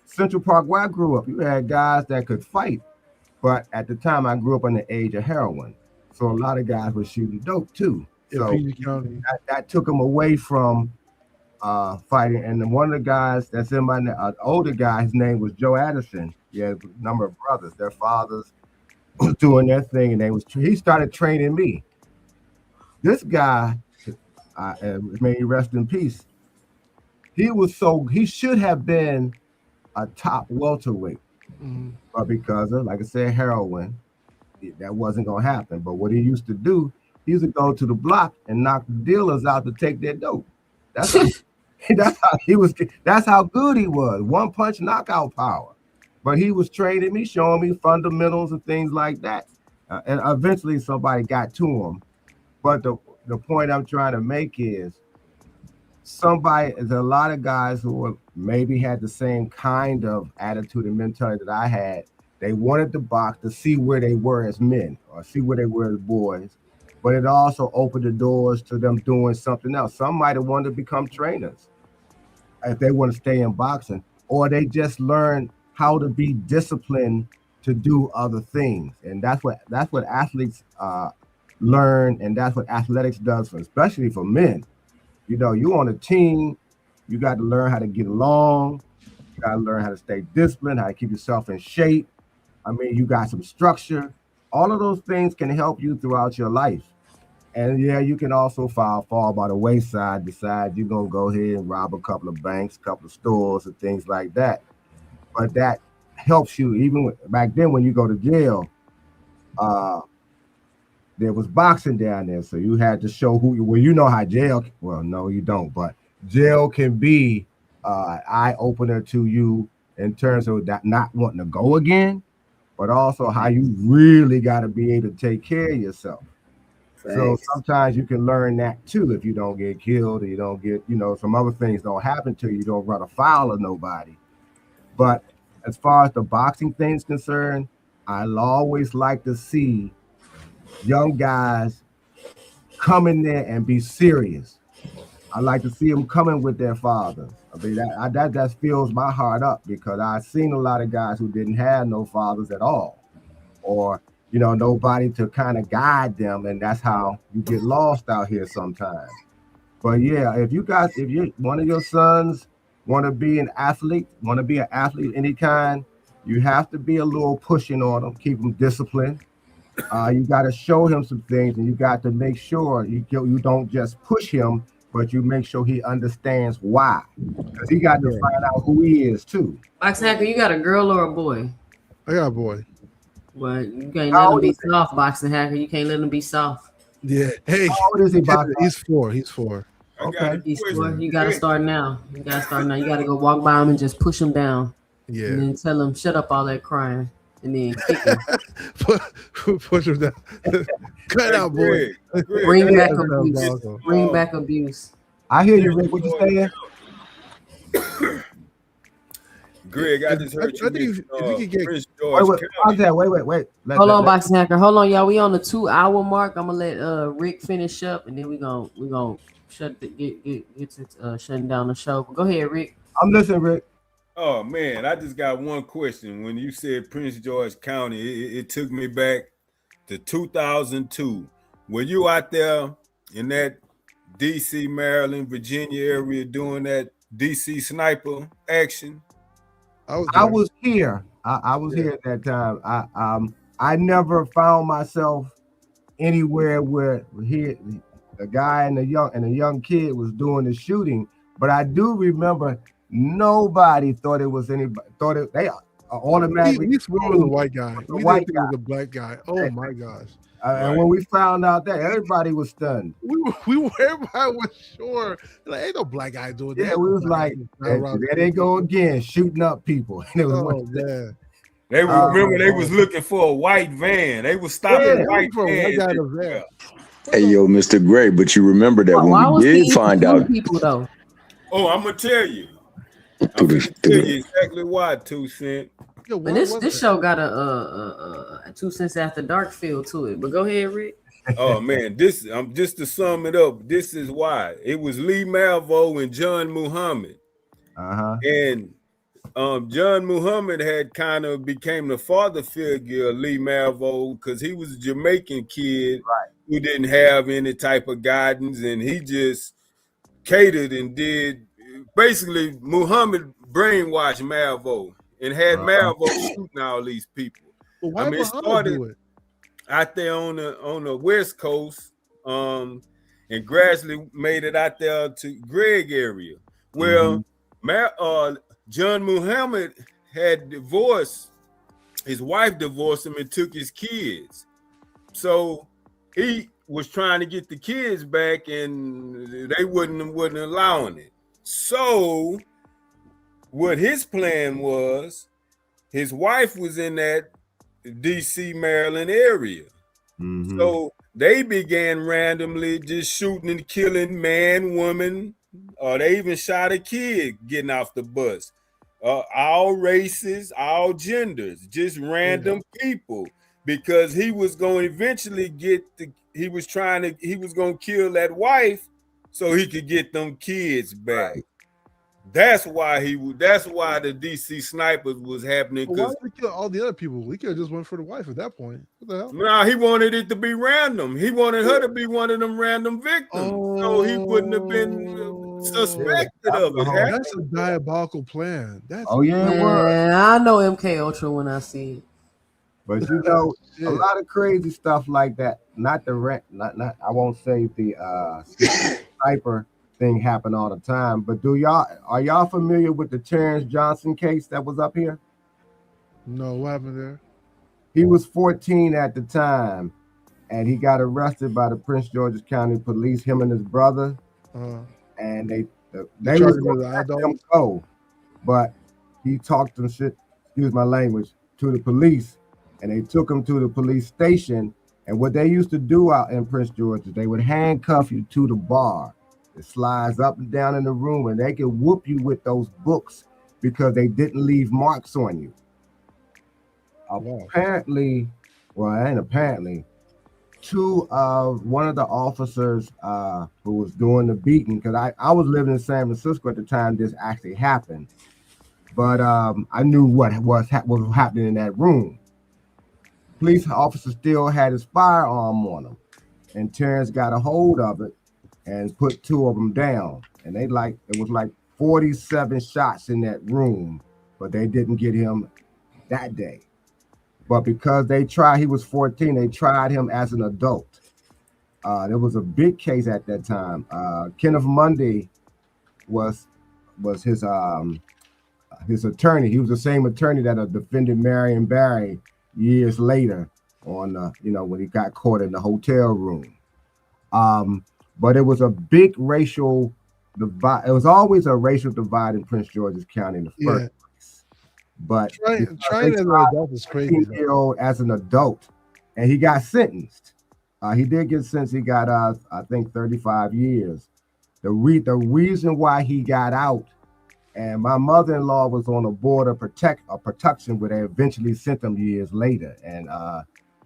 Central Park, where I grew up, you had guys that could fight, but at the time I grew up on the age of heroin. So a lot of guys were shooting dope too. So that took them away from fighting. And then one of the guys that's in my older guy, his name was Joe Addison. He had a number of brothers. Their fathers was doing their thing, and he started training me. This guy, may he rest in peace. He should have been a top welterweight, but because of, like I said, heroin, that wasn't gonna happen. But what he used to do, he used to go to the block and knock the dealers out to take their dope. That's how good he was. One punch knockout power. But he was training me, showing me fundamentals and things like that. And eventually somebody got to him. But the point I'm trying to make is there's a lot of guys who maybe had the same kind of attitude and mentality that I had. They wanted to box to see where they were as men or see where they were as boys. But it also opened the doors to them doing something else. Some might have wanted to become trainers if they want to stay in boxing, or they just learn how to be disciplined to do other things. And that's what athletes learn, and that's what athletics does, especially for men. You on a team, you got to learn how to get along, you got to learn how to stay disciplined, how to keep yourself in shape. I mean, you got some structure. All of those things can help you throughout your life. And yeah, you can also fall by the wayside, decide you're going to go ahead and rob a couple of banks, a couple of stores and things like that. But that helps you. Even back then when you go to jail, there was boxing down there. So you had to show how jail, well, no, you don't, but jail can be an eye-opener to you in terms of that not wanting to go again, but also how you really got to be able to take care of yourself. Thanks. So sometimes you can learn that too if you don't get killed, or you don't get, some other things don't happen to you. You don't run afoul of nobody. But as far as the boxing thing's concerned, I'll always like to see young guys come in there and be serious. I like to see them coming with their fathers. I mean, that fills my heart up, because I've seen a lot of guys who didn't have no fathers at all, or nobody to kind of guide them, and that's how you get lost out here sometimes. But yeah, if one of your sons want to be an athlete, any kind, you have to be a little pushing on them, keep them disciplined. You got to show him some things, and you got to make sure you don't just push him, but you make sure he understands why, because he got to find out who he is too. Boxing Hacker, you got a girl or a boy? I got a boy. Well, you can't let him be soft, Boxing Hacker. You can't let him be soft. Yeah. Hey, how old is he, He's four. Okay. He's 4. You got to start now. You got to go walk by him and just push him down. Yeah. And then tell him, shut up all that crying. And then kick him. Push him down. Cut it out, boy. Bring back abuse. Bring back abuse. I hear you, Rick. What you saying? Greg, I just heard you. If you could get Prince George wait. Hold on, Box Hacker. Hold on, y'all. We on the 2-hour mark. I'm gonna let Rick finish up, and then we gonna get to shutting down the show. But go ahead, Rick. I'm listening, Rick. Oh man, I just got one question. When you said Prince George County, it took me back to 2002. Were you out there in that DC, Maryland, Virginia area doing that DC sniper action? I was here. I was here at that time. I never found myself anywhere where a guy and a young kid was doing the shooting, but I do remember nobody thought it was anybody. They automatically. We swore it was a white guy. We didn't think it was a black guy. Oh my gosh! And when we found out that, everybody was stunned. Everybody was sure. Like, ain't no black guy doing that. Yeah, we was like, there they go again, shooting up people. And it was man. They remember they was looking for a white van. They was stopping white vans. Hey, yo, Mr. Gray, but you remember that when we did find out. People, though? Oh, I'm gonna tell you. I'm gonna tell you exactly why, 2 Cent. But this show got a 2 Cents After Dark feel to it. But go ahead, Rick. Oh man, this just to sum it up. This is why it was Lee Malvo and John Muhammad, and John Muhammad had kind of became the father figure of Lee Malvo because he was a Jamaican kid who didn't have any type of guidance, and he just catered and did. Basically, Muhammad brainwashed Malvo and had Malvo shooting all these people. Well, why it started out there on the West Coast, and gradually made it out there to Greg area. Well, John Muhammad had divorced, his wife divorced him and took his kids. So he was trying to get the kids back, and they wasn't allowing it. So what his plan was, his wife was in that DC, Maryland area. So they began randomly just shooting and killing man, woman, or they even shot a kid getting off the bus. All races, all genders, just random people, because he was going to eventually he was going to kill that wife so he could get them kids back. That's why the DC snipers was happening. Why did we kill all the other people? We could have just went for the wife at that point. What the hell? No, he wanted it to be random. He wanted her to be one of them random victims, so he wouldn't have been suspected of it. That's a diabolical plan. I know MK Ultra when I see it. But you know, a lot of crazy stuff like that. Not I won't say the sniper thing happen all the time, but are y'all familiar with the Terrence Johnson case that was up here? No, what happened there? He was 14 at the time, and he got arrested by the Prince George's County Police, him and his brother, and they was going to let him go, but he talked some shit, excuse my language, to the police, and they took him to the police station. And what they used to do out in Prince George is they would handcuff you to the bar. It slides up and down in the room, and they could whoop you with those books because they didn't leave marks on you. Apparently, well, it ain't apparently, one of the officers who was doing the beating, because I was living in San Francisco at the time this actually happened, but I knew what was happening in that room. Police officer still had his firearm on him, and Terrence got a hold of it and put 2 of them down. And it was like 47 shots in that room, but they didn't get him that day. But because he was 14, they tried him as an adult. There was a big case at that time. Kenneth Mundy was his attorney. He was the same attorney that defended Marion Barry years later on, when he got caught in the hotel room. But it was a big racial divide. It was always a racial divide in Prince George's County in the first place. But trying as an adult is crazy. 16-year-old as an adult, and he got sentenced. He did get sentenced. He got, I think, 35 years. The reason why he got out, and my mother-in-law was on a board of protection where they eventually sent him years later. And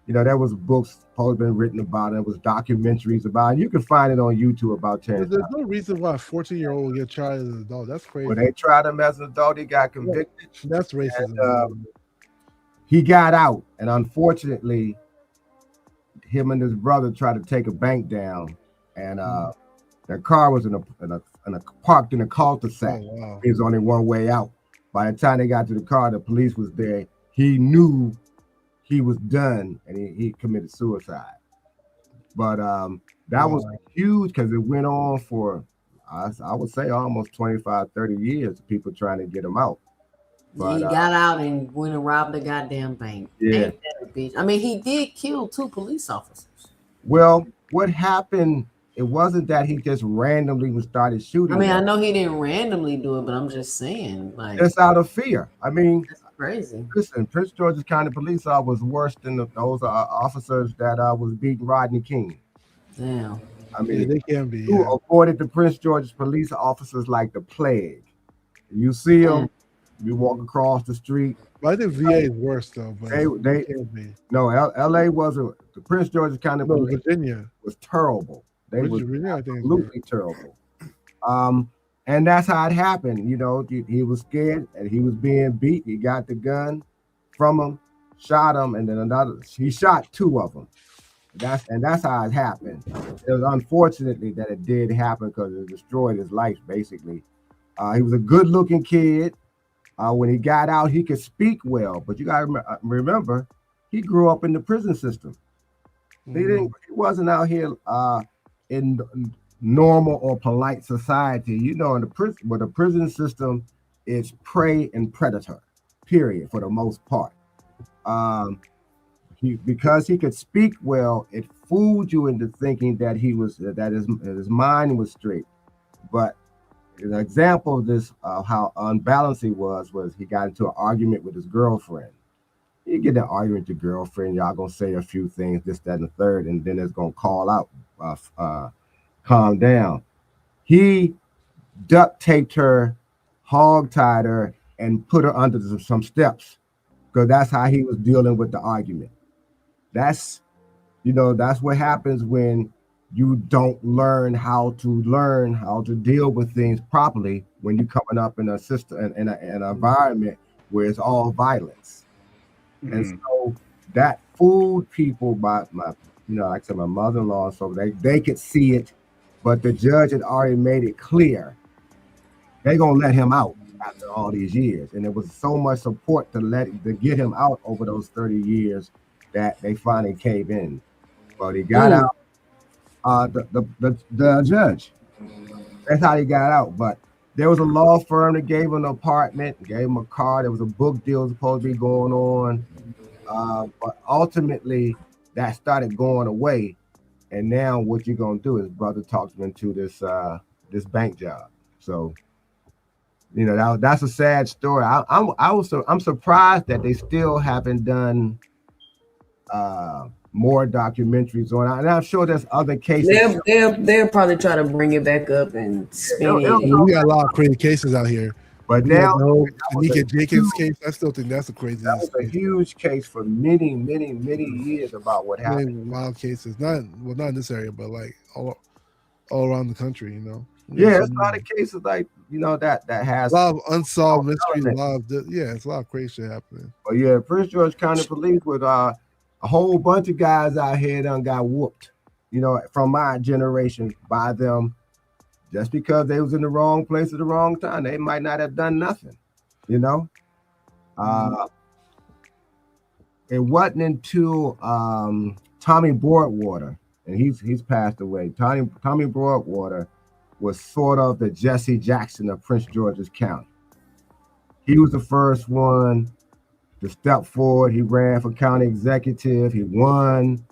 there was books supposed been written about it. There was documentaries about it. You can find it on YouTube about Terrence. There's no reason why a 14-year-old will get tried as an adult. That's crazy. When they tried him as an adult, he got convicted. That's racism. And, he got out, and unfortunately, him and his brother tried to take a bank down, and their car was in a parked in a cul-de-sac. Oh, wow. He was only one way out. By the time they got to the car, the police was there. He knew he was done, and he committed suicide. But that was huge because it went on for, I would say, almost 25, 30 years, people trying to get him out. But, he got out and went and robbed the goddamn bank. Yeah. I mean, he did kill 2 police officers. Well, what happened, it wasn't that he just randomly started shooting. I mean, I know he didn't randomly do it, but I'm just saying, like, just out of fear. I mean, that's crazy. Listen, Prince George's County Police was worse than those officers that was beating Rodney King. Damn. I mean, they can be. Who avoided the Prince George's police officers like the plague. You see them, you walk across the street. Well, I think VA is worse though. But they can't be. No, LA wasn't. The Prince George's County Police Virginia was terrible. They were absolutely terrible. And that's how it happened. He was scared and he was being beat. He got the gun from him, shot him, and then he shot 2 of them. That's how it happened. It was unfortunately that it did happen because it destroyed his life, basically. He was a good-looking kid. When he got out, he could speak well, but you got to remember, he grew up in the prison system. He wasn't out here in normal or polite society. In the prison system, it's prey and predator, period, for the most part. Because he could speak well, it fooled you into thinking that his mind was straight. But an example of this, how unbalanced he was he got into an argument with his girlfriend. You get an argument with your girlfriend, y'all gonna say a few things, this, that, and the third, and then it's gonna call out, calm down. He duct taped her, hog tied her, and put her under some steps because that's how he was dealing with the argument. That's what happens when you don't learn how to deal with things properly when you're coming up in a system in an environment where it's all violence. And so that fooled people by like I said, my mother-in-law, so they could see it, but the judge had already made it clear they're gonna let him out after all these years. And there was so much support to get him out over those 30 years that they finally caved in. But he got out. The judge. That's how he got out. But there was a law firm that gave him an apartment, gave him a car. There was a book deal supposed to be going on. But ultimately, that started going away. And now what you're going to do is brother talks him into this bank job. So, that's a sad story. I'm surprised that they still haven't done more documentaries on it. And I'm sure there's other cases. They'll probably try to bring it back up and spin it. We got a lot of crazy cases out here. But now, Nika Jenkins case, I still think that's the craziest. That was a huge case for many, many, many years about what happened. Wild cases, not in this area, but like all around the country. Yeah, it's a lot of cases like that has a lot of unsolved mysteries. It's a lot of crazy shit happening. But yeah, Prince George County Police with a whole bunch of guys out here done got whooped, from my generation by them. Just because they was in the wrong place at the wrong time, they might not have done nothing, It wasn't until Tommy Broadwater, and he's passed away. Tommy Broadwater was sort of the Jesse Jackson of Prince George's County. He was the first one to step forward. He ran for county executive. He won.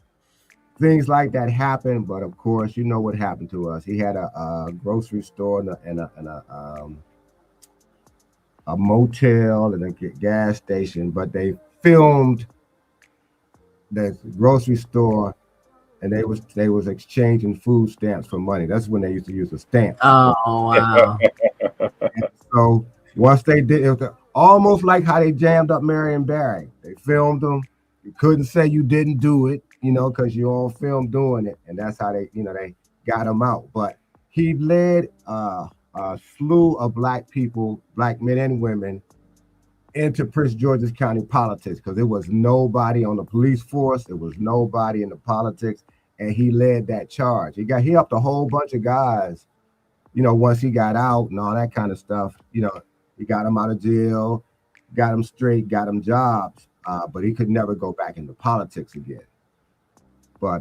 Things like that happened, but of course, you know what happened to us. He had a grocery store and a motel and a gas station, but they filmed the grocery store, and they was exchanging food stamps for money. That's when they used to use the stamps. Oh wow. So once they did, it was almost like how they jammed up Marion Barry. They filmed them. You couldn't say you didn't do it, because you're on film doing it, and that's how they got him out. But he led a slew of black people, black men and women, into Prince George's County politics because there was nobody on the police force, there was nobody in the politics, and he led that charge. He helped a whole bunch of guys, once he got out and all that kind of stuff. He got them out of jail, got them straight, got them jobs, but he could never go back into politics again. But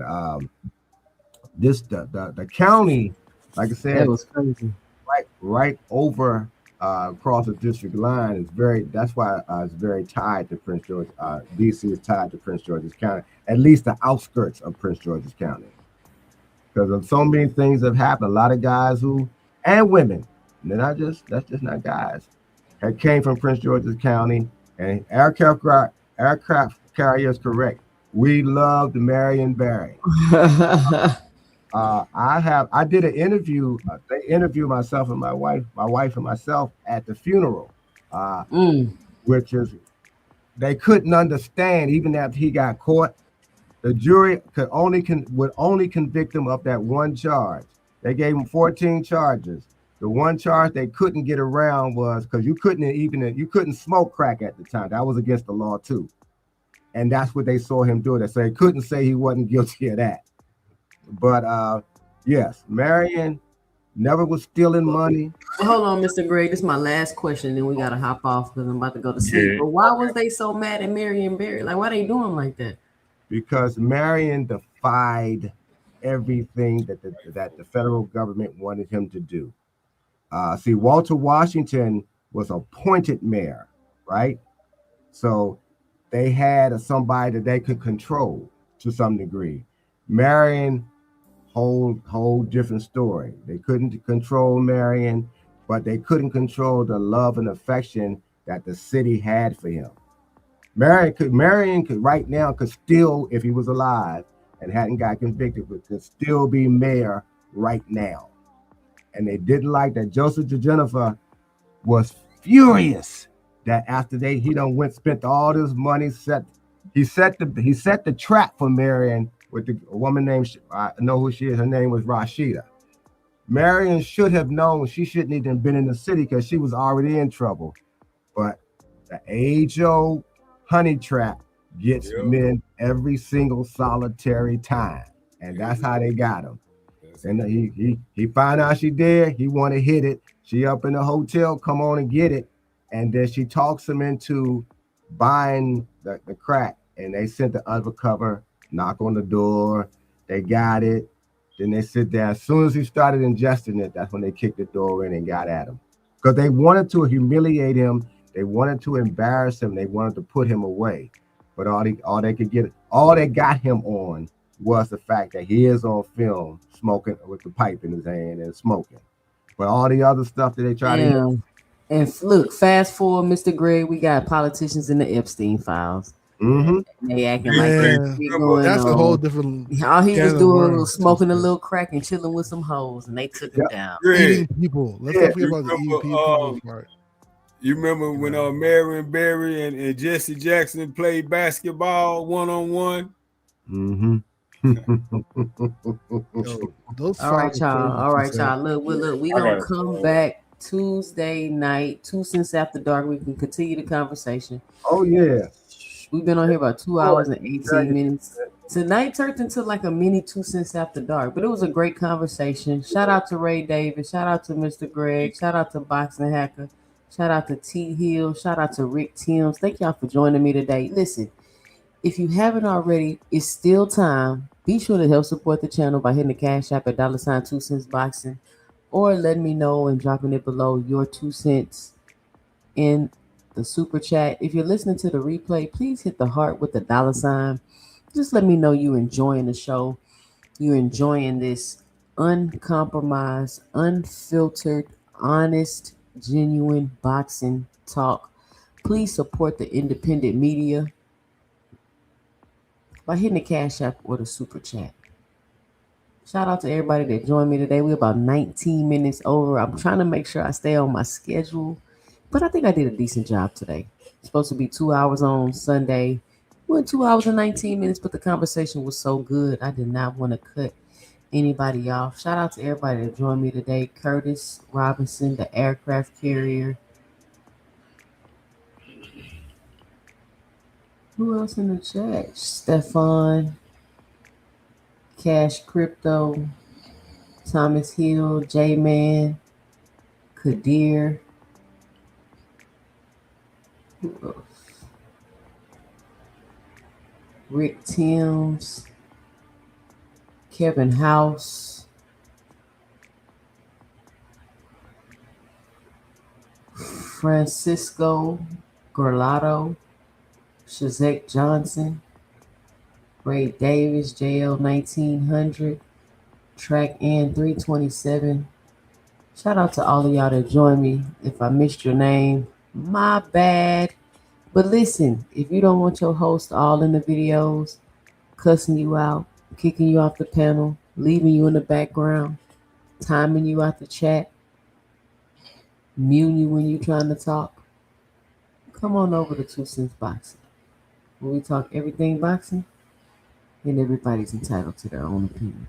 the county, like I That said, was crazy. right over across the district line is very. That's why it's very tied to Prince George. DC is tied to Prince George's County, at least the outskirts of Prince George's County, because of so many things have happened. A lot of guys and women, and that's just not guys, that came from Prince George's County, and aircraft carriers correct. We loved Marion Barry. I did an interview. They interviewed myself and my wife and myself at the funeral, which is they couldn't understand even after he got caught. The jury would only convict him of that one charge. They gave him 14 charges. The one charge they couldn't get around was because you couldn't smoke crack at the time. That was against the law too, and that's what they saw him doing. So they couldn't say he wasn't guilty of that. But yes, Marion never was stealing money. Hold on, Mr. Gray. This is my last question, then we gotta hop off because I'm about to go to sleep. Yeah. But why was they so mad at Marion Barry? Like, why they doing like that? Because Marion defied everything that the federal government wanted him to do. See, Walter Washington was appointed mayor, right? So they had somebody that they could control to some degree. Marion, whole different story. They couldn't control Marion, but they couldn't control the love and affection that the city had for him. Marion could right now could still, if he was alive and hadn't got convicted, could still be mayor right now. And they didn't like that. Joseph DeJennifer was furious that after he done spent all this money, he set the trap for Marion with a woman named, I know who she is, her name was Rashida. Marion should have known she shouldn't even been in the city because she was already in trouble. But the age-old honey trap gets men every single solitary time. And that's how they got him. And he found out she did. He want to hit it. She up in the hotel, come on and get it. And then she talks him into buying the crack. And they sent the undercover, knock on the door. They got it. Then they sit there. As soon as he started ingesting it, that's when they kicked the door in and got at him. Because they wanted to humiliate him. They wanted to embarrass him. They wanted to put him away. But all they got him on was the fact that he is on film smoking with the pipe in his hand and smoking. But all the other stuff that they try to... And look, fast forward, Mr. Gray, we got politicians in the Epstein files. Mm-hmm. They acting like that's a whole different. All he was doing was smoking a little crack and chilling with some hoes, and they took him down. Eating people. Let's not forget about the eating people part. You remember when Marion Barry and Jesse Jackson played basketball one-on-one? Mm-hmm. All right, y'all. Look. We gonna come back Tuesday night, 2 cents after dark. We can continue the conversation. Oh yeah. We've been on here about 2 hours and 18 minutes. Tonight turned into like a mini 2 cents after dark, but it was a great conversation. Shout out to Ray Davis. Shout out to Mr. Greg. Shout out to Boxing Hacker. Shout out to T Hill. Shout out to Rick Timms. Thank y'all for joining me today. Listen, if you haven't already, it's still time. Be sure to help support the channel by hitting the Cash App at $2 cents boxing, or letting me know and dropping it below your 2 cents in the super chat. If you're listening to the replay, please hit the heart with the $. Just let me know you're enjoying the show. You're enjoying this uncompromised, unfiltered, honest, genuine boxing talk. Please support the independent media. by hitting the Cash App or the Super Chat. Shout out to everybody that joined me today. We're about 19 minutes over. I'm trying to make sure I stay on my schedule, but I think I did a decent job today. It's supposed to be 2 hours on Sunday. Went 2 hours and 19 minutes, but the conversation was so good. I did not want to cut anybody off. Shout out to everybody that joined me today. Curtis Robinson, the aircraft carrier. Who else in the chat? Stefan, Cash Crypto, Thomas Hill, J Man, Kadir. Who else? Rick Timms, Kevin House, Francisco Gorlado, Shazek Johnson, Ray Davis, JL 1900, Track N 327. Shout out to all of y'all that joined me. If I missed your name, my bad. But listen, if you don't want your host all in the videos, cussing you out, kicking you off the panel, leaving you in the background, timing you out the chat, muting you when you're trying to talk, come on over to 2 Cents Boxing, where we talk everything boxing, and everybody's entitled to their own opinion.